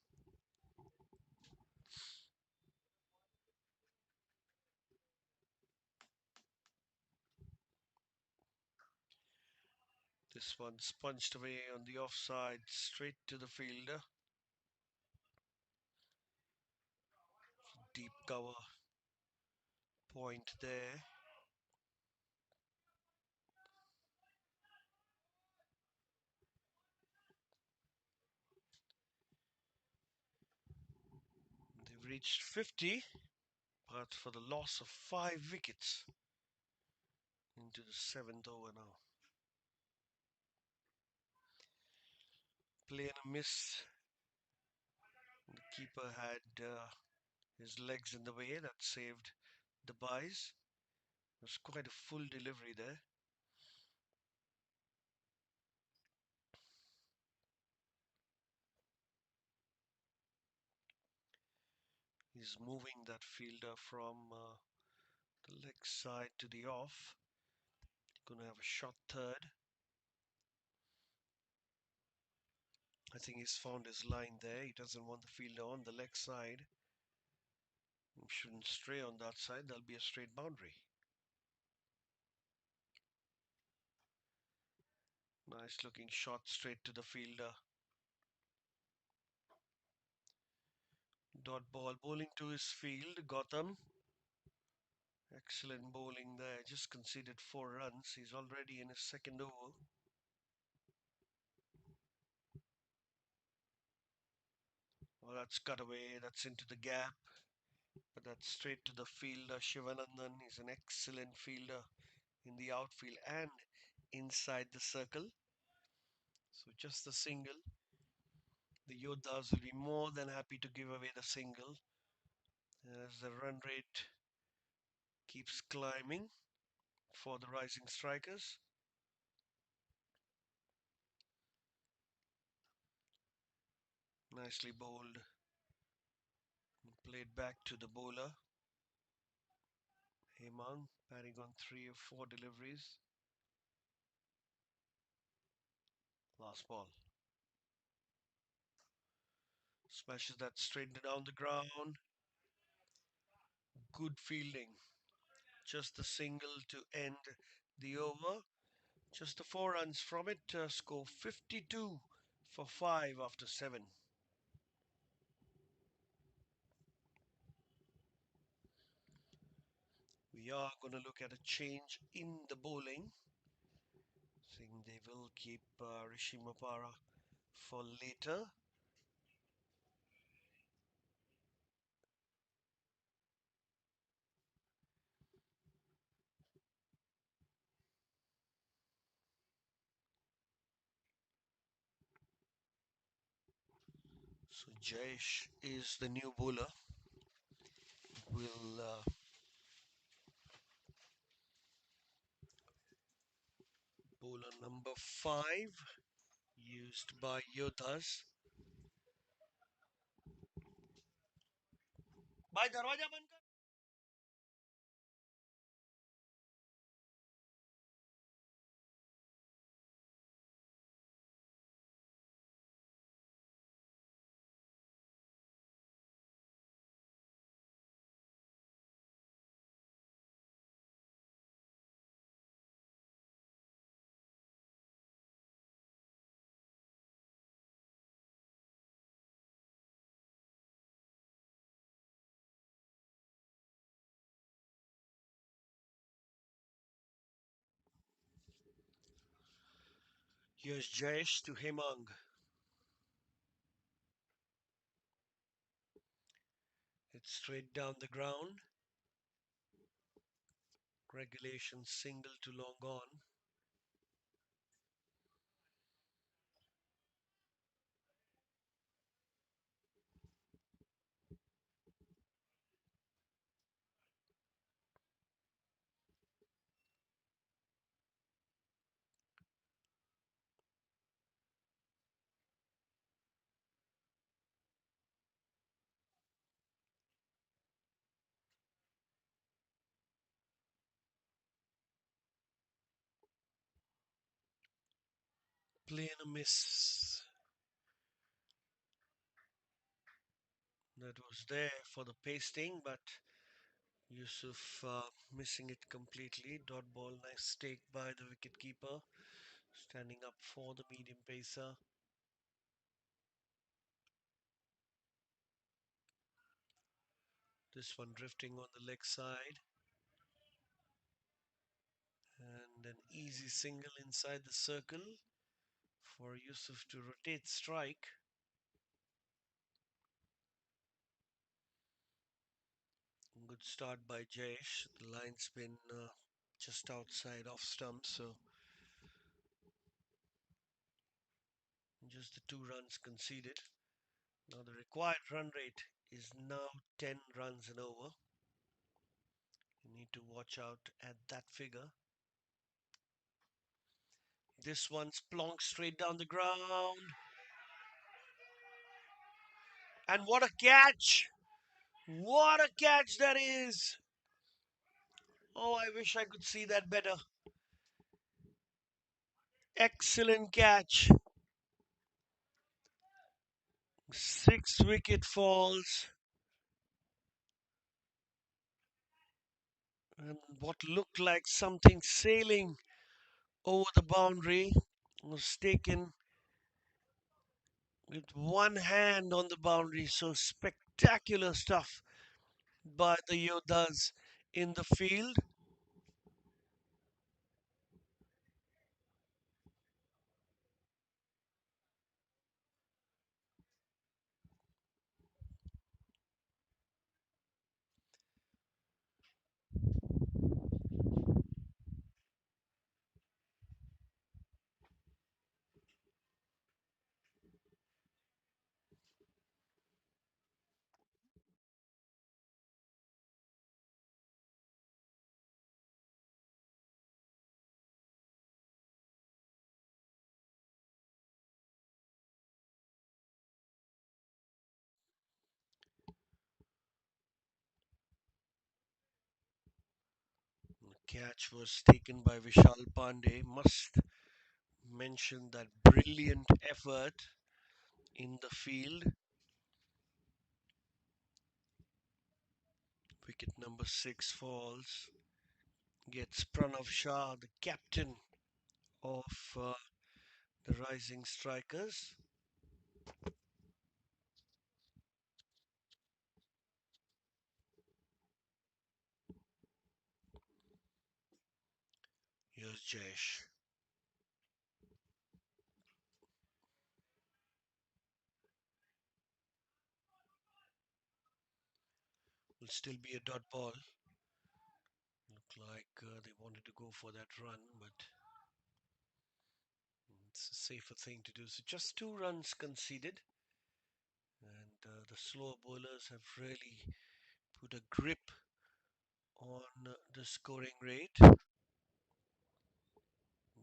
This one's punched away on the offside, straight to the fielder. Deep cover point there. They've reached 50, but for the loss of 5 wickets into the seventh over now. Play and a miss. The keeper had his legs in the way. That saved the buys. It was quite a full delivery there. He's moving that fielder from the leg side to the off. Going to have a shot third. I think he's found his line there. He doesn't want the fielder on the leg side. He shouldn't stray on that side. There'll be a straight boundary. Nice looking shot straight to the fielder. Dot ball bowling to his field. Gotham. Excellent bowling there. Just conceded 4 runs. He's already in his second over. Well, that's cut away. That's into the gap. But that's straight to the fielder. Shivanandan is an excellent fielder in the outfield and inside the circle. So just the single. The Yoddhas will be more than happy to give away the single as the run rate keeps climbing for the rising strikers. Nicely bowled. Played back to the bowler. Hemang batting on 3 or 4 deliveries. Last ball. Smashes that straight down the ground. Good fielding. Just the single to end the over. Just the 4 runs from it. Score 52 for 5 after 7. We are going to look at a change in the bowling. Saying they will keep Rishi Mapara for later. So Jayesh is the new bowler. Will bowler number 5 used by Yoddhas. भाई दरवाजा बंद कर. Here's Jayesh to Hemang. It's straight down the ground. Regulation single to long on. Play and a miss. That was there for the pasting, but Yusuf missing it completely. Dot ball, nice take by the wicketkeeper. Standing up for the medium pacer. This one drifting on the leg side. And an easy single inside the circle for Yusuf to rotate strike. Good start by Jayesh. The line's been just outside off stump, so just the 2 runs conceded. Now the required run rate is now 10 runs and over. You need to watch out at that figure. This one's plonked straight down the ground. And what a catch! What a catch that is! Oh, I wish I could see that better. Excellent catch. 6 wicket falls. And what looked like something sailing over the boundary was taken with one hand on the boundary. So spectacular stuff by the Yoddhas in the field. The catch was taken by Vishal Pandey. Must mention that brilliant effort in the field. Wicket number 6 falls. Gets Pranav Shah, the captain of the Rising Strikers. Here's Jayesh. Will still be a dot ball. Look like they wanted to go for that run, but it's a safer thing to do. So just 2 runs conceded, and the slower bowlers have really put a grip on the scoring rate.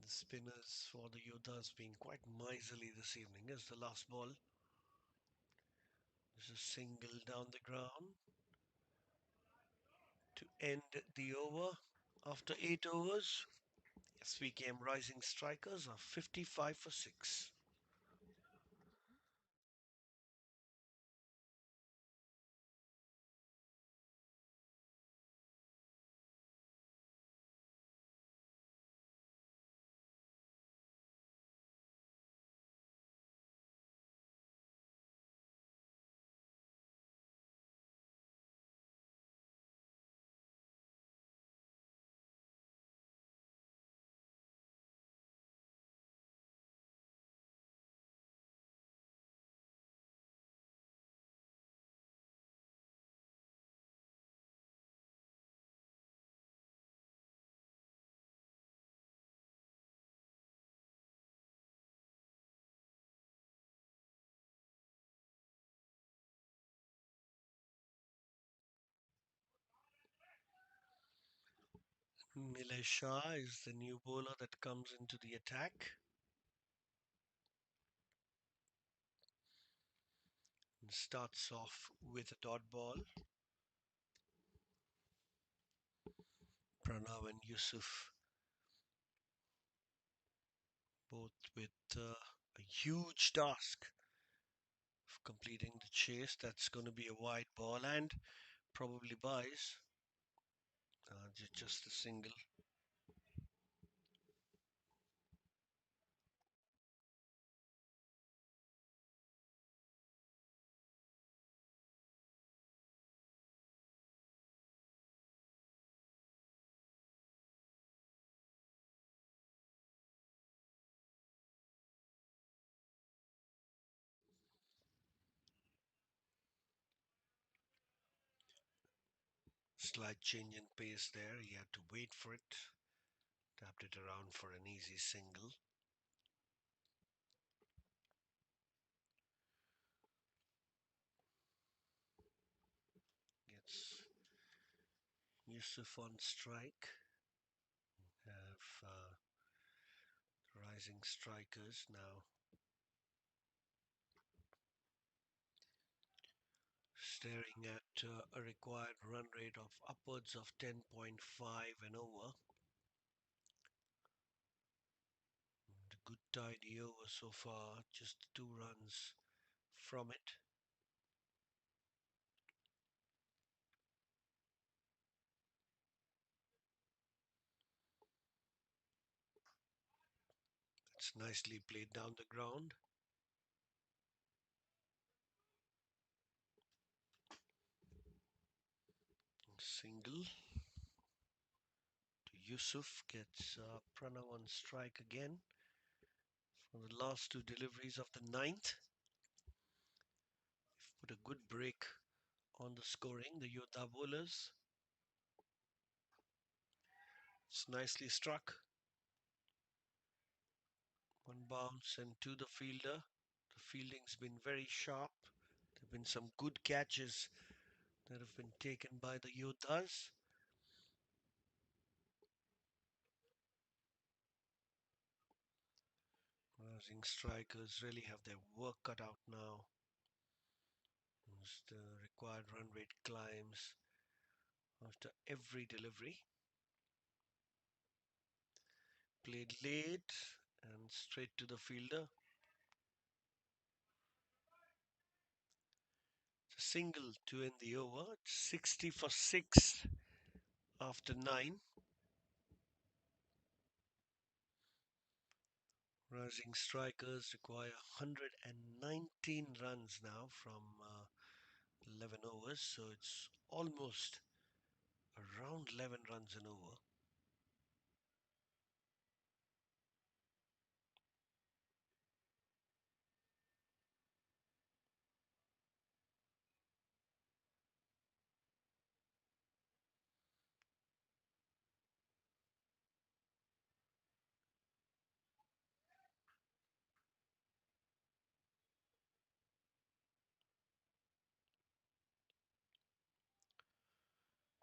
The spinners for the Yoddhas being quite miserly this evening as the last ball. There's a single down the ground to end the over after 8 overs. Svkm Rising Strikers are 55 for 6. Nilesh Shah is the new bowler that comes into the attack and starts off with a dot ball. Pranav and Yusuf both with a huge task of completing the chase. That's going to be a wide ball and probably buys just a single. Slight change in pace there. He had to wait for it. Tapped it around for an easy single. Gets Yusuf on strike. Have rising strikers now staring at a required run rate of upwards of 10.5 and over. And a good tidy over so far, just 2 runs from it. It's nicely played down the ground. Single to Yusuf, gets Pranav on strike again for the last 2 deliveries of the ninth. Put a good break on the scoring, the Yoddha bowlers. It's nicely struck. One bounce and to the fielder. The fielding's been very sharp. There have been some good catches that have been taken by the Yoddhas. Rising strikers really have their work cut out now as the required run rate climbs after every delivery. Played late and straight to the fielder. It's a single to end the over. It's 60 for 6 after 9. Rising strikers require 119 runs now from 11 overs, so it's almost around 11 runs an over.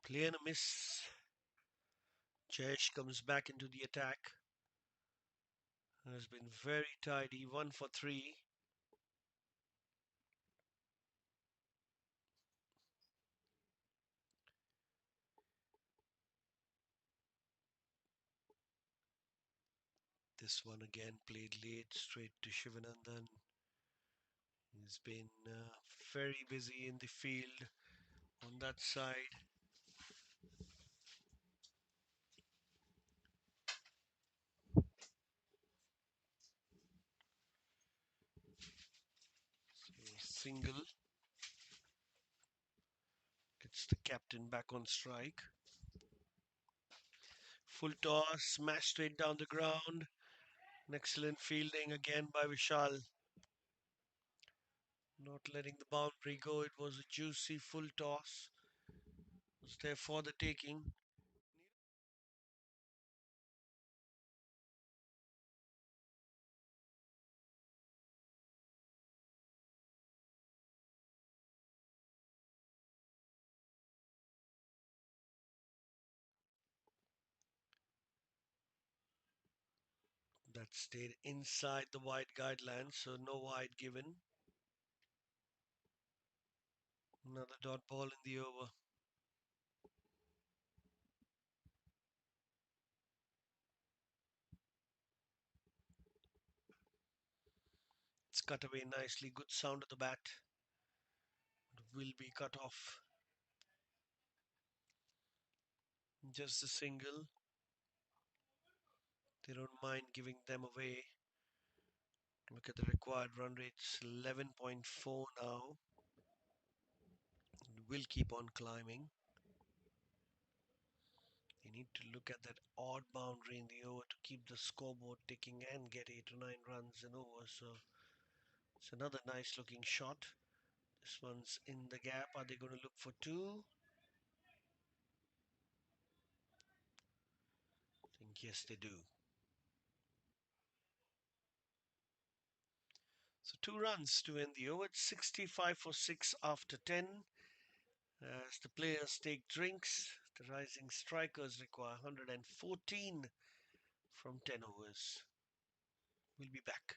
Play and a miss. Jfsc comes back into the attack. Has been very tidy, 1 for 3. This one again played late, straight to Shivanandan. He's been very busy in the field on that side. Single gets the captain back on strike. Full toss, smash straight down the ground. An excellent fielding again by Vishal. Not letting the boundary go. It was a juicy full toss. It was there for the taking. That stayed inside the wide guidelines, so no wide given. Another dot ball in the over. That's cut away nicely. Good sound at the bat. Will be cut off. Just a single. They don't mind giving them away. Look at the required run rate. It's 11.4 now. It will keep on climbing. They need to look at that odd boundary in the over to keep the scoreboard ticking and get 8 or 9 runs in over. So it's another nice looking shot. This one's in the gap. Are they going to look for two? I think yes, they do. So 2 runs to end the over. It's 65 for 6 after 10. As the players take drinks, the rising strikers require 114 from 10 overs. We'll be back.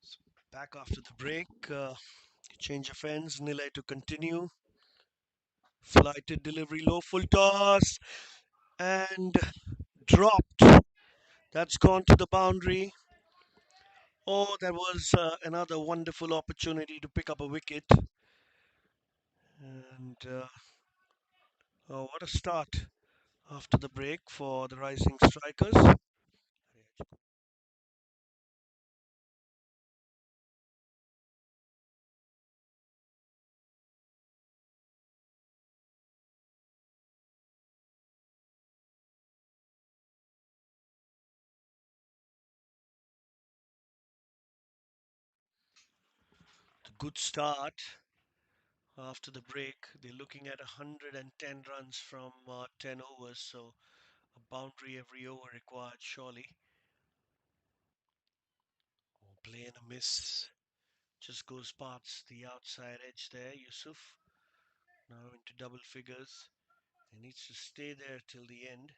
So back after the break. Change of ends. Nilay to continue. Flighted delivery, low full toss, and dropped. That's gone to the boundary. Oh, that was another wonderful opportunity to pick up a wicket. And oh, what a start after the break for the rising strikers. The good start After the break, they're looking at 110 runs from 10 overs, so a boundary every over required, surely. Oh, play and a miss. Just goes past the outside edge there, Yusuf. Now into double figures. He needs to stay there till the end.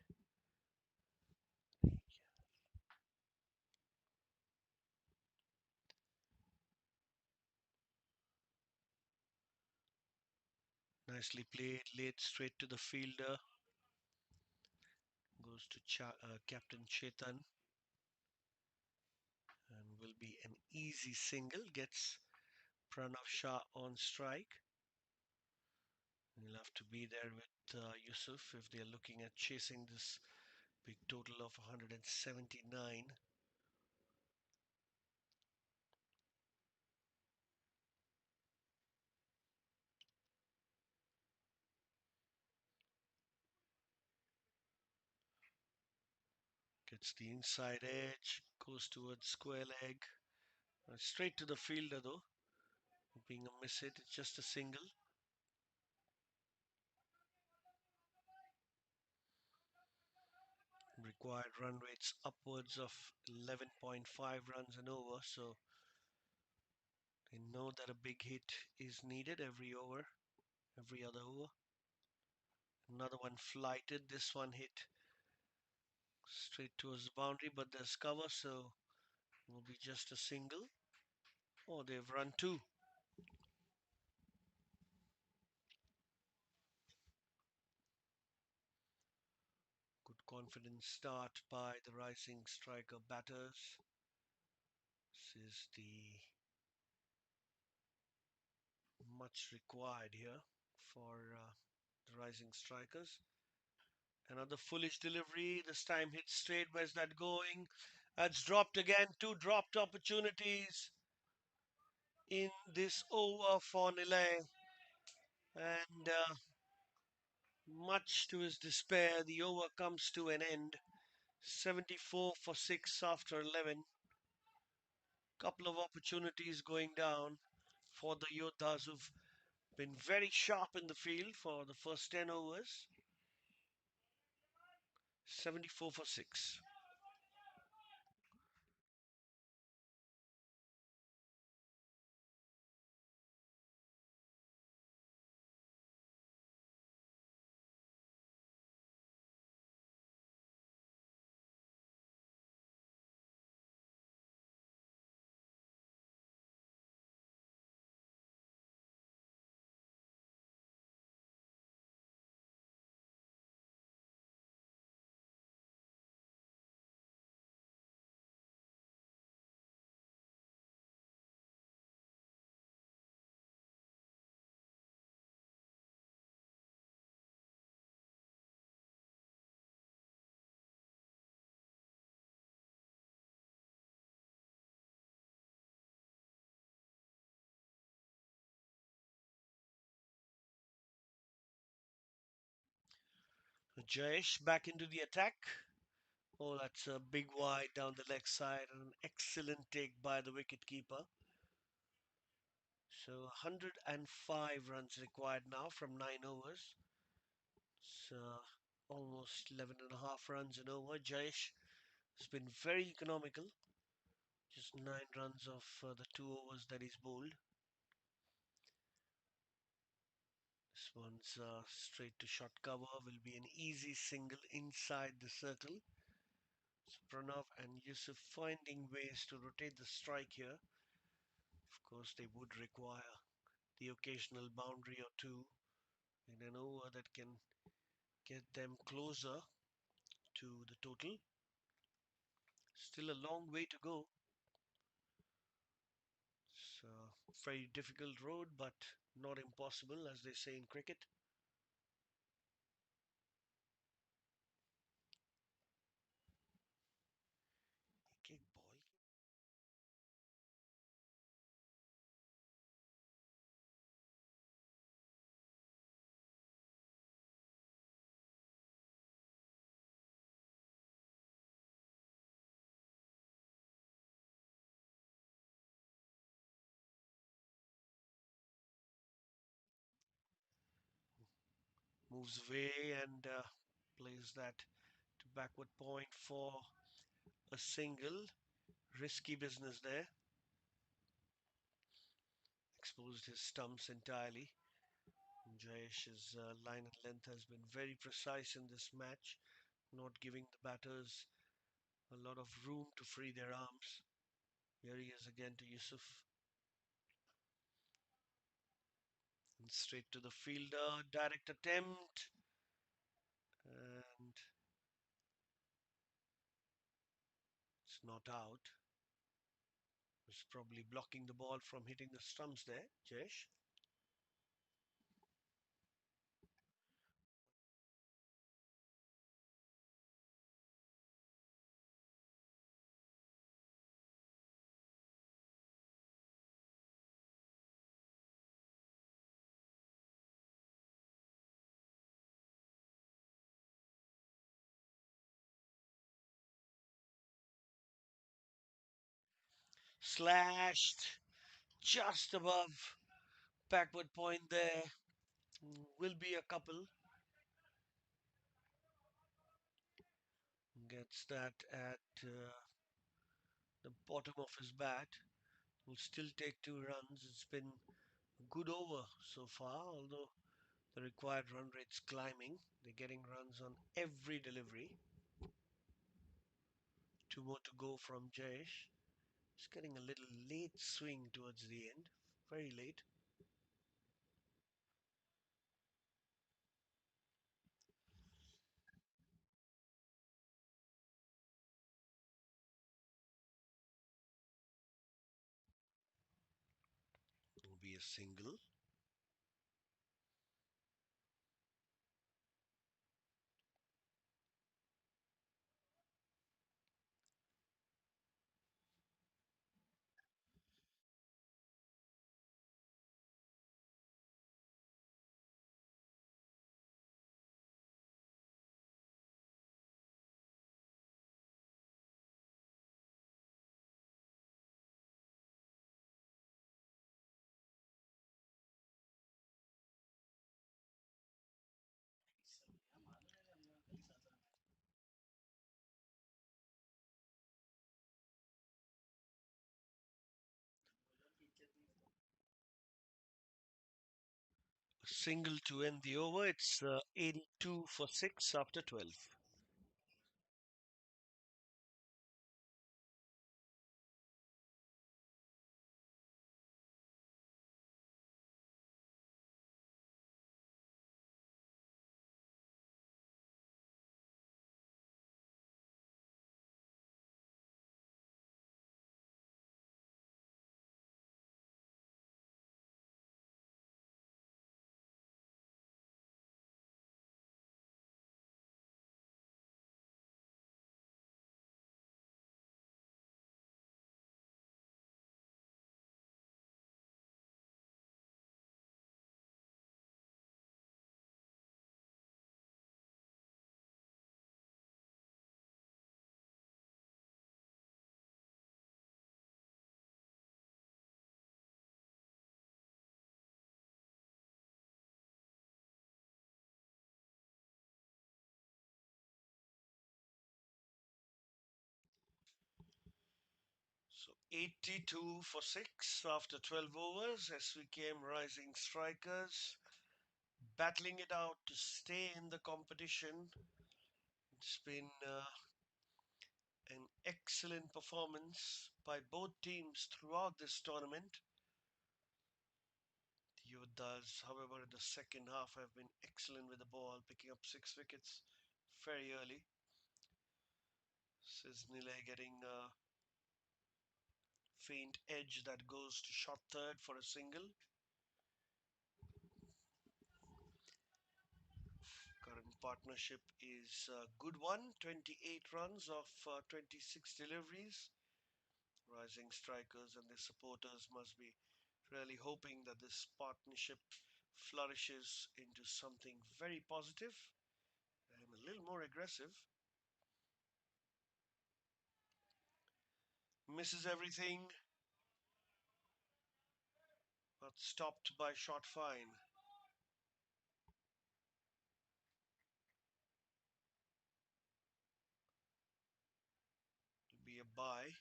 Nicely played, laid straight to the fielder. Goes to Captain Chetan. And will be an easy single. Gets Pranav Shah on strike. He'll have to be there with Yusuf if they're looking at chasing this big total of 179. Gets the inside edge, goes towards square leg. Straight to the fielder though. Being a miss hit, it's just a single. Required run rates upwards of 11.5 runs and over, so they know that a big hit is needed every over, every other over. Another one flighted, this one hit straight towards the boundary, but there's cover, so it will be just a single. Oh, they've run two. Good confident start by the rising striker batters. This is the much required here for the rising strikers. Another foolish delivery. This time hit straight. Where's that going? That's dropped again. Two dropped opportunities in this over for Nilay. And much to his despair, the over comes to an end. 74 for 6 after 11. Couple of opportunities going down for the Yoddhas who've been very sharp in the field for the first 10 overs. 74 for 6. Jayesh back into the attack. Oh, that's a big wide down the leg side and an excellent take by the wicketkeeper. So 105 runs required now from 9 overs. So almost 11 and a half runs an over. Jayesh has been very economical. Just 9 runs of the 2 overs that he's bowled. This one's straight to short cover. Will be an easy single inside the circle. So Pranav and Yusuf finding ways to rotate the strike here. Of course, they would require the occasional boundary or two in an over that can get them closer to the total. Still a long way to go. It's a very difficult road, but not impossible, as they say in cricket. Kick ball. Moves away and plays that to backward point for a single. Risky business there. Exposed his stumps entirely. Jayesh's line and length has been very precise in this match, not giving the batters a lot of room to free their arms. Here he is again to Yusuf. And straight to the fielder. Direct attempt. And it's not out. Was probably blocking the ball from hitting the stumps there, Jayesh. Slashed just above backward point there. Will be a couple. Gets that at the bottom of his bat. Will still take 2 runs. It's been a good over so far, although the required run rate's climbing. They're getting runs on every delivery. 2 more to go from Jayesh. He's getting a little late swing towards the end. Very late. Will be a single. A single to end the over. It's 82 for 6 after 12. So 82 for 6 after 12 overs. Svkm rising strikers, battling it out to stay in the competition. It's been an excellent performance by both teams throughout this tournament. The Yoddhas, however, in the second half have been excellent with the ball, picking up 6 wickets very early. Siznile getting a faint edge that goes to short third for a single. Current partnership is a good one, 28 runs of 26 deliveries. Rising strikers and their supporters must be really hoping that this partnership flourishes into something very positive and a little more aggressive. Misses everything, but stopped by short fine. buy.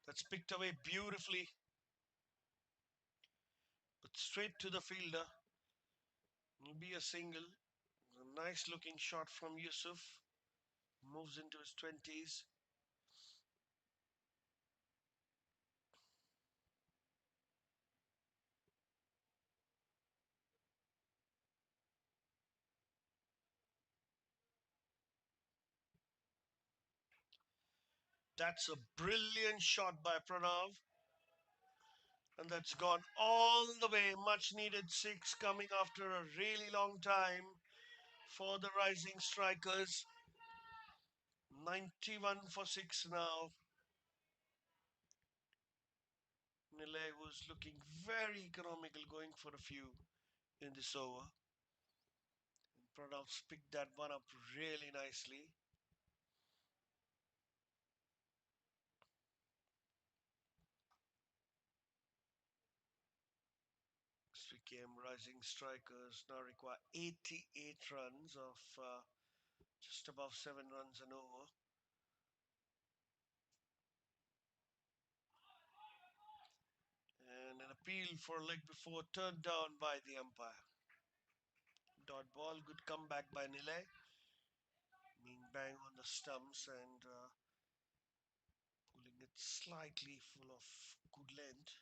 That's picked away beautifully, but straight to the fielder. Will be a single. A nice looking shot from Yusuf. Moves into his 20s. That's a brilliant shot by Pranav. And that's gone all the way. Much needed six coming after a really long time for the rising strikers. 91 for six now. Nile was looking very economical, going for a few in this over. And Pranav's picked that one up really nicely. Svkm rising strikers now require 88 runs of just above 7 runs an over. And an appeal for a leg before turned down by the umpire. Dot ball, good comeback by Nile. Being bang on the stumps and pulling it slightly full of good length.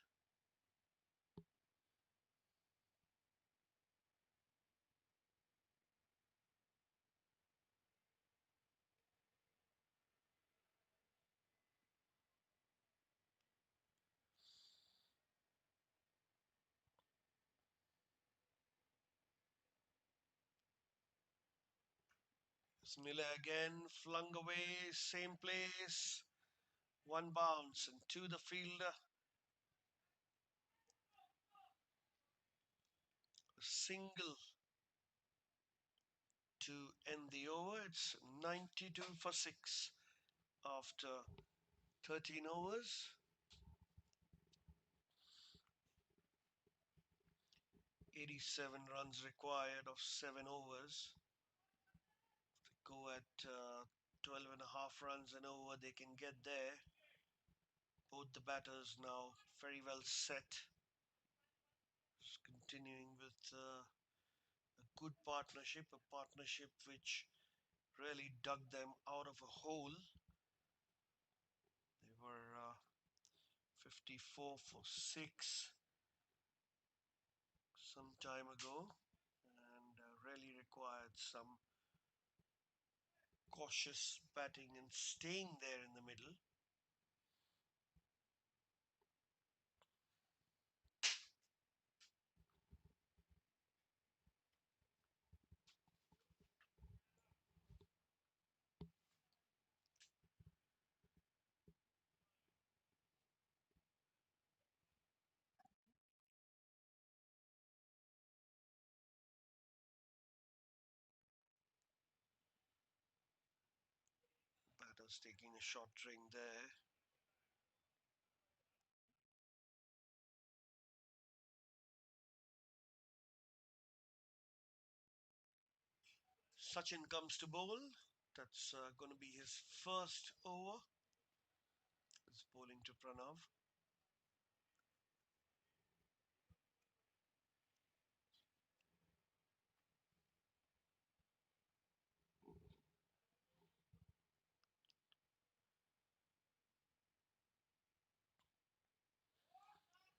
It's Nile again, flung away, same place. One bounce and to the fielder. A single to end the over. It's 92 for 6 after 13 overs. 87 runs required of 7 overs. If they go at 12 and a half runs an over, they can get there. Both the batters now very well set. Just continuing with a good partnership, a partnership which really dug them out of a hole. They were 54 for 6 some time ago and really required some cautious batting and staying there in the middle. Batters taking a short drink there. Sachin comes to bowl. That's going to be his first over. It's bowling to Pranav.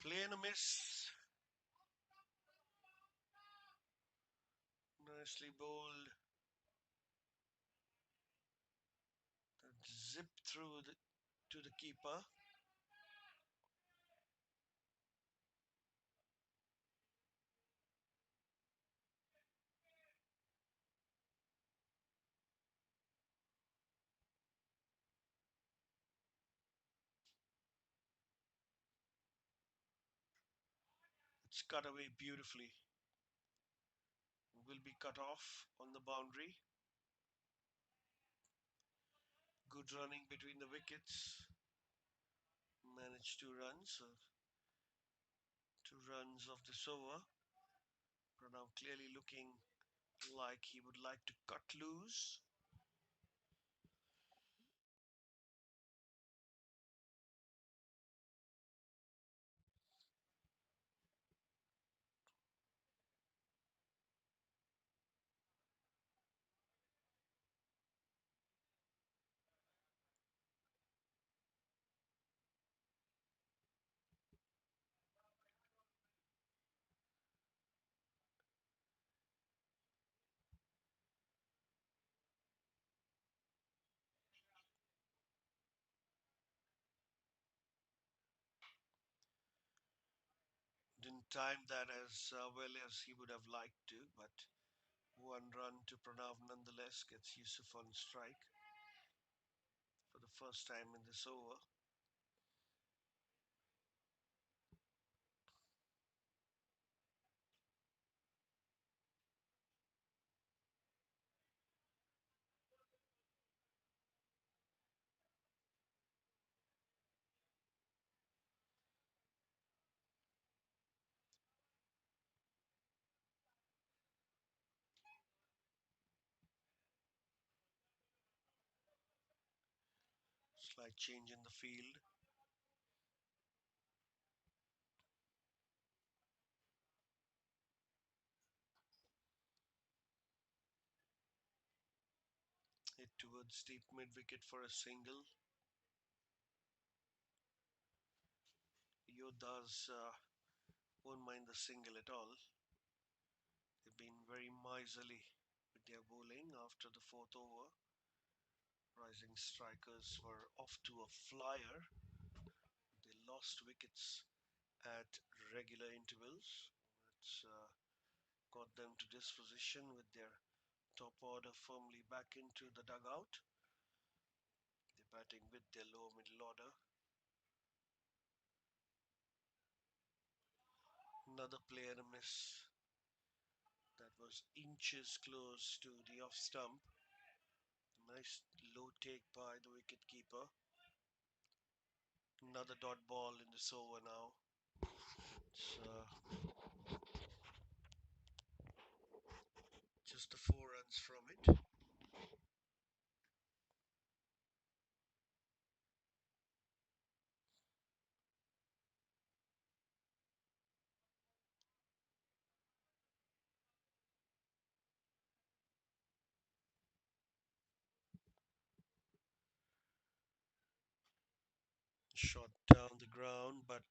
Play and a miss. Nicely bowled. That zip through to the keeper. It's cut away beautifully. Will be cut off on the boundary. Good running between the wickets. Managed 2 runs. So 2 runs of this over. Pranav clearly looking like he would like to cut loose. Didn't time that as well as he would have liked to, but 1 run to Pranav nonetheless gets Yusuf on strike for the first time in this over. Slight change in the field. Hit towards deep mid wicket for a single. Yoddhas won't mind the single at all. They've been very miserly with their bowling after the fourth over. Rising strikers were off to a flyer. They lost wickets at regular intervals. It's got them to this position with their top order firmly back into the dugout. They're batting with their lower middle order. Another player a miss. That was inches close to the off stump. Nice low take by the wicket keeper. Another dot ball in this over now. It's just the 4 runs from it. Shot down the ground, but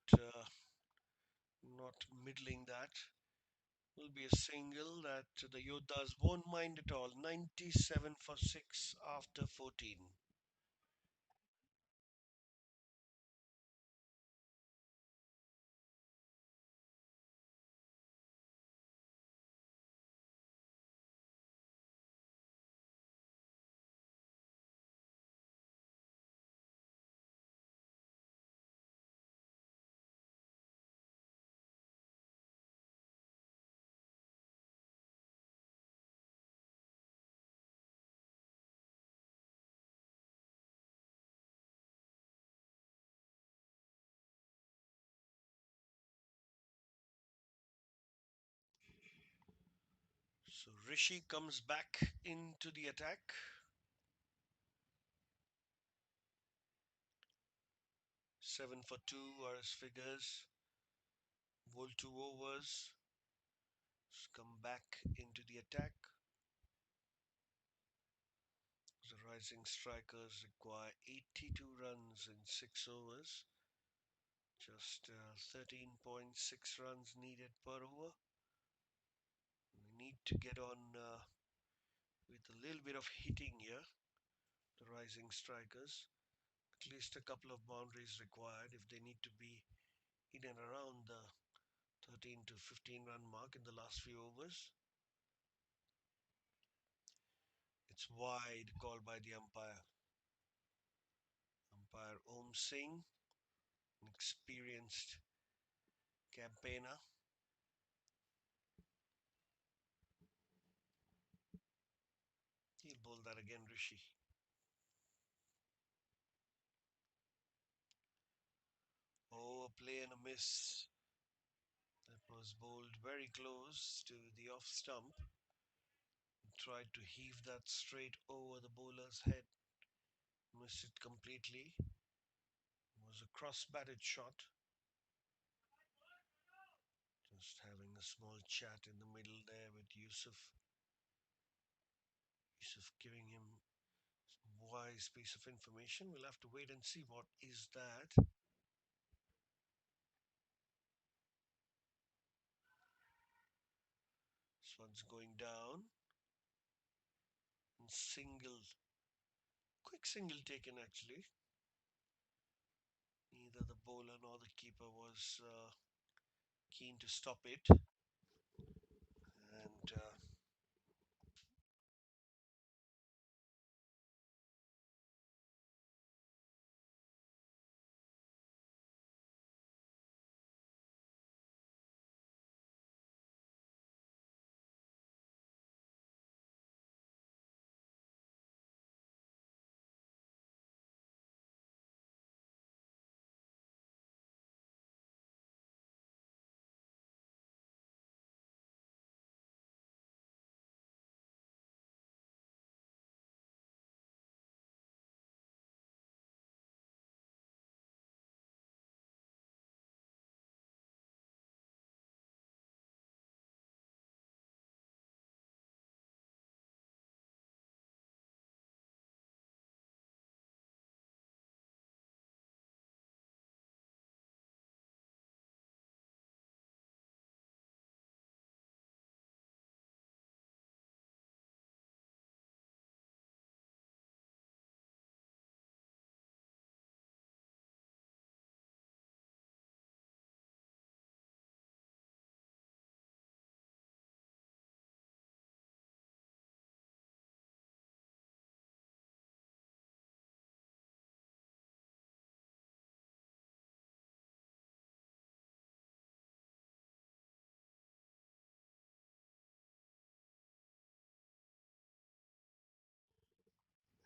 not middling that. Will be a single that the Yoddhas won't mind at all. 97 for 6 after 14. So Rishi comes back into the attack. 7 for 2 are his figures. Bowled 2 overs. Come back into the attack. The rising strikers require 82 runs in 6 overs. Just 13.6 runs needed per over. We need to get on with a little bit of hitting here. The rising strikers. At least a couple of boundaries required if they need to be in and around the 13 to 15 run mark in the last few overs. It's wide called by the umpire. Umpire Om Singh, an experienced campaigner. bowl that again, Rishi. Oh, a play and a miss. That was bowled very close to the off stump. Tried to heave that straight over the bowler's head. Missed it completely. It was a cross batted shot. Just having a small chat in the middle there with Yusuf. Yusuf giving him wise piece of information. We'll have to wait and see what is that. This one's going down. And single. Quick single taken actually. Neither the bowler nor the keeper was keen to stop it.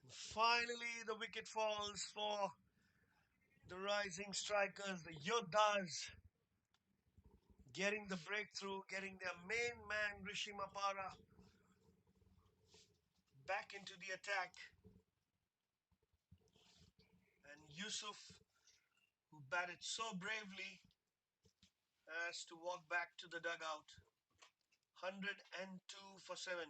And finally the wicket falls for the rising strikers, the Yoddhas, getting the breakthrough, getting their main man Rishi Mapara back into the attack. And Yusuf, who batted so bravely, has to walk back to the dugout. 102 for 7.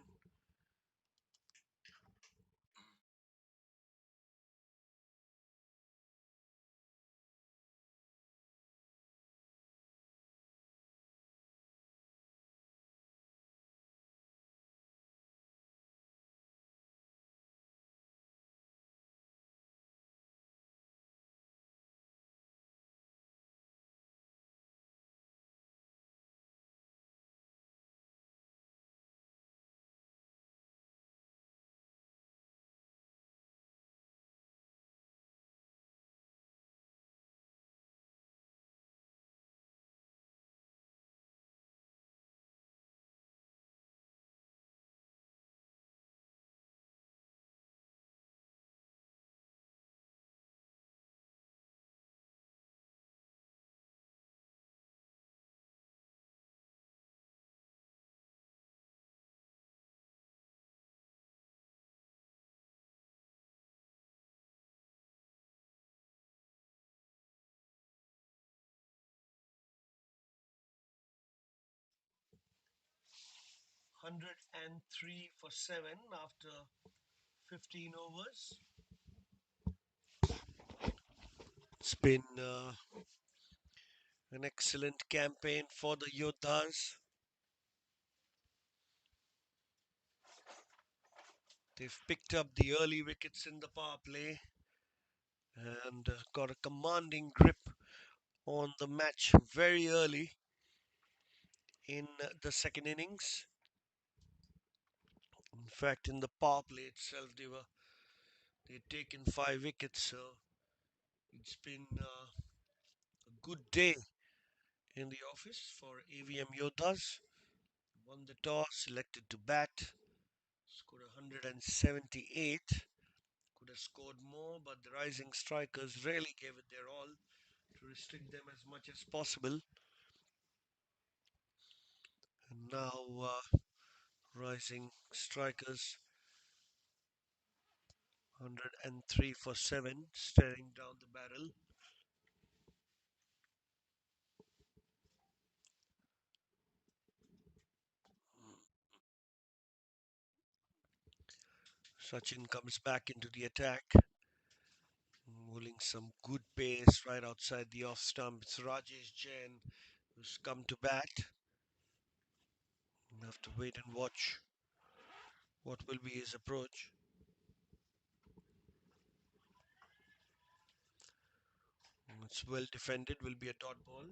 Hundred and three for 7 after 15 overs. It's been an excellent campaign for the Yoddhas. They've picked up the early wickets in the power play and got a commanding grip on the match very early in the second innings. In fact, in the power play itself, they'd taken 5 wickets, so it's been a good day in the office for Avm Yoddhas. Won the toss, selected to bat, scored 178. Could have scored more, but the rising strikers really gave it their all to restrict them as much as possible. And now rising strikers 103 for 7, staring down the barrel. Sachin comes back into the attack, rolling some good pace right outside the off stump. It's Rajesh Jain who's come to bat. We'll have to wait and watch what will be his approach. It's well defended, will be a dot ball.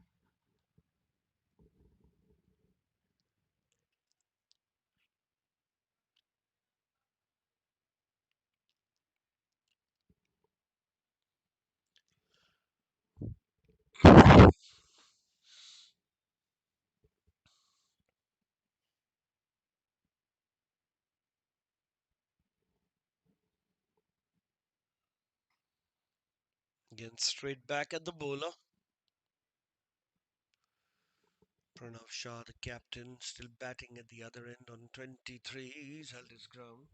Again, straight back at the bowler. Pranav Shah, the captain, still batting at the other end on 23. He's held his ground.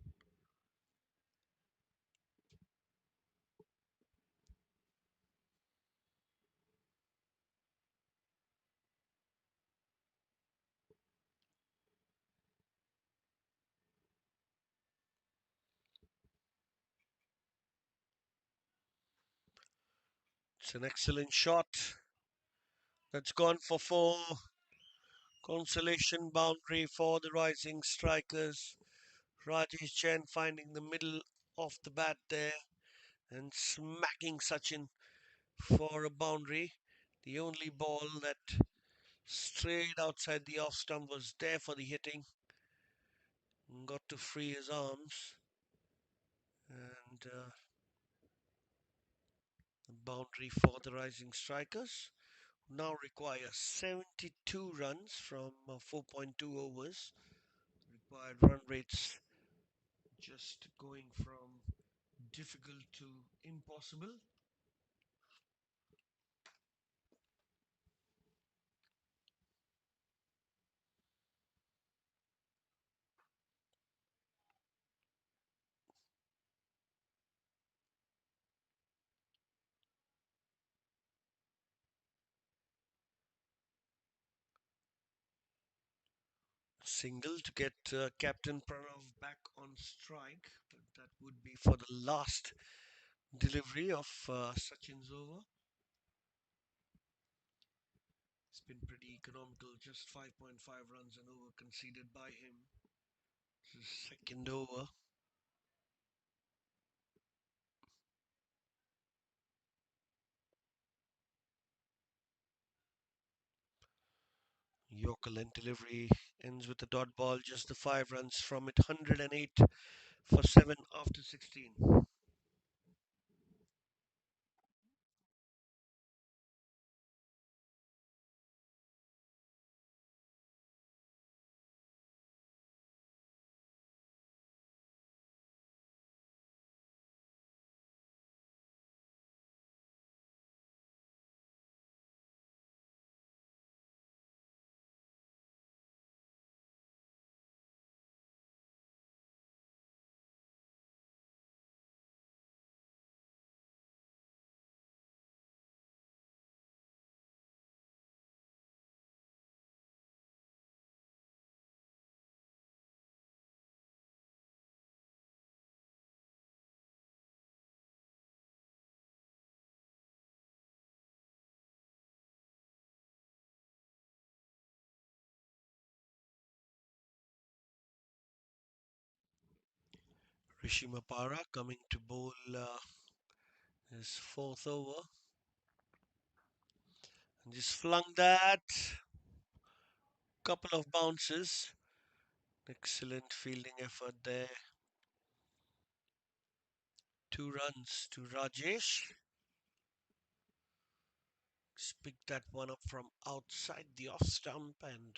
It's an excellent shot. That's gone for 4. Consolation boundary for the rising strikers. Rajesh Jain finding the middle of the bat there and smacking Sachin for a boundary. The only ball that strayed outside the off stump was there for the hitting. Got to free his arms. And the boundary for the rising strikers now require 72 runs from 4.2 overs. Required run rates just going from difficult to impossible. Single to get Captain Pranav back on strike, but that would be for the last delivery of Sachin's over. It's been pretty economical, just 5.5 runs and over conceded by him. It's his second over. Yorker length delivery ends with a dot ball, just the 5 runs from it, 108 for 7 after 16. Rishi Mapara coming to bowl his fourth over and just flung that. Couple of bounces. Excellent fielding effort there. 2 runs to Rajesh. Just picked that one up from outside the off stump and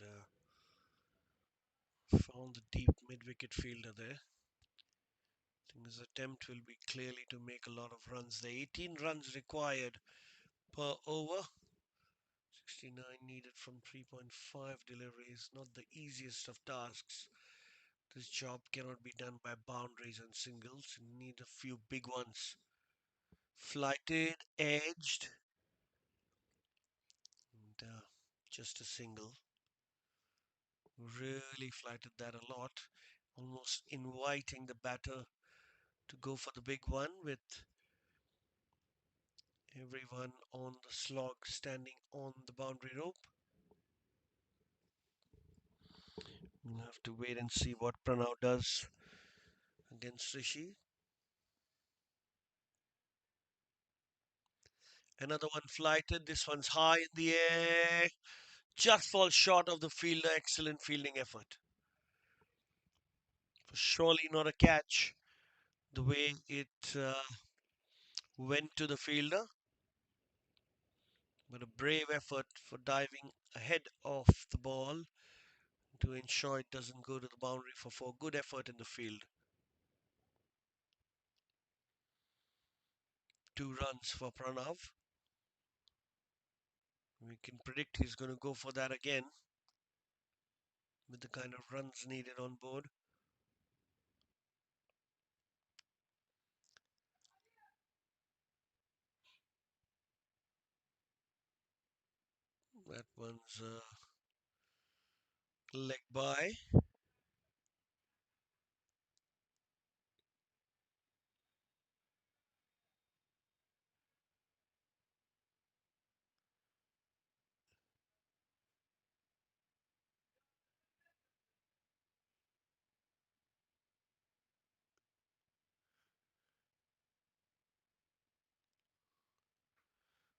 found the deep mid wicket fielder there. think his attempt will be clearly to make a lot of runs. The 18 runs required per over. 69 needed from 3.5 deliveries. Not the easiest of tasks. This job cannot be done by boundaries and singles. You need a few big ones. Flighted, edged, and just a single. Really flighted that a lot. Almost inviting the batter to go for the big one with everyone on the slog standing on the boundary rope. We'll have to wait and see what Pranav does against Rishi. Another one flighted. This one's high in the air. Just falls short of the fielder. Excellent fielding effort. Surely not a catch. The way it went to the fielder. But a brave effort for diving ahead of the ball to ensure it doesn't go to the boundary for 4. Good effort in the field. 2 runs for Pranav. We can predict he's going to go for that again with the kind of runs needed on board. That one's leg by.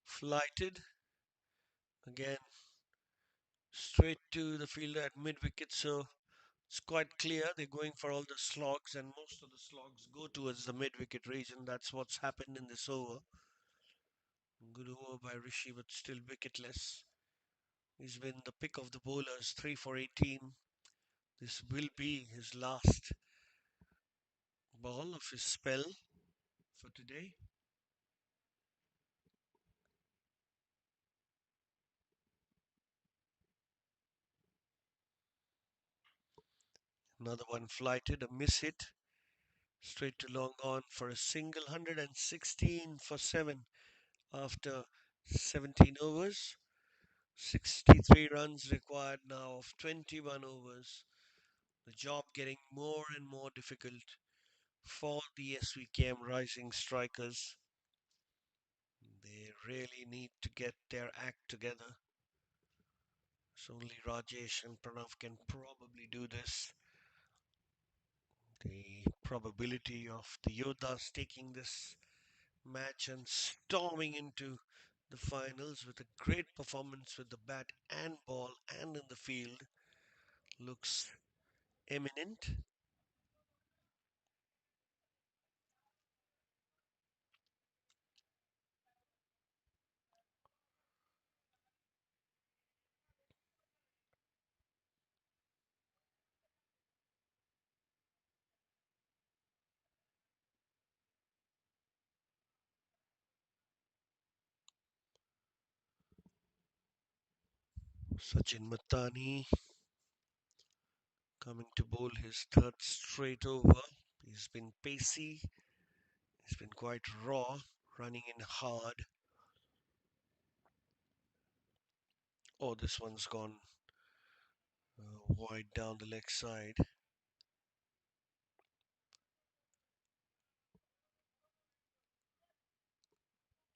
Flighted. Again, straight to the fielder at mid wicket. So it's quite clear they're going for all the slogs, and most of the slogs go towards the mid wicket region. That's what's happened in this over. Good over by Rishi, but still wicketless. He's been the pick of the bowlers, 3 for 18. This will be his last ball of his spell for today. Another one flighted, a miss hit. Straight to long on for a single. 116 for 7 after 17 overs. 63 runs required now of 21 overs. The job getting more and more difficult for the Svkm rising strikers. They really need to get their act together. So only Rajesh and Pranav can probably do this. The probability of the Yoddhas taking this match and storming into the finals with a great performance with the bat and ball and in the field looks imminent. Sachin Matani coming to bowl his 3rd straight over. He's been pacey, he's been quite raw, running in hard. Oh, this one's gone wide down the leg side.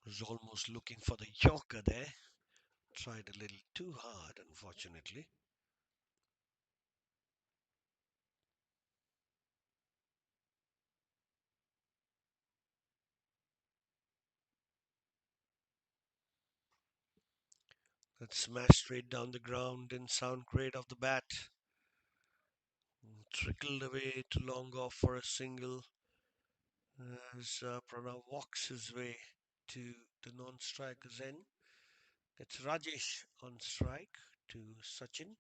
Was almost looking for the Yorker there. Tried a little too hard, unfortunately. That smashed straight down the ground. Didn't sound great off the bat. Trickled away to long off for a single as Pranav walks his way to the non-striker's end. That's Rajesh on strike to Sachin.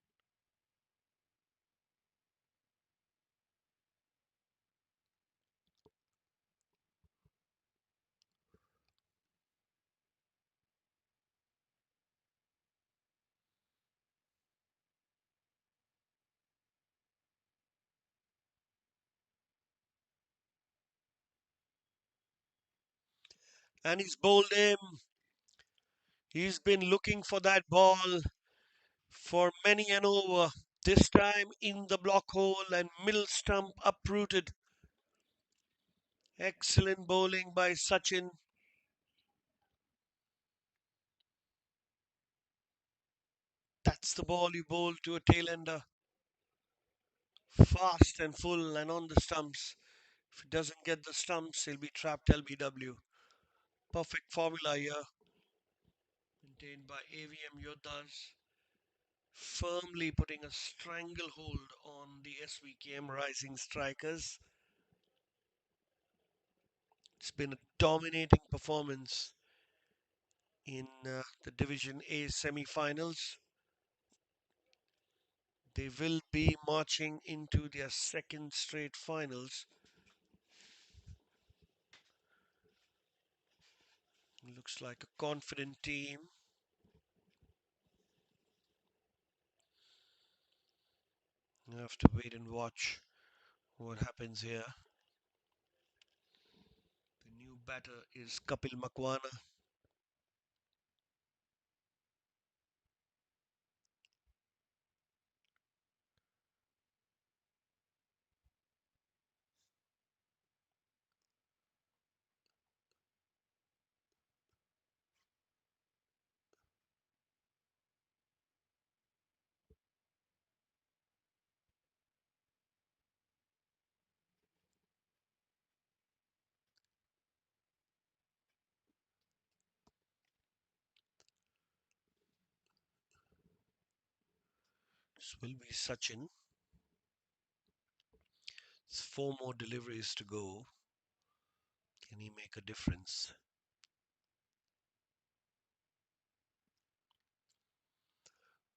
And he's bowled him. He's been looking for that ball for many an over. This time in the block hole and middle stump uprooted. Excellent bowling by Sachin. That's the ball you bowl to a tail-ender. Fast and full and on the stumps. If it doesn't get the stumps, he'll be trapped LBW. Perfect formula here. Maintained by Avm Yoddhas. Firmly putting a stranglehold on the Svkm rising strikers. It's been a dominating performance in the Division A semi-finals. They will be marching into their second straight finals. Looks like a confident team. You have to wait and watch what happens here. The new batter is Kapil Makwana. This will be Sachin. It's 4 more deliveries to go. Can he make a difference?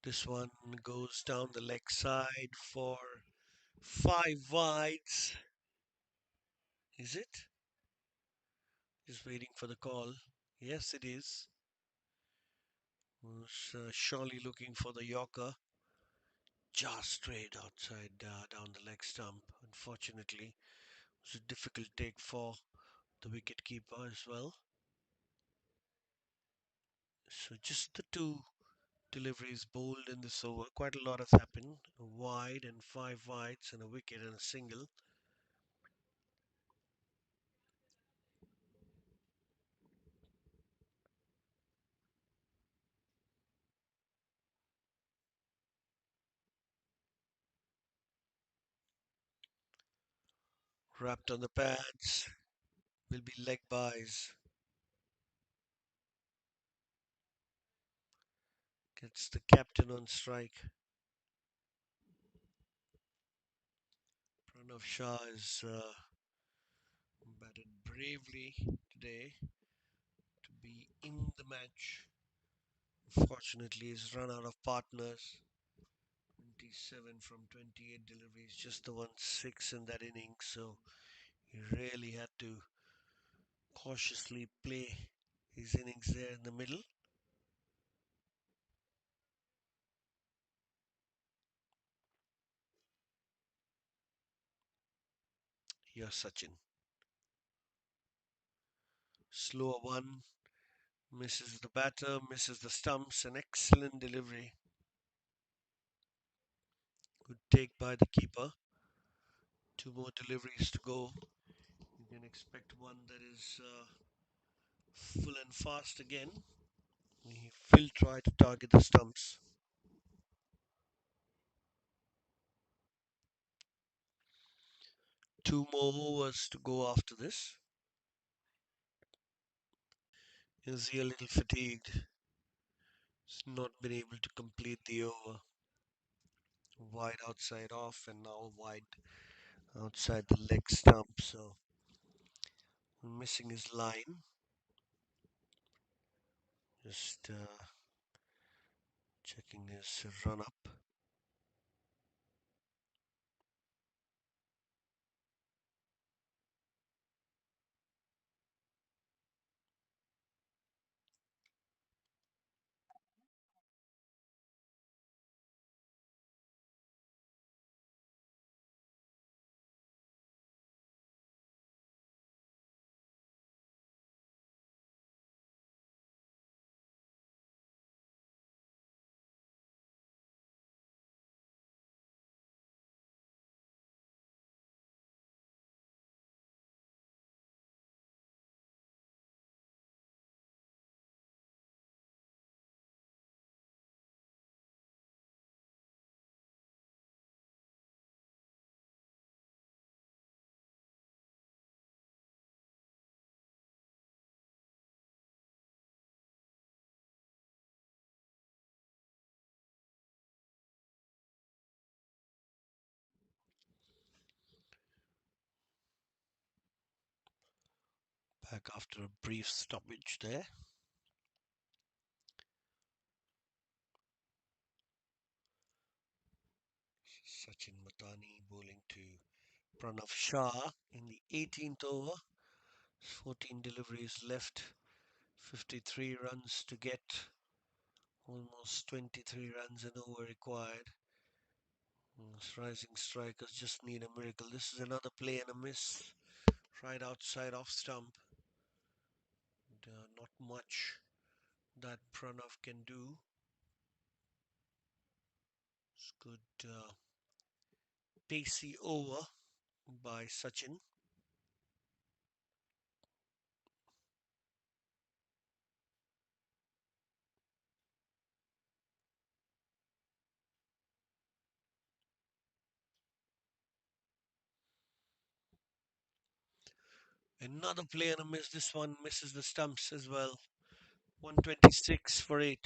This one goes down the leg side for 5 wides. Is it? Just waiting for the call. Yes, it is. Was surely looking for the Yorker. Just straight outside down the leg stump. Unfortunately, it was a difficult take for the wicket keeper as well. So just the two deliveries bowled in this over. Quite a lot has happened. A wide and 5 wides and a wicket and a single. Wrapped on the pads. Will be leg bys. Gets the captain on strike. Pranav Shah is batted bravely today to be in the match. Unfortunately, he's run out of partners. 27 from 28 deliveries, just the 1-6 in that inning. So he really had to cautiously play his innings there in the middle. Here's Sachin. Slower one, misses the batter, misses the stumps. An excellent delivery. Good take by the keeper. 2 more deliveries to go. You can expect one that is full and fast again. He will try to target the stumps. 2 more overs to go after this. Is he a little fatigued? He's not been able to complete the over. Wide outside off and now wide outside the leg stump. So missing his line. Just checking his run up. Back after a brief stoppage there. Sachin Matani bowling to Pranav Shah in the 18th over. 14 deliveries left, 53 runs to get, almost 23 runs an over required. Rising strikers just need a miracle. This is another play and a miss, right outside off stump. Not much that Pranav can do. It's good pacey over by Sachin. Another play and a miss. This one misses the stumps as well. 126 for 8.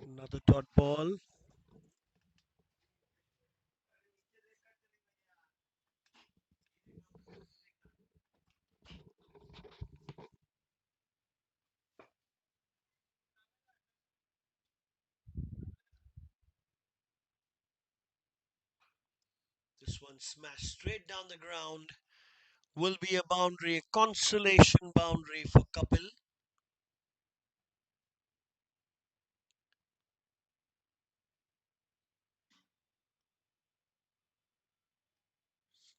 Another dot ball. This one smashed straight down the ground. Will be a boundary, a consolation boundary for Kapil.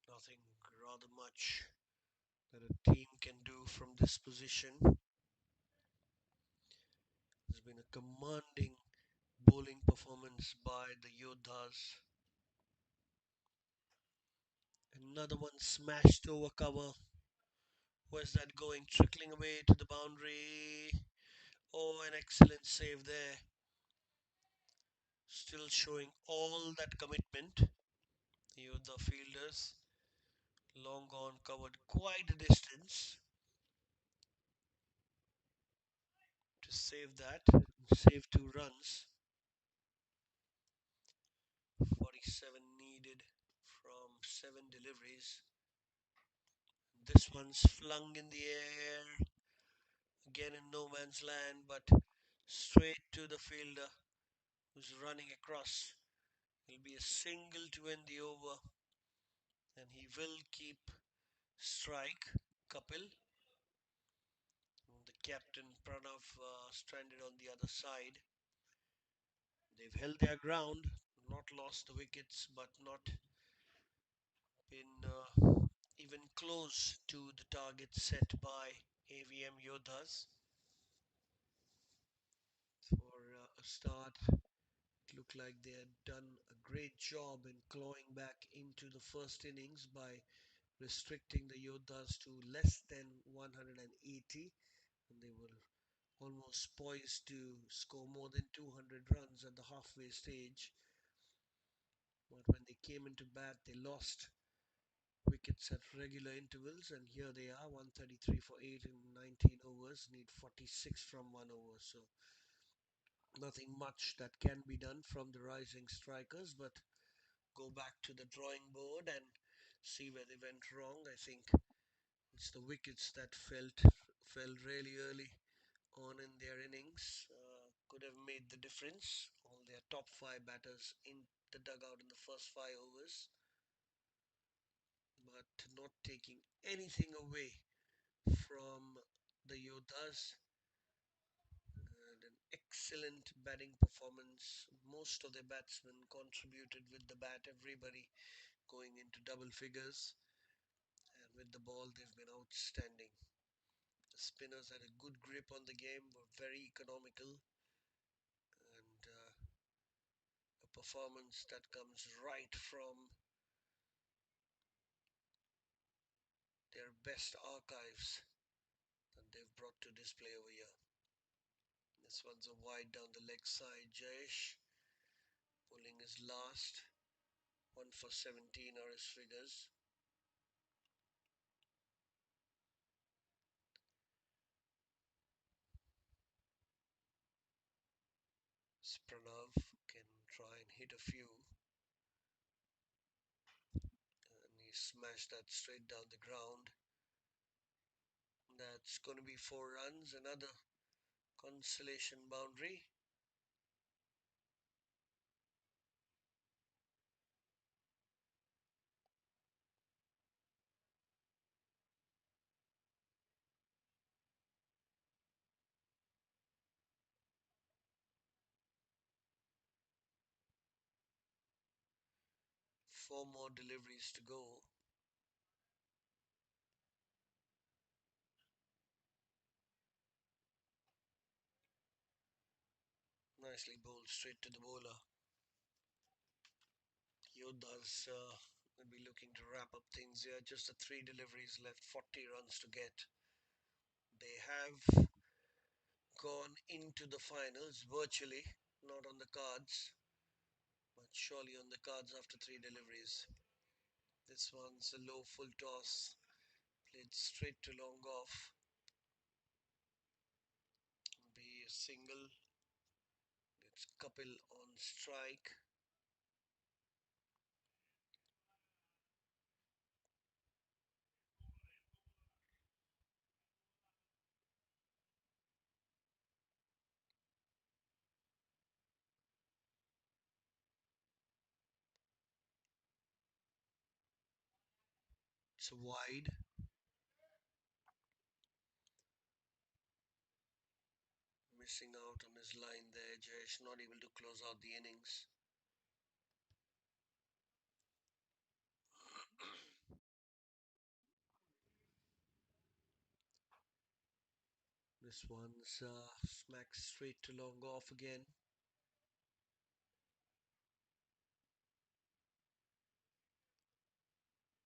Nothing rather much that a team can do from this position. There's been a commanding bowling performance by the Yoddhas. Another one smashed over cover. Where's that going? Trickling away to the boundary. Oh, an excellent save there. Still showing all that commitment. The Yoddha fielders long gone covered quite a distance to save that. Save 2 runs. 47 needed from 7 deliveries. This one's flung in the air. Again in no man's land, but straight to the fielder who's running across. It'll be a single to end the over, and he will keep strike. Kapil, the captain Pranav, stranded on the other side. They've held their ground, not lost the wickets, but not been even close to the target set by Avm Yoddhas. For a start, it looked like they had done a great job in clawing back into the first innings by restricting the Yoddhas to less than 180, and they were almost poised to score more than 200 runs at the halfway stage. But when they came into bat, they lost wickets at regular intervals, and here they are 133 for 8 in 19 overs, need 46 from 1 over. So, nothing much that can be done from the rising strikers, but go back to the drawing board and see where they went wrong. I think it's the wickets that fell really early on in their innings. Could have made the difference. All their top five batters in the dugout in the first 5 overs, but not taking anything away from the Yoddhas. And an excellent batting performance. Most of the batsmen contributed with the bat, everybody going into double figures. And with the ball, they've been outstanding. The spinners had a good grip on the game, were very economical, and a performance that comes right from their best archives that they've brought to display over here. This one's a wide down the leg side. Jayesh pulling his last. 1 for 17 are his figures. Pranav can try and hit a few, and he smashed that straight down the ground. That's going to be 4 runs, another consolation boundary. 4 more deliveries to go. Nicely bowled straight to the bowler. Yoddhas will be looking to wrap up things here. Just the 3 deliveries left, 40 runs to get. They have gone into the finals virtually, not on the cards, but surely on the cards after 3 deliveries. This one's a low full toss, played straight to long off. Be a single. It's Kapil on strike. It's a wide. Missing out on his line there. Jayesh not able to close out the innings. This one's smacked straight to long off again.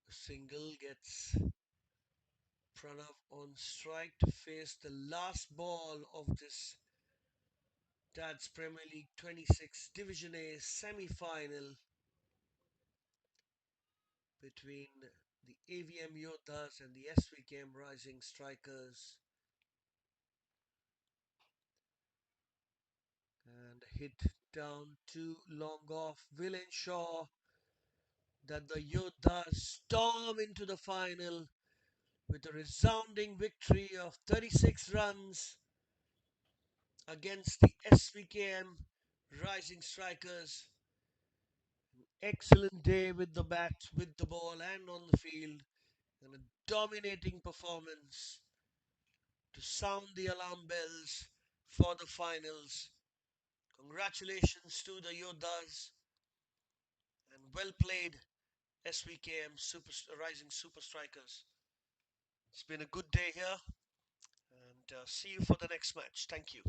A single gets Pranav on strike to face the last ball of this Dad's Premier League 26 Division A semi-final between the Avm Yoddhas and the Svkm Rising Strikers. And a hit down to long off will ensure that the Yoddhas storm into the final with a resounding victory of 36 runs against the SVKM Rising Strikers. Excellent day with the bat, with the ball, and on the field, and a dominating performance to sound the alarm bells for the finals. Congratulations to the Yoddhas and well played SVKM Rising Super Strikers. It's been a good day here and see you for the next match. Thank you.